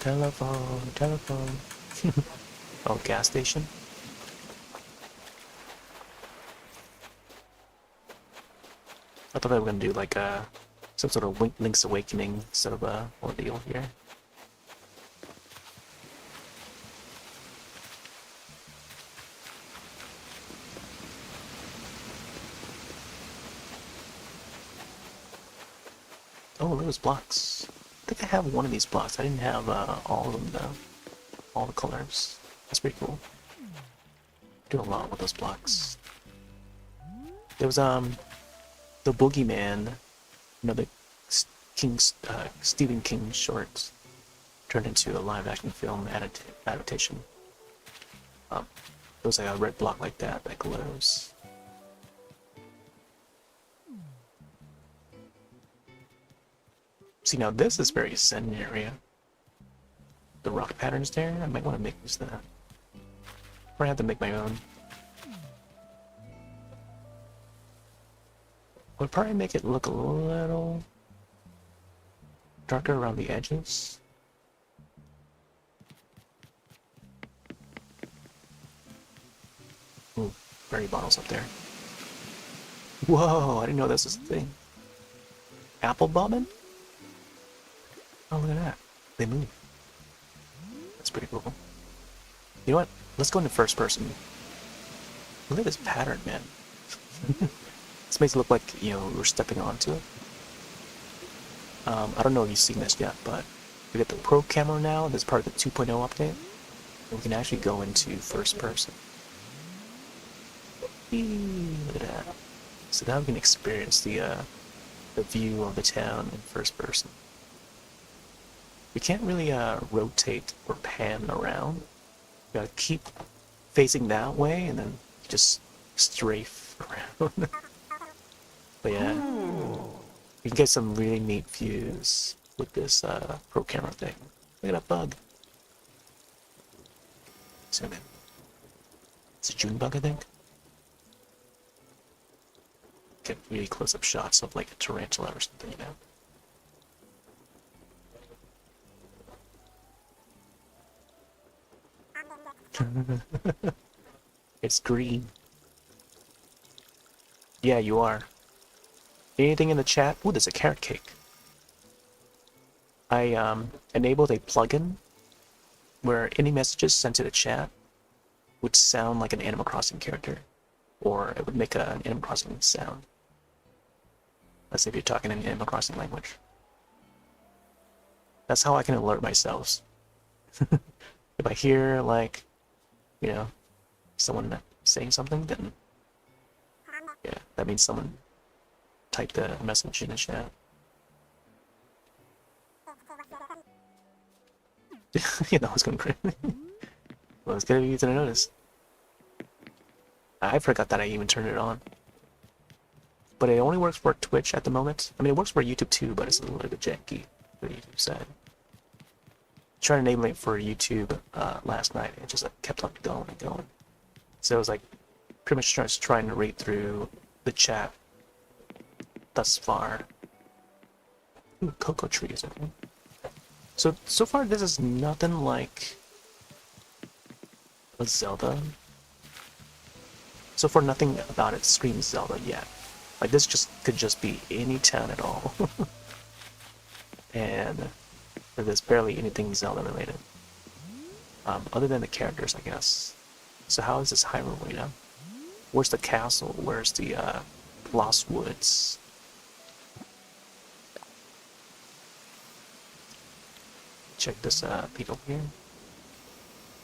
Telephone, telephone. Oh, gas station. I thought they were gonna do like some sort of Link's Awakening sort of a ordeal here. Oh, look at those blocks. I think I have one of these blocks. I didn't have all of them though. All the colors. That's pretty cool. Do a lot with those blocks. There was the Boogeyman, another Stephen King short, turned into a live-action film adaptation. There was like a red block like that glows. See, now this is very Zen area. The rock patterns there, I might want to make use of that. Or I have to make my own. I would probably make it look a little darker around the edges. Ooh, berry bottles up there. Whoa, I didn't know this was a thing. Apple bobbin? Oh, look at that. They move. That's pretty cool. You know what? Let's go into first person. Look at this pattern, man. This makes it look like, you know, we're stepping onto it. I don't know if you've seen this yet, but we got the Pro camera now. That's part of the 2.0 update. And we can actually go into first person. Look at that. So now we can experience the view of the town in first person. We can't really rotate or pan around. You gotta keep facing that way and then just strafe around. But yeah, you can get some really neat views with this Pro camera thing. Look at that bug. Zoom in. It's a June bug, I think. Get really close-up shots of like a tarantula or something, you know. It's green. Yeah, you are. Anything in the chat? Ooh, there's a carrot cake. I enabled a plugin where any messages sent to the chat would sound like an Animal Crossing character, or it would make an Animal Crossing sound. Let's say if you're talking in Animal Crossing language. That's how I can alert myself. If I hear like, you know, someone saying something, then yeah, that means someone typed a message in the chat. You know, it's going crazy. Well, it's good of you to notice. I forgot that I even turned it on. But it only works for Twitch at the moment. I mean, it works for YouTube too, but it's a little bit janky for the YouTube side. Tried enabling it for YouTube last night. It just like, kept on going and going. So it was like pretty much just trying to read through the chat thus far. Ooh, cocoa trees, I think. So far this is nothing like a Zelda. So far nothing about it screams Zelda yet. Like this could just be any town at all. And there's barely anything Zelda related. Other than the characters, I guess. So how is this Hyrule, you know? Where's the castle? Where's the Lost Woods? Check this beetle here.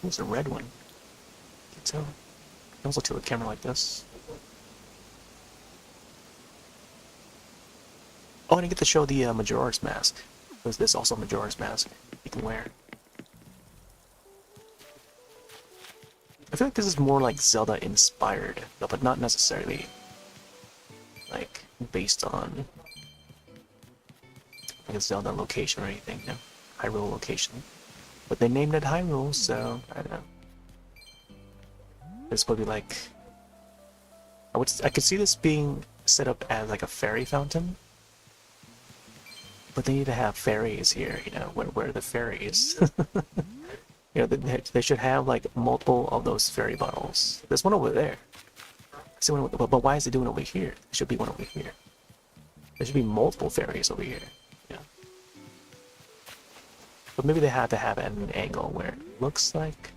There's a red one. You can tell. You can also tilt the camera like this. Oh, and I get to show the Majora's Mask. There's also a Majora's Mask you can wear. I feel like this is more like Zelda inspired, but not necessarily like based on like a Zelda location or anything, you know? Hyrule location. But they named it Hyrule, so I don't know. It's probably like I could see this being set up as like a fairy fountain. But they need to have fairies here, you know, where are the fairies? You know, they should have like multiple of those fairy bottles. There's one over there. I see one, but why is it doing over here? There should be one over here. There should be multiple fairies over here. Yeah. But maybe they have to have it at an angle where it looks like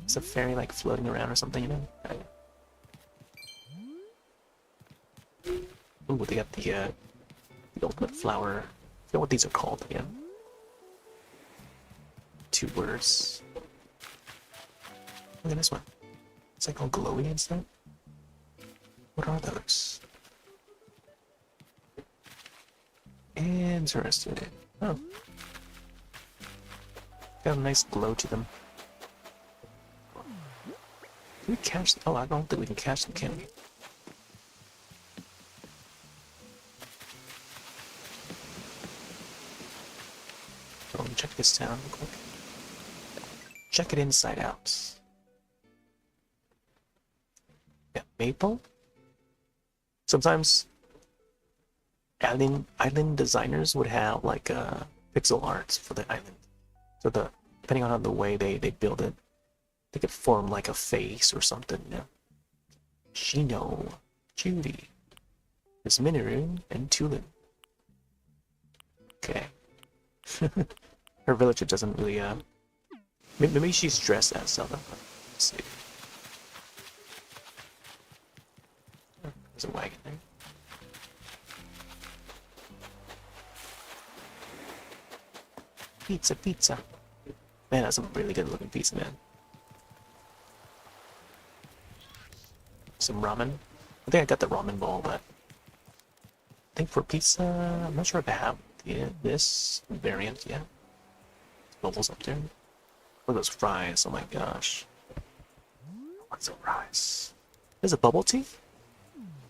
it's a fairy like floating around or something, you know? Ooh, they got the ultimate flower. I forget what these are called again. 2 words. Look at this one. It's like all glowy and stuff. What are those? Interesting. Oh. Got a nice glow to them. Can we catch them? Oh, I don't think we can catch them, can we? Oh, check this down real quick. Check it inside out. Yeah, maple? Sometimes island designers would have like pixel arts for the island. So depending on the way they build it, they could form like a face or something, you know. Shino, Judy, there's Minoru, and Tulin. Okay. Her villager doesn't really maybe she's dressed as Zelda. Let's see. There's a wagon there. Pizza, pizza. Man, that's a really good looking pizza, man. Some ramen. I think I got the ramen bowl, but I think for pizza, I'm not sure if I have this variant yet. Bubbles up there. Look at those fries, oh my gosh. What's a fries? There's a bubble tea?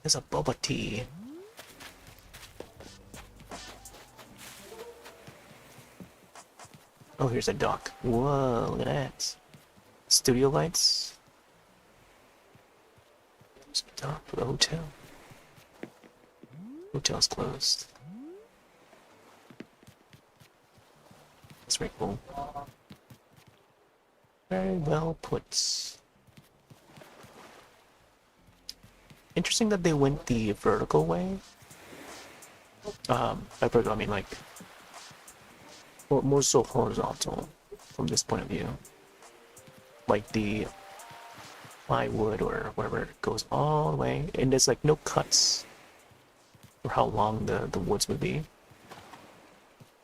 There's a boba tea. Oh, here's a dock. Whoa, look at that. Studio lights. There's a dock for the hotel. Hotel's closed. That's very cool. Very well put. Interesting that they went the vertical way. By vertical I mean like more so horizontal from this point of view. Like the plywood or whatever goes all the way, and there's like no cuts for how long the woods would be.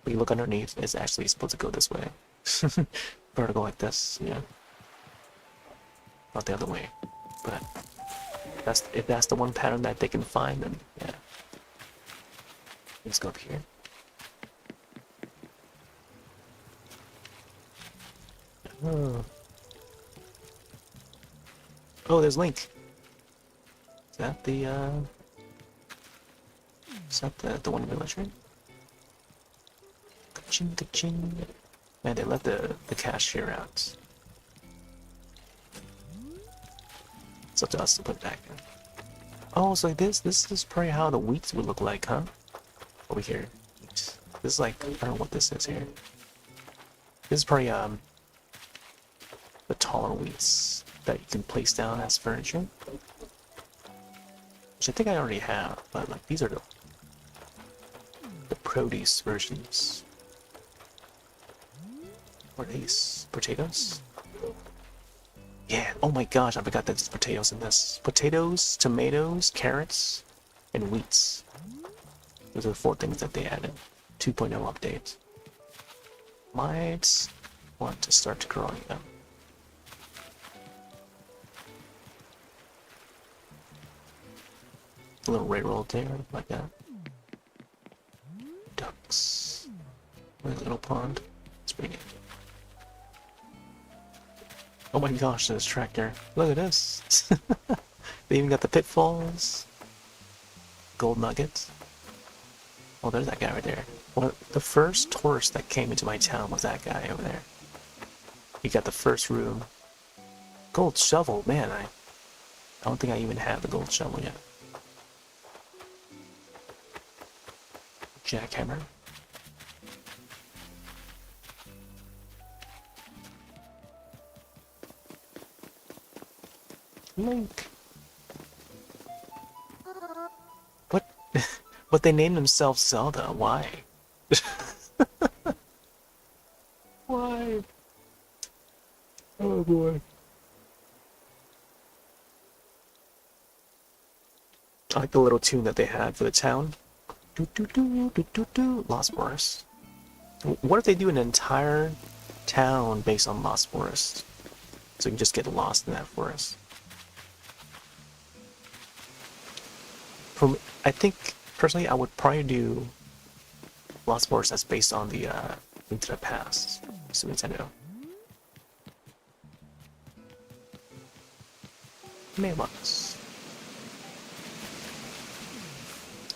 But you look underneath, it's actually supposed to go this way. Vertical like this, yeah. Not the other way. But if that's the one pattern that they can find, then yeah. Let's go up here. Oh. Oh, there's Link. Is that the one village, right? Ka-ching, ka-ching. Man, they let the cashier out. It's up to us to put it back in. Oh, so like this is probably how the wheats would look like, huh? Over here. This is like, I don't know what this is here. This is probably the taller wheats that you can place down as furniture. Which I think I already have, but like these are the produce versions. What are these? Potatoes? Yeah, oh my gosh, I forgot that there's potatoes in this. Potatoes, tomatoes, carrots, and wheats. Those are the 4 things that they added. 2.0 update. Might want to start growing them. A little railroad there, like that. ducks. A little pond. It's pretty neat. Oh my gosh, this tractor. Look at this. They even got the pitfalls. Gold nuggets. Oh, there's that guy right there. Well, the first tourist that came into my town was that guy over there. He got the first room. Gold shovel, man, I don't think I even have the gold shovel yet. Jackhammer. Link. What? But they named themselves Zelda. Why? Why? Oh boy. I like the little tune that they had for the town. Do do do do do do. Lost Forest. What if they do an entire town based on Lost Forest? So you can just get lost in that forest. I think personally I would probably do Lost Forest that's based on the Link to the Past, Super Nintendo. Mailbox.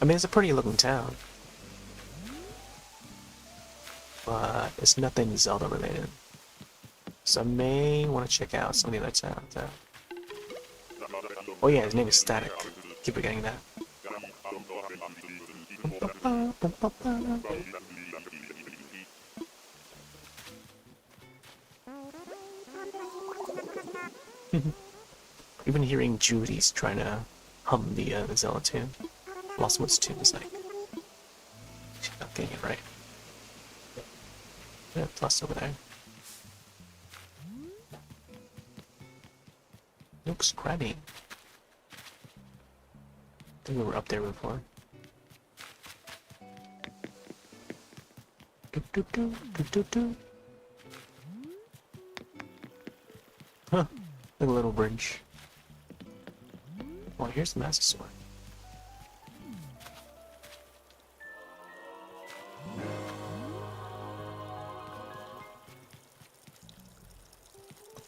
I mean, it's a pretty looking town, but it's nothing Zelda related. So I may want to check out some of the other towns. Oh yeah, his name is Static. Keep forgetting that. Even hearing Jude, he's trying to hum the Zelda tune. Lost Woods tune is like, she's not getting it right. Yeah, plus over there. Looks crabby. I think we were up there before. Do do do do do do. Huh, like a little bridge. Well, here's the Master Sword.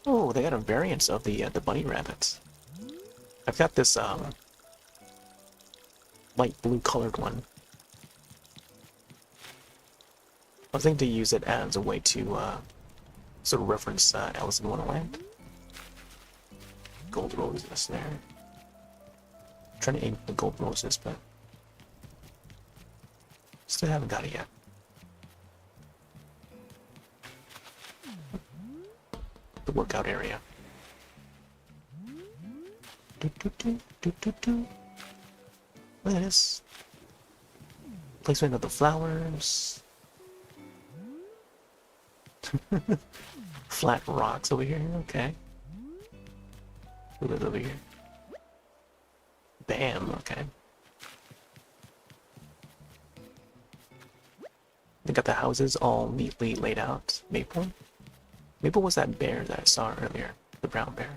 Oh, they got a variant of the bunny rabbits. I've got this light blue colored one. I think to use it as a way to sort of reference Alice in Wonderland. Gold roses there. I'm trying to aim for the gold roses, but still haven't got it yet. The workout area. Do, do, do, do, do, do. Look at this. Placement of the flowers. Flat rocks over here, okay. Who lives over here? Bam, okay. They got the houses all neatly laid out. Maple? Maple was that bear that I saw earlier. The brown bear.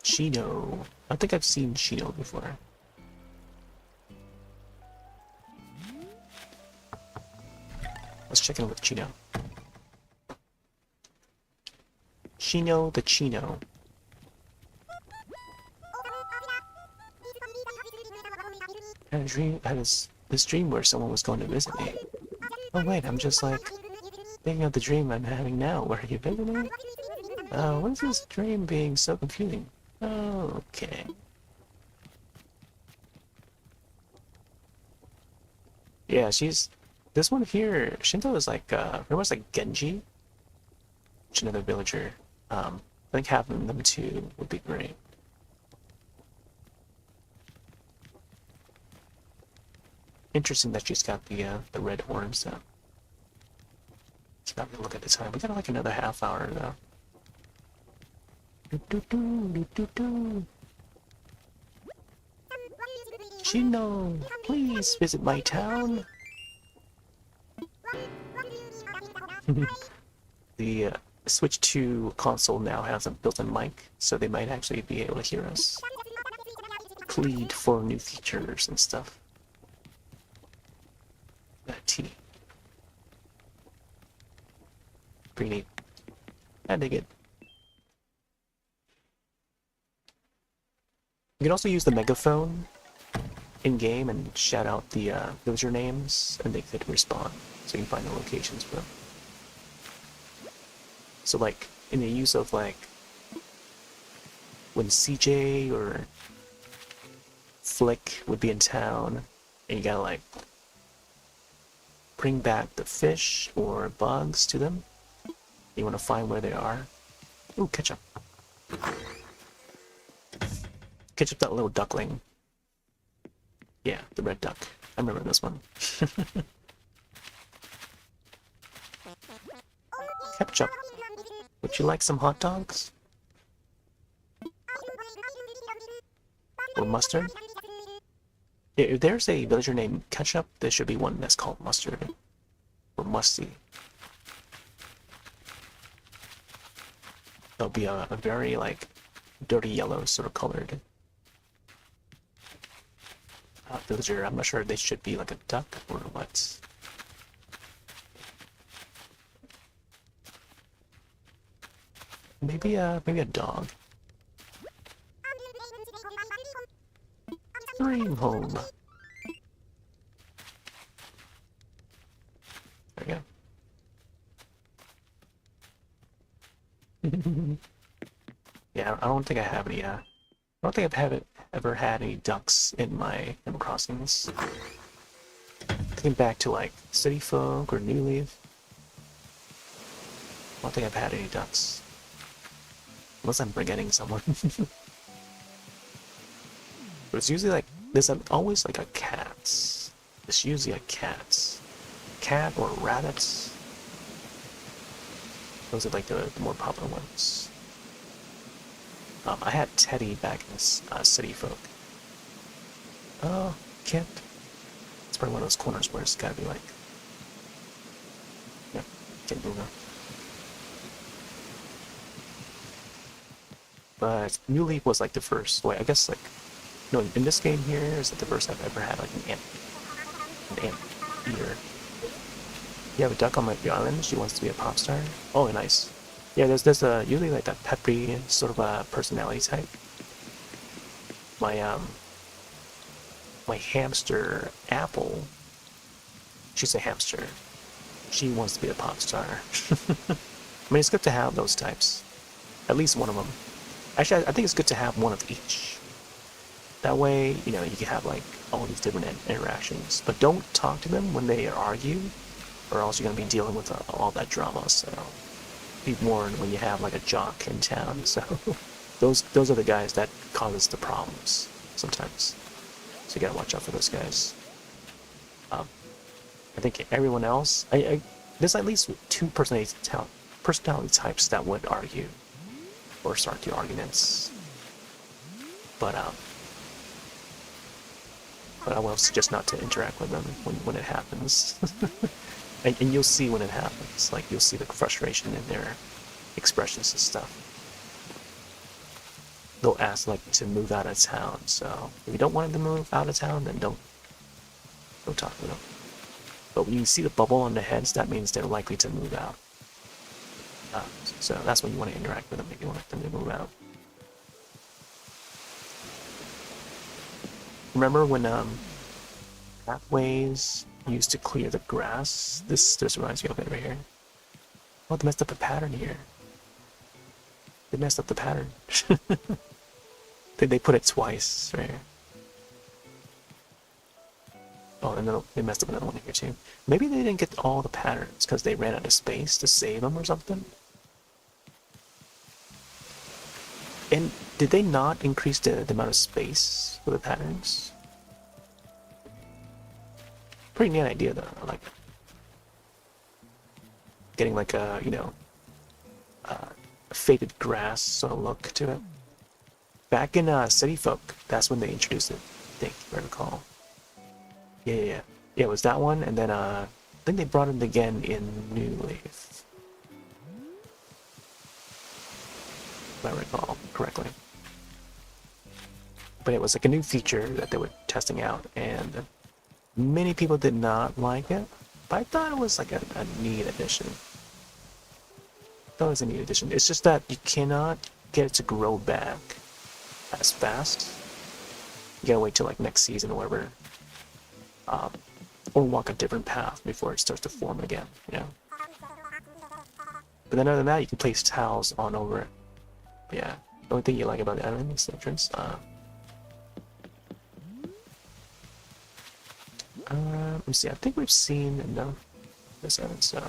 Cheeto. I think I've seen Cheeto before. Let's check in with Chino. Chino the Chino. I had a dream. I had this dream where someone was going to visit me. Oh wait, I'm just like thinking of the dream I'm having now. Where are you visiting? What is this dream being so confusing? Oh, okay. Yeah, she's. This one here, Shinto is like, pretty much like Genji. Which another villager. I think having them two would be great. Interesting that she's got the red horns though. Let's not really look at the time. We got like another half hour though. Shino, please visit my town. Switch 2 console now has a built-in mic, so they might actually be able to hear us plead for new features and stuff. T. Pretty neat. I dig it. You can also use the megaphone in-game and shout out the villager names, and they could respond, so you can find the locations for them. So like, in the use of like, when CJ or Flick would be in town, and you gotta like, bring back the fish or bugs to them, you wanna find where they are. Ooh, ketchup. Ketchup, that little duckling. Yeah, the red duck. I remember this one. Ketchup. Would you like some hot dogs? Or mustard? Yeah, if there's a villager named Ketchup, there should be one that's called Mustard. Or Musty. That'll be a very, like, dirty yellow sort of colored villager. I'm not sure if they should be like a duck or what. Maybe a dog. Dream home. There we go. Yeah, I don't think I have any. I don't think I've ever had any ducks in my Animal Crossings. Thinking back to like City Folk or New Leaf. I don't think I've had any ducks. Unless I'm forgetting someone. But it's usually like, there's always like a cat. It's usually a cat. Cat or rabbits. Those are like the more popular ones. I had Teddy back in this City Folk. Oh, can't. It's probably one of those corners where it's gotta be like, yeah, can't move now. But New Leaf was like the first. Wait, I guess like, no, in this game here is like the first I've ever had like an ant eater. You have a duck on the island. She wants to be a pop star. Oh, nice. Yeah, there's usually like that peppy sort of a personality type. My hamster Apple. She's a hamster. She wants to be a pop star. I mean, it's good to have those types. At least one of them. Actually, I think it's good to have one of each. That way, you know, you can have like all these different interactions. But don't talk to them when they argue, or else you're gonna be dealing with all that drama. So be warned when you have like a jock in town. So those are the guys that causes the problems sometimes. So you gotta watch out for those guys. I think everyone else, there's at least two personality types that would argue or start the arguments. But I will suggest not to interact with them when it happens. and you'll see when it happens. Like, you'll see the frustration in their expressions and stuff. They'll ask, like, to move out of town. So, if you don't want them to move out of town, then don't talk to them. But when you see the bubble on their heads, that means they're likely to move out. So that's when you want to interact with them if you want them to move out. Remember when pathways used to clear the grass? This reminds me of it right here. Oh, they messed up the pattern here. They messed up the pattern. They put it twice right here. Oh, and then they messed up another one here too. Maybe they didn't get all the patterns because they ran out of space to save them or something. And did they not increase the amount of space for the patterns? Pretty neat idea though. I like it. Getting like a, you know, faded grass sort of look to it. Back in City Folk, that's when they introduced it, I think, if I recall. Yeah, it was that one, and then I think they brought it again in New Leaf. if I recall correctly. But it was like a new feature that they were testing out, and many people did not like it. But I thought it was like a neat addition. I thought it was a neat addition. It's just that you cannot get it to grow back as fast. You gotta wait till like next season or whatever. Or walk a different path before it starts to form again, you know? But then other than that, you can place tiles on over it. But yeah, the only thing you like about the island is the entrance. Let me see, I think we've seen enough of this island, so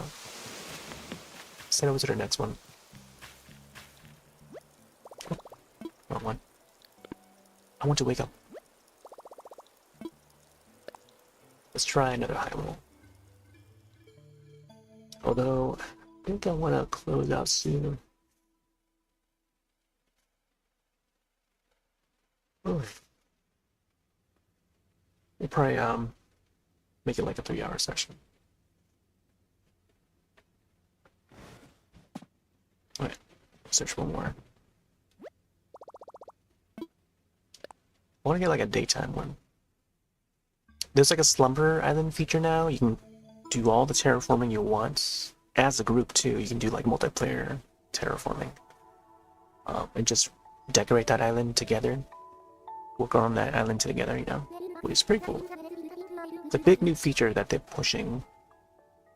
let's head over to the next one. Oh, wrong one. I want to wake up. Let's try another high roll. Although, I think I want to close out soon. Oh. We'll probably make it like a 3-hour session. Alright, search one more. I want to get like a daytime one. There's like a slumber island feature now. You can do all the terraforming you want as a group too. You can do like multiplayer terraforming, and just decorate that island together. Work on that island together, you know, which is pretty cool. It's a big new feature that they're pushing.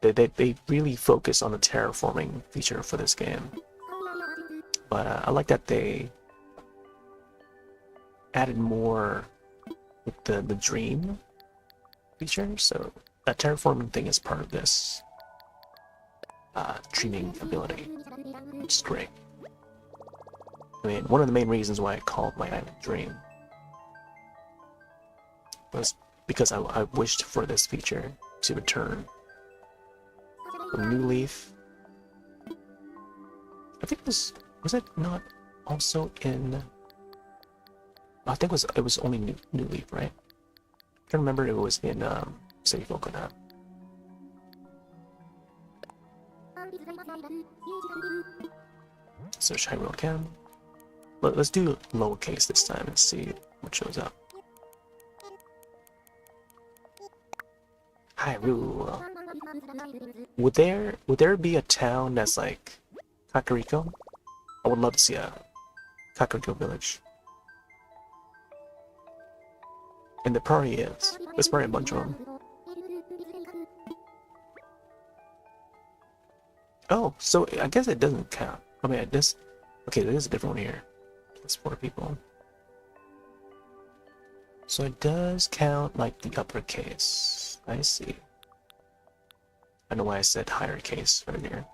They really focus on the terraforming feature for this game. But I like that they added more with the dream feature, so that terraforming thing is part of this dreaming ability, which is great. I mean, one of the main reasons why I called my island Dream was because I wished for this feature to return. A new leaf. I think was it not also in? I think it was only new leaf, right? I can't remember if it was in City Folk or not. So Hyrule Cam. Let's do lowercase this time and see what shows up. Hyrule. Would there be a town that's like Kakariko? I would love to see a Kakariko village. And there probably is. There's probably a bunch of them. Oh, so I guess it doesn't count. I mean, this. Okay, there's a different one here. It's 4 people. So it does count like the uppercase. I see. I know why I said higher case earlier.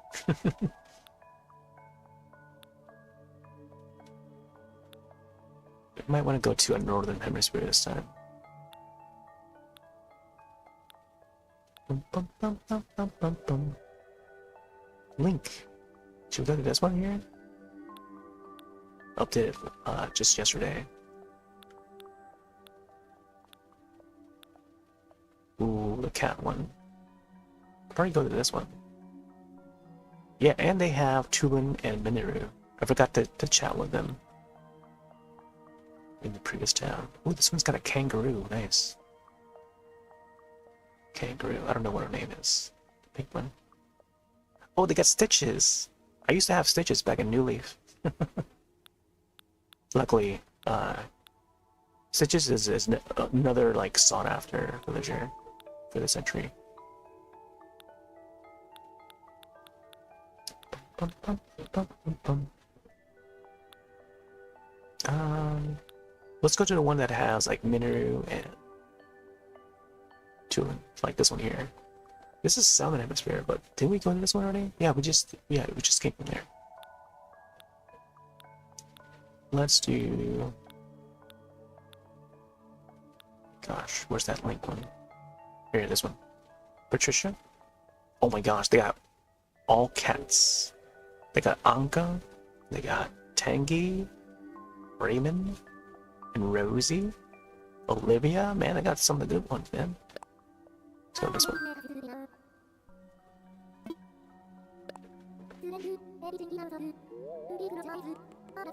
I might want to go to a northern hemisphere this time. Link. Should we go to this one here? Updated just yesterday. Ooh, the cat one. Probably go to this one. Yeah, and they have Tulin and Miniru. I forgot to chat with them in the previous town. Ooh, this one's got a kangaroo. Nice. Kangaroo. I don't know what her name is. The pink one. Oh, they got Stitches. I used to have Stitches back in New Leaf. Luckily, Stitches is another like sought after villager for this entry. Let's go to the one that has like Minoru and Tulin, like this one here. This is Southern Hemisphere, but didn't we go to this one already? Yeah, we just came from there. Let's do. Gosh, where's that link one? Here, this one. Patricia. Oh my gosh, they got all cats. They got Anka, they got Tangy, Raymond, and Rosie, Olivia. Man, they got some of the good ones, man. Let's go this one. Oh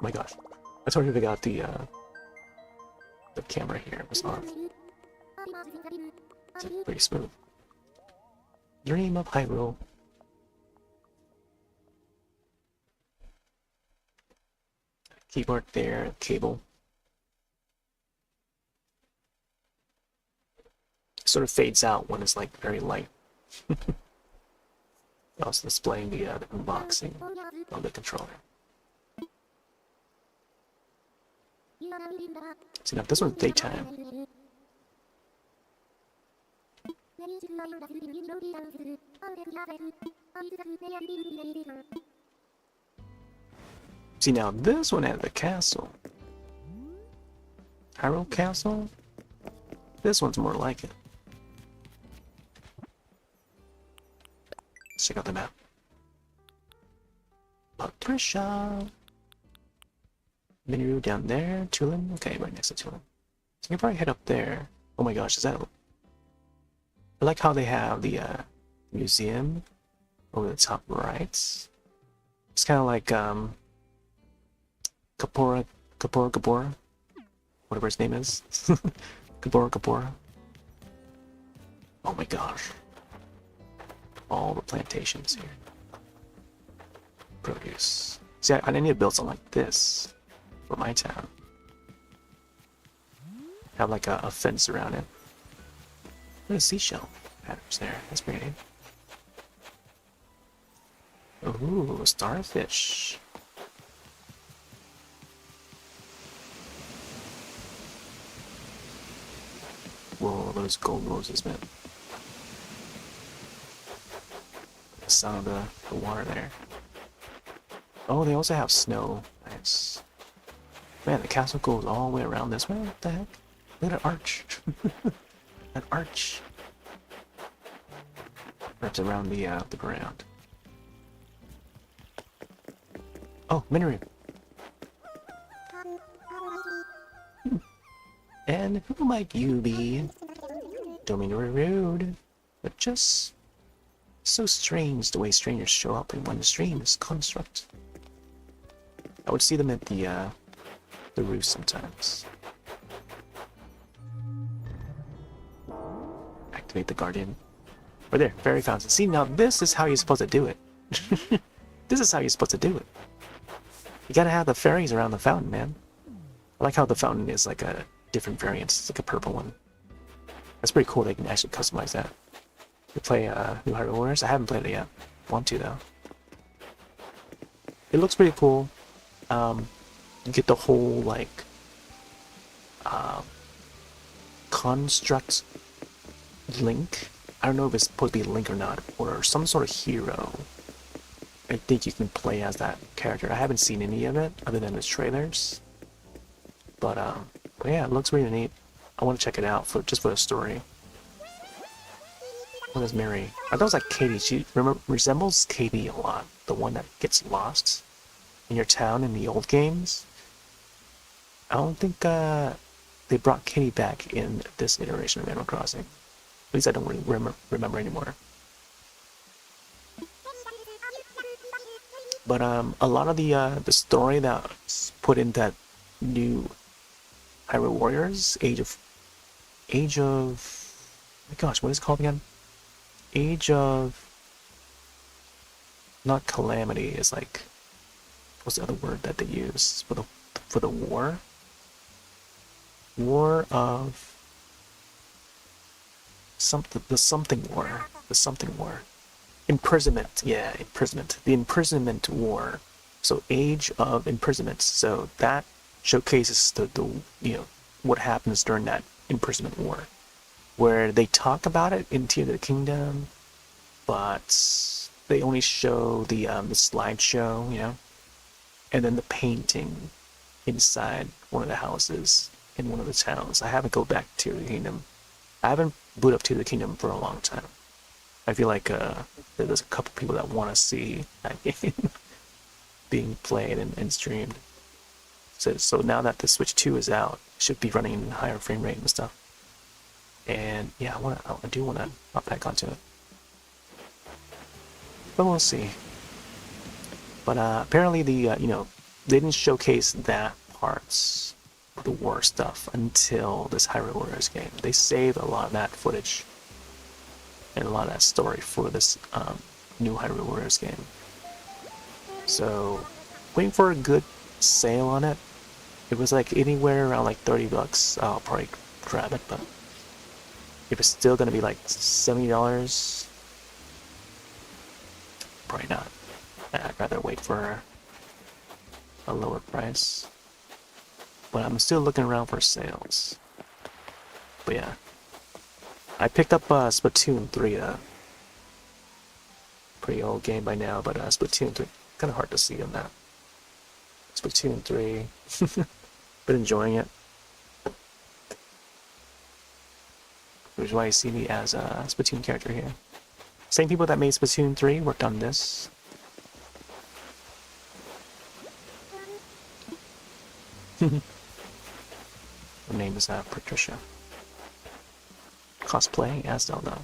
my gosh. I totally forgot the camera here was off. It's pretty smooth. Dream of Hyrule. Keyboard there, cable. Sort of fades out when it's like very light. Also displaying the unboxing of the controller. See, now this one's daytime. See, now this one has the castle. Hyrule Castle? This one's more like it. Let's check out the map. Patricia! Miniru down there. Tulin? Okay, right next to Tulin. So you can probably head up there. Oh my gosh, is that... I like how they have the museum over the top right. It's kind of like Kapora, whatever his name is. Kapora. Oh my gosh. All the plantations here. Produce. See, I need to build something like this for my town. Have like a fence around it. Look at seashell patterns there. That's pretty neat. Ooh, starfish. Whoa, those gold roses, man. The sound of the water there. Oh, they also have snow. Nice. Man, the castle goes all the way around this way. What the heck? Look at that arch. That arch. Wraps around the ground. Oh, Miniru. And who might you be? Don't mean to be rude, but just so strange the way strangers show up in one stream is construct. I would see them at the roof sometimes. Activate the guardian. Right there, fairy fountain. See, now this is how you're supposed to do it. This is how you're supposed to do it. You gotta have the fairies around the fountain, man. I like how the fountain is like a different variant. It's like a purple one. That's pretty cool. They can actually customize that. You play New Hyrule Warriors? I haven't played it yet. Want to though. It looks pretty cool. You get the whole like construct Link. I don't know if it's supposed to be Link or not, or some sort of hero. I think you can play as that character. I haven't seen any of it other than the trailers. But yeah, it looks really neat. I want to check it out just for the story. What is Mary? I thought it was like Katie. She resembles Katie a lot. The one that gets lost in your town in the old games. I don't think they brought Katie back in this iteration of Animal Crossing. At least I don't really remember anymore. But a lot of the story that's put in that new Hyrule Warriors, Age of, oh my gosh, what is it called again? Age of, not Calamity, it's like, what's the other word that they use for the war? War of the something war. Imprisonment, yeah, imprisonment. The imprisonment war. So Age of Imprisonment. So that showcases the what happens during that imprisonment war, where they talk about it in Tears of the Kingdom, but they only show the slideshow, and then the painting inside one of the houses in one of the towns. I haven't go back to Tears of the Kingdom. I haven't booted up Tears of the Kingdom for a long time. I feel like there's a couple people that want to see that game being played and streamed. So now that the Switch 2 is out, it should be running in higher frame rate and stuff. And yeah, I do want to hop back onto it. but we'll see. But apparently the they didn't showcase that parts, the war stuff, until this Hyrule Warriors game. They saved a lot of that footage and a lot of that story for this new Hyrule Warriors game. So, waiting for a good sale on it. It was like anywhere around like $30. I'll probably grab it, but if it's still gonna be like $70, probably not. I'd rather wait for a lower price. But I'm still looking around for sales. But yeah, I picked up Splatoon 3. Pretty old game by now, but Splatoon 3, kind of hard to see on that. Splatoon 3, been enjoying it. Which is why you see me as a Splatoon character here. Same people that made Splatoon 3 worked on this. Her name is Patricia. Cosplaying as Zelda.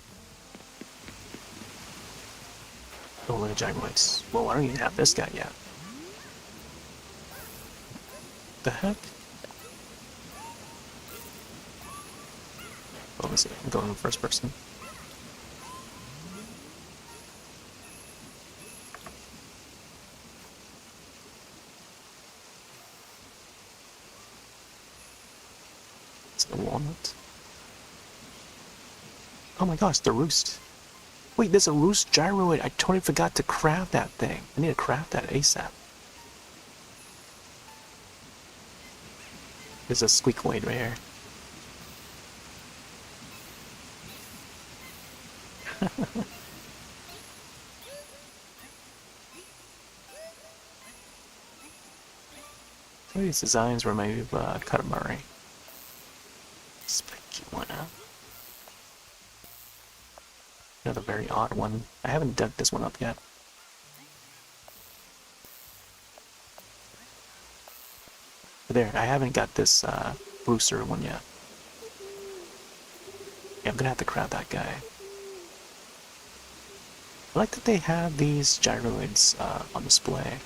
Oh, look at Gyroids. Whoa, I don't even have this guy yet. The heck? Oh, let's see. I'm going in first person. It's the walnut. Oh my gosh, the roost. Wait, there's a roost gyroid. I totally forgot to craft that thing. I need to craft that ASAP. There's a squeakoid right here. Some of these designs remind me of Katamari. Spiky one, huh? Another very odd one. I haven't dug this one up yet. But there, I haven't got this Brewster one yet. Yeah, I'm gonna have to grab that guy. I like that they have these gyroids on display.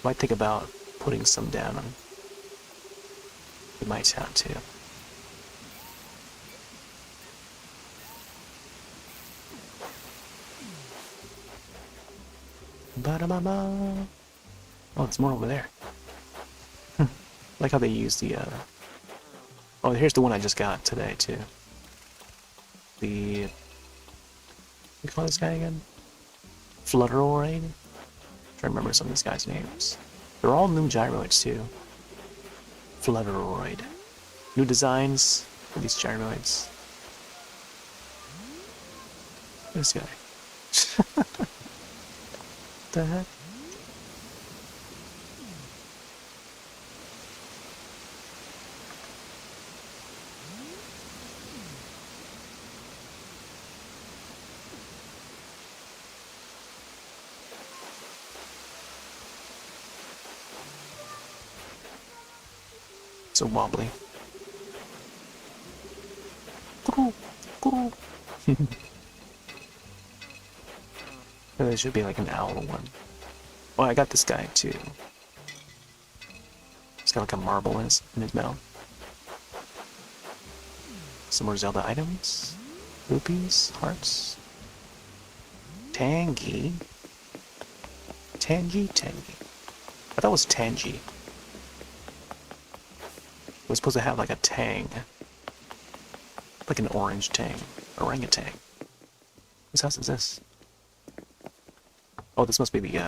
Might think about putting some down on my town too. Ba-da-ba-ba. Oh, there's more over there. Like how they use the oh, here's the one I just got today too. The, what do you call this guy again? Flutteroid? I'm trying to remember some of these guys' names. They're all new gyroids too. Flutteroid. New designs for these gyroids. This guy. The heck? So wobbly. There should be like an owl one. Oh, I got this guy too. He's got like a marble in his mouth. Some more Zelda items. Rupees, hearts. Tangy. Tangy. I thought it was Tangy. It was supposed to have like a tang. Like an orange tang. Orangutan. Whose house is this? Oh, this must be the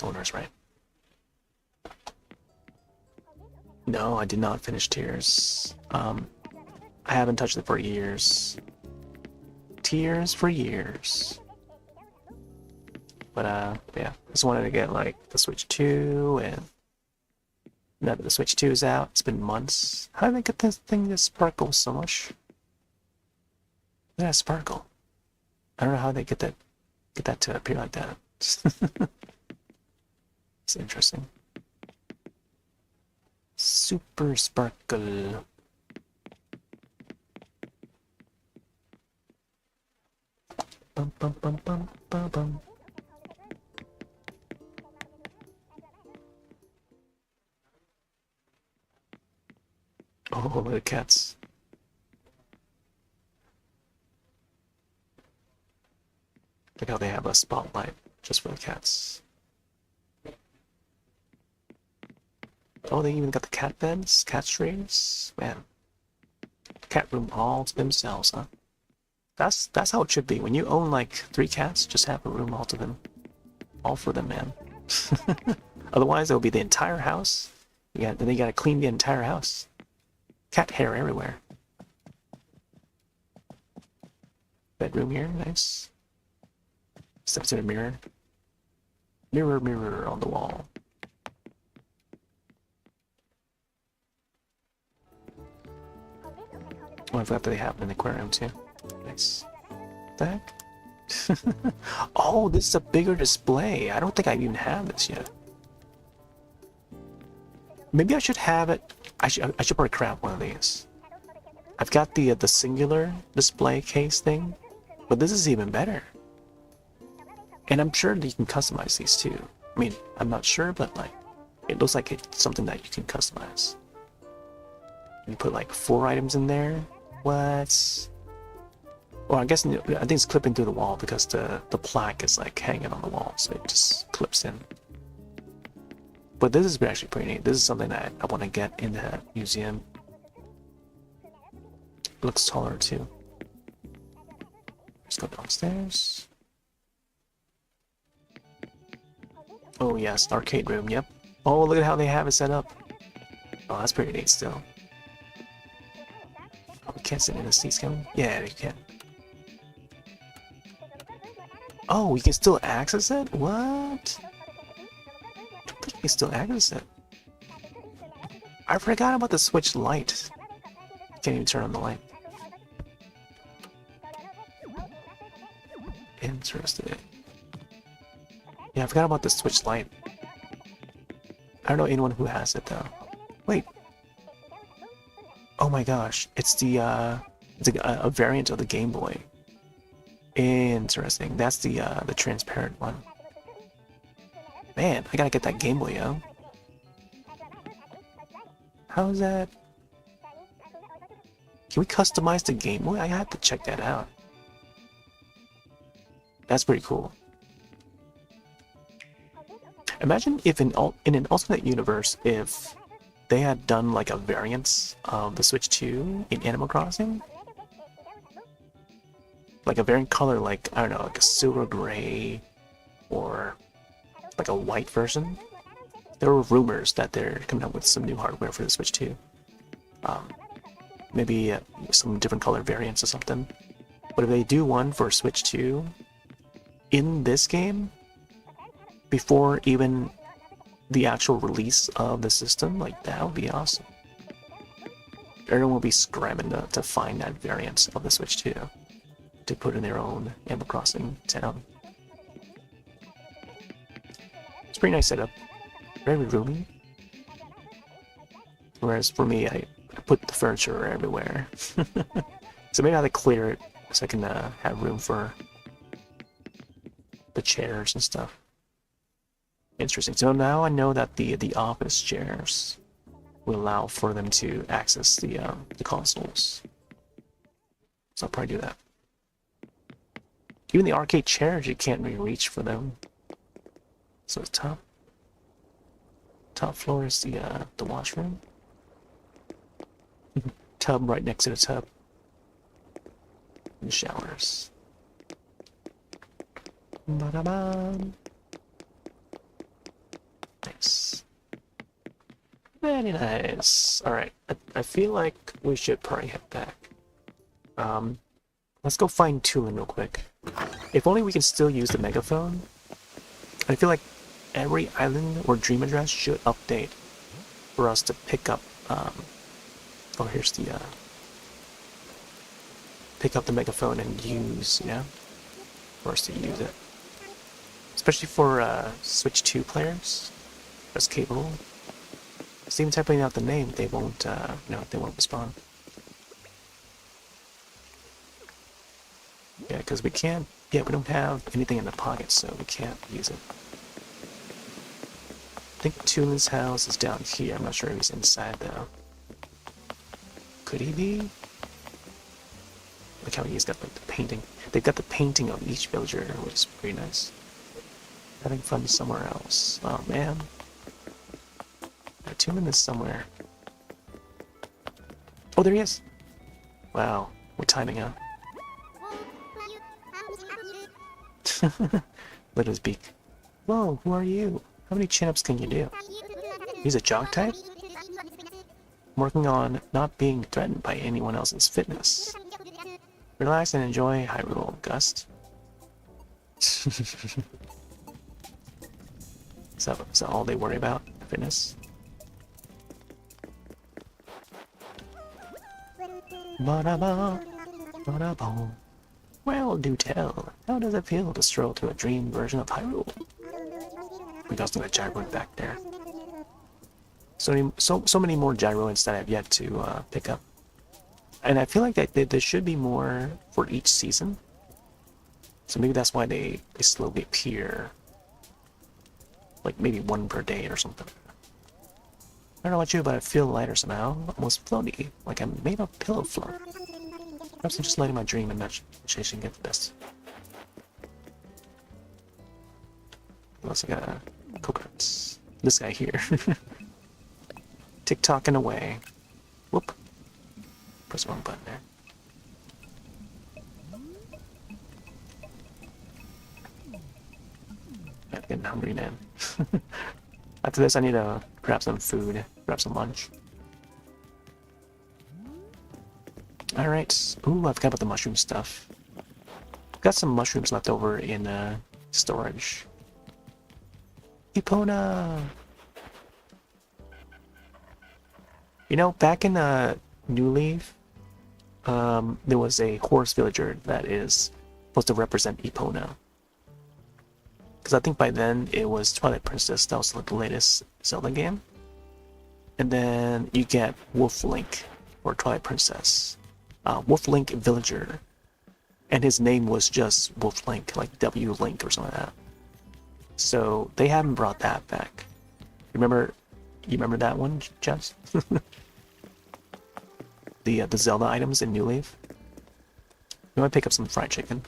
owners, right? No, I did not finish Tears. I haven't touched it for years. Tears for years. But yeah, just wanted to get like the Switch 2, and now that the Switch 2 is out, it's been months. How did they get this thing to sparkle so much? Look at that sparkle. I don't know how they get that to appear like that. It's interesting. Super sparkle. Bum, bum, bum, bum, bum, bum. Oh, look at the cats. Look how they have a spotlight just for the cats. Oh, they even got the cat beds, cat streams. Man, cat room all to themselves, huh? That's how it should be. When you own like 3 cats, just have a room all to them, all for them, man. Otherwise, it'll be the entire house. Then you gotta clean the entire house. Cat hair everywhere. Bedroom here, nice. Steps in a mirror. Mirror, mirror on the wall. Oh, I forgot that they have an aquarium too. Nice. What the heck? Oh, this is a bigger display. I don't think I even have this yet. Maybe I should have it. I should probably craft one of these. I've got the singular display case thing, but this is even better. And I'm sure that you can customize these too. I mean, I'm not sure, but like, it looks like it's something that you can customize. You put like 4 items in there. What? Well, I guess I think it's clipping through the wall because the plaque is like hanging on the wall, so it just clips in. But this is actually pretty neat. This is something that I want to get in the museum. It looks taller too. Let's go downstairs. Oh yes, arcade room, yep. Oh, look at how they have it set up. Oh, that's pretty neat still. Oh, we can't sit in the seats, can we? Yeah, you can. Oh, we can still access it? What? You can still access it. I forgot about the Switch light. Can't even turn on the light. Interesting. Yeah, I forgot about the Switch light. I don't know anyone who has it though. Wait. Oh my gosh, it's a variant of the Game Boy. Interesting. That's the transparent one. Man, I gotta get that Game Boy, yo. How is that? Can we customize the Game Boy? I have to check that out. That's pretty cool. Imagine if in an alternate universe, if they had done like a variance of the Switch 2 in Animal Crossing. Like a variant color, like, I don't know, like a silver gray or like a white version. There were rumors that they're coming out with some new hardware for the Switch 2. Maybe some different color variants or something. But if they do one for Switch 2 in this game, before even the actual release of the system, like that would be awesome. Everyone will be scrambling to find that variant of the Switch 2 to put in their own Animal Crossing town. It's a pretty nice setup. Very roomy. Whereas for me, I put the furniture everywhere. So maybe I have to clear it so I can have room for the chairs and stuff. Interesting. So now I know that the office chairs will allow for them to access the consoles. So I'll probably do that. Even the arcade chairs, you can't really reach for them. So the top floor is the washroom. Tub right next to the tub. And the showers. Ba-da-bam. Nice. Very nice. Alright, I feel like we should probably head back. Let's go find Tulin real quick. If only we can still use the megaphone. I feel like every island or dream address should update for us to pick up, oh, here's the, pick up the megaphone and use, yeah? For us to use it. Especially for, Switch 2 players. That's capable. Just even typing out the name, they won't, they won't respond. Yeah, because we can't Yeah, we don't have anything in the pocket, so we can't use it. I think Tulin's house is down here. I'm not sure if he's inside, though. Could he be? Look how he's got like the painting. They've got the painting of each villager, which is pretty nice. Having fun somewhere else. Oh, man. Tulin is somewhere. Oh, there he is! Wow, we're timing out. Look at his beak. Whoa, who are you? How many chin-ups can you do? He's a jog type? I'm working on not being threatened by anyone else's fitness. Relax and enjoy Hyrule, Gust. Is that all they worry about? Fitness? Ba-da-ba, ba-da-ba. Well, do tell. How does it feel to stroll to a dream version of Hyrule? We got some gyroid back there. So many more gyroids that I've yet to pick up. And I feel like that there should be more for each season. So maybe that's why they slowly appear. Like maybe one per day or something. I don't know about you, but I feel lighter somehow. Almost floaty. Like I'm made of pillow float. Perhaps I'm just letting my dream imagination get the best. We also got coconuts. This guy here. Tick-tocking away. Whoop. Press the wrong button there. I'm getting hungry, man. After this, I need to grab some food, grab some lunch. Alright. Ooh, I forgot about the mushroom stuff. Got some mushrooms left over in storage. Epona! You know, back in New Leaf, there was a horse villager that is supposed to represent Epona. Because I think by then it was Twilight Princess, that was like the latest Zelda game. And then you get Wolf Link, or Twilight Princess. Wolf Link Villager. And his name was just Wolf Link, like W Link or something like that. So they haven't brought that back. You remember that one, Jess? The Zelda items in New Leaf. You might pick up some fried chicken.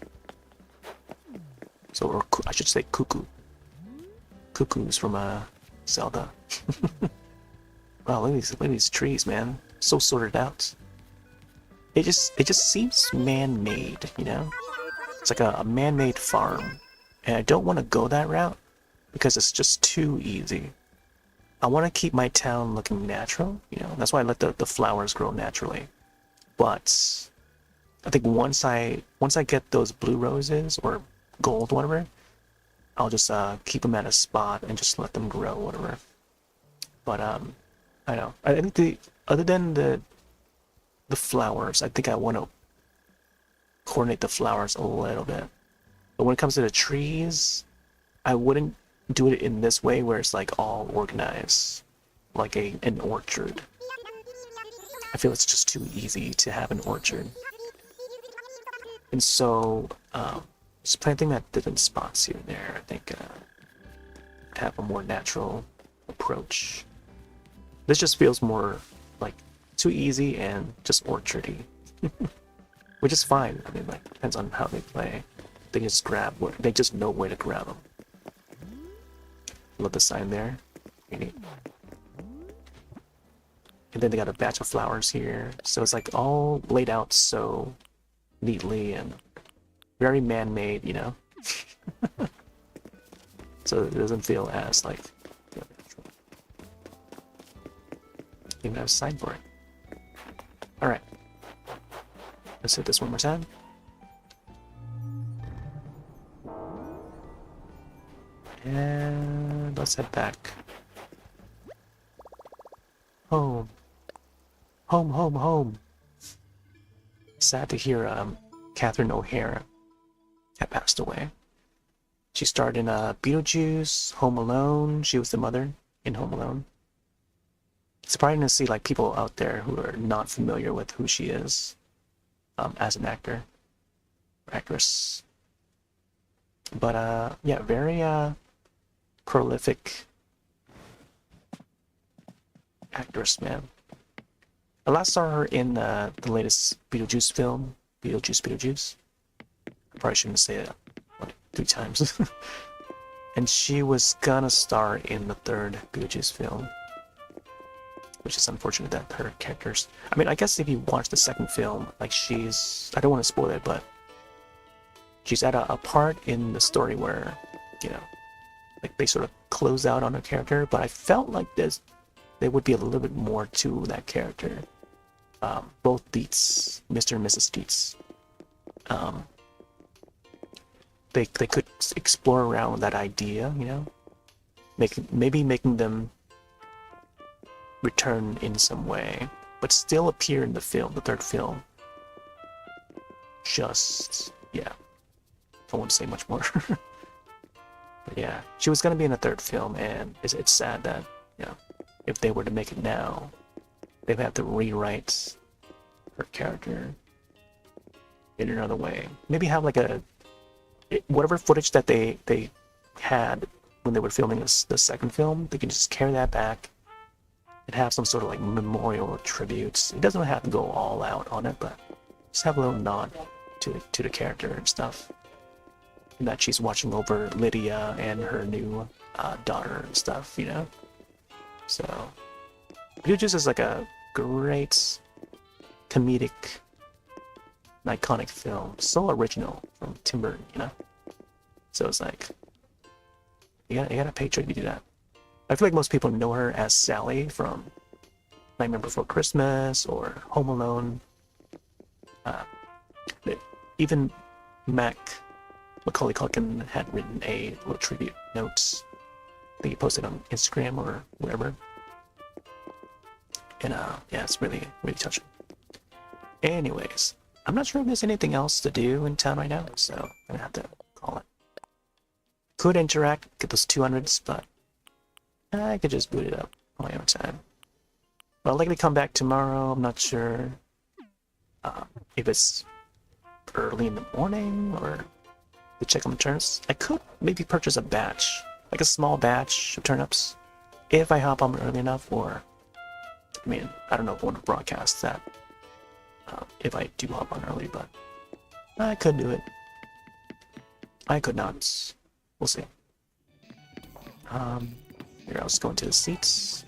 So, or I should say cuckoo. Cuckoos from Zelda. Wow, look at these trees, man. So sorted out. It just seems man-made, you know? It's like a man-made farm. And I don't want to go that route because it's just too easy. I want to keep my town looking natural, you know? That's why I let the flowers grow naturally. But I think once I get those blue roses or gold, whatever, I'll just keep them at a spot and just let them grow, whatever. But I know. I think other than the flowers, I think I want to coordinate the flowers a little bit. But when it comes to the trees, I wouldn't do it in this way where it's like all organized, like an orchard. I feel it's just too easy to have an orchard. And so, just planting at different spots here and there, I think, to have a more natural approach. This just feels more like too easy and just orchardy. Which is fine. I mean, like, depends on how they play. They just they just know where to grab them. Love the sign there. Pretty neat. And then they got a batch of flowers here. So it's like all laid out so neatly and very man-made, you know? So it doesn't feel as like natural. Even have a sign for it. Alright. Let's hit this one more time. And let's head back. Home. Home, home, home. Sad to hear Catherine O'Hara had passed away. She starred in Beetlejuice, Home Alone. She was the mother in Home Alone. It's surprising to see like people out there who are not familiar with who she is as an actor or actress. But yeah, very prolific actress, man. I last saw her in the latest Beetlejuice film, Beetlejuice. I probably shouldn't say it like 3 times. And she was gonna star in the third Beetlejuice film, which is unfortunate that her characters. I mean, I guess if you watch the second film, like I don't want to spoil it, but she's at a part in the story where, you know, like they sort of close out on her character. But I felt like there would be a little bit more to that character. Both Dietz, Mr. and Mrs. Dietz, they could explore around that idea, you know, maybe making them return in some way, but still appear in the third film. Just, yeah, I won't say much more. But yeah, she was gonna be in the third film, and it's sad that, you know, if they were to make it now, they'd have to rewrite her character in another way. Maybe have like whatever footage that they had when they were filming the second film, they can just carry that back and have some sort of like memorial or tributes. It doesn't have to go all out on it, but just have a little nod to the character and stuff. And that she's watching over Lydia and her new daughter and stuff, you know? So, Beetlejuice is like a great comedic, iconic film. So original from Tim Burton, you know? So it's like, you gotta pay tribute to that. I feel like most people know her as Sally from Nightmare Before Christmas or Home Alone. Even Macaulay Culkin had written a little tribute notes that he posted on Instagram or wherever. And yeah, it's really, really touching. Anyways, I'm not sure if there's anything else to do in town right now, so I'm gonna have to call it. Could interact, get those 200s, but I could just boot it up on my own time. But I'll likely come back tomorrow. I'm not sure if it's early in the morning or to check on the turnips. I could maybe purchase a batch, like a small batch of turnips, if I hop on early enough, or, I mean, I don't know if I want to broadcast that if I do hop on early, but I could do it. I could not. We'll see. Here, I'll just go into the seats.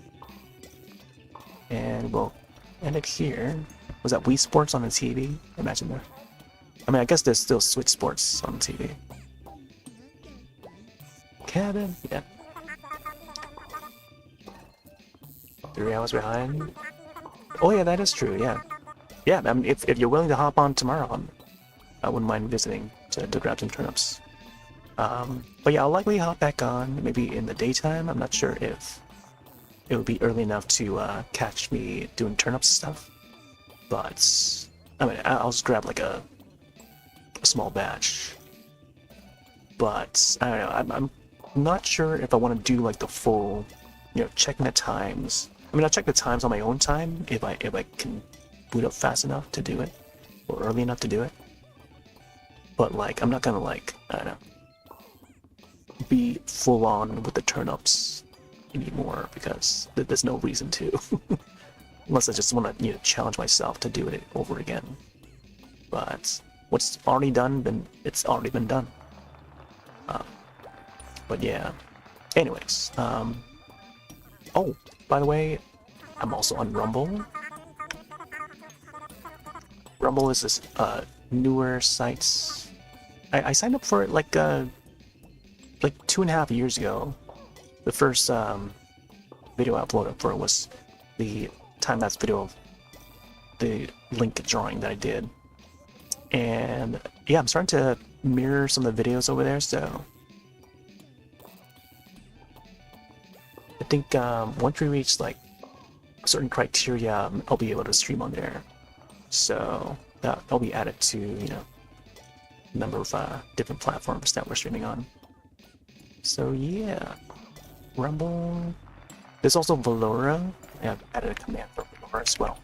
And we'll end it here. Was that Wii Sports on the TV? Imagine that. I mean, I guess there's still Switch Sports on the TV. Cabin? Yeah. 3 hours behind? Oh yeah, that is true, yeah. Yeah, I mean, if you're willing to hop on tomorrow, I wouldn't mind visiting to grab some turnips. But yeah, I'll likely hop back on, maybe in the daytime. I'm not sure if it would be early enough to catch me doing turnip stuff. But, I mean, I'll just grab like a small batch. But, I don't know, I'm not sure if I want to do like the full, you know, checking the times. I mean, I'll check the times on my own time if I can boot up fast enough to do it, or early enough to do it. But like, I'm not gonna like, I don't know, be full on with the turnips anymore because there's no reason to. Unless I just want to, you know, challenge myself to do it over again. But what's already done, it's already been done. But yeah. Anyways, oh, by the way, I'm also on Rumble. Rumble is this newer site. I signed up for it like 2.5 years ago. The first video I uploaded for it was the time-lapse video of the link drawing that I did. And yeah, I'm starting to mirror some of the videos over there, so I think once we reach like a certain criteria, I'll be able to stream on there. So that'll be added to, you know, a number of different platforms that we're streaming on. So yeah, Rumble. There's also Velora. I've added a command for Velora as well.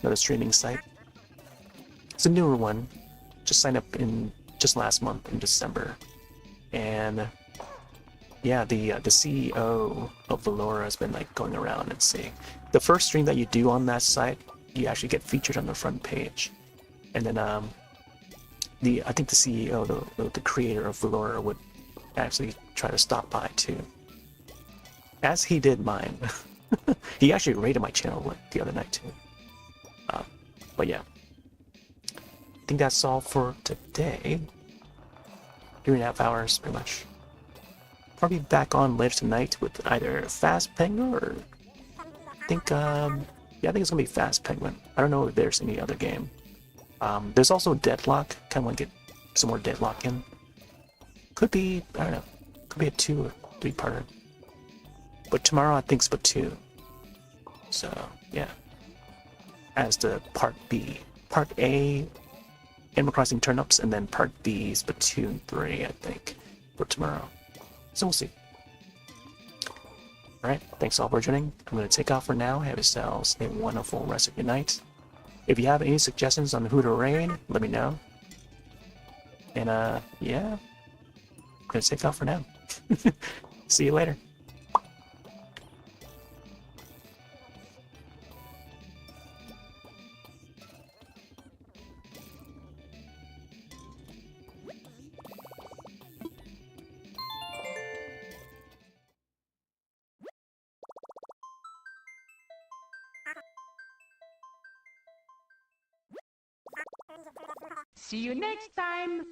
Another streaming site. It's a newer one. Just just last month in December, and yeah, the CEO of Velora has been like going around and saying the first stream that you do on that site, you actually get featured on the front page, and then I think the CEO, the creator of Velora, would actually try to stop by too, as he did mine. He actually raided my channel like the other night too. But yeah, I think that's all for today. 3.5 hours, pretty much. Probably back on later tonight with either Fast Penguin or I think yeah, I think it's gonna be Fast Penguin. I don't know if there's any other game. There's also Deadlock. Kind of want to get some more Deadlock in. Could be, I don't know. Could be a 2 or 3 parter. But tomorrow I think Splatoon. So yeah. As the part B, part A, Animal Crossing Turnips, and then part B, Splatoon 3, I think, for tomorrow. So we'll see. Alright, thanks all for joining. I'm going to take off for now. Have yourselves a wonderful rest of your night. If you have any suggestions on who to raid, let me know. And yeah, I'm going to take off for now. See you later. See you next time!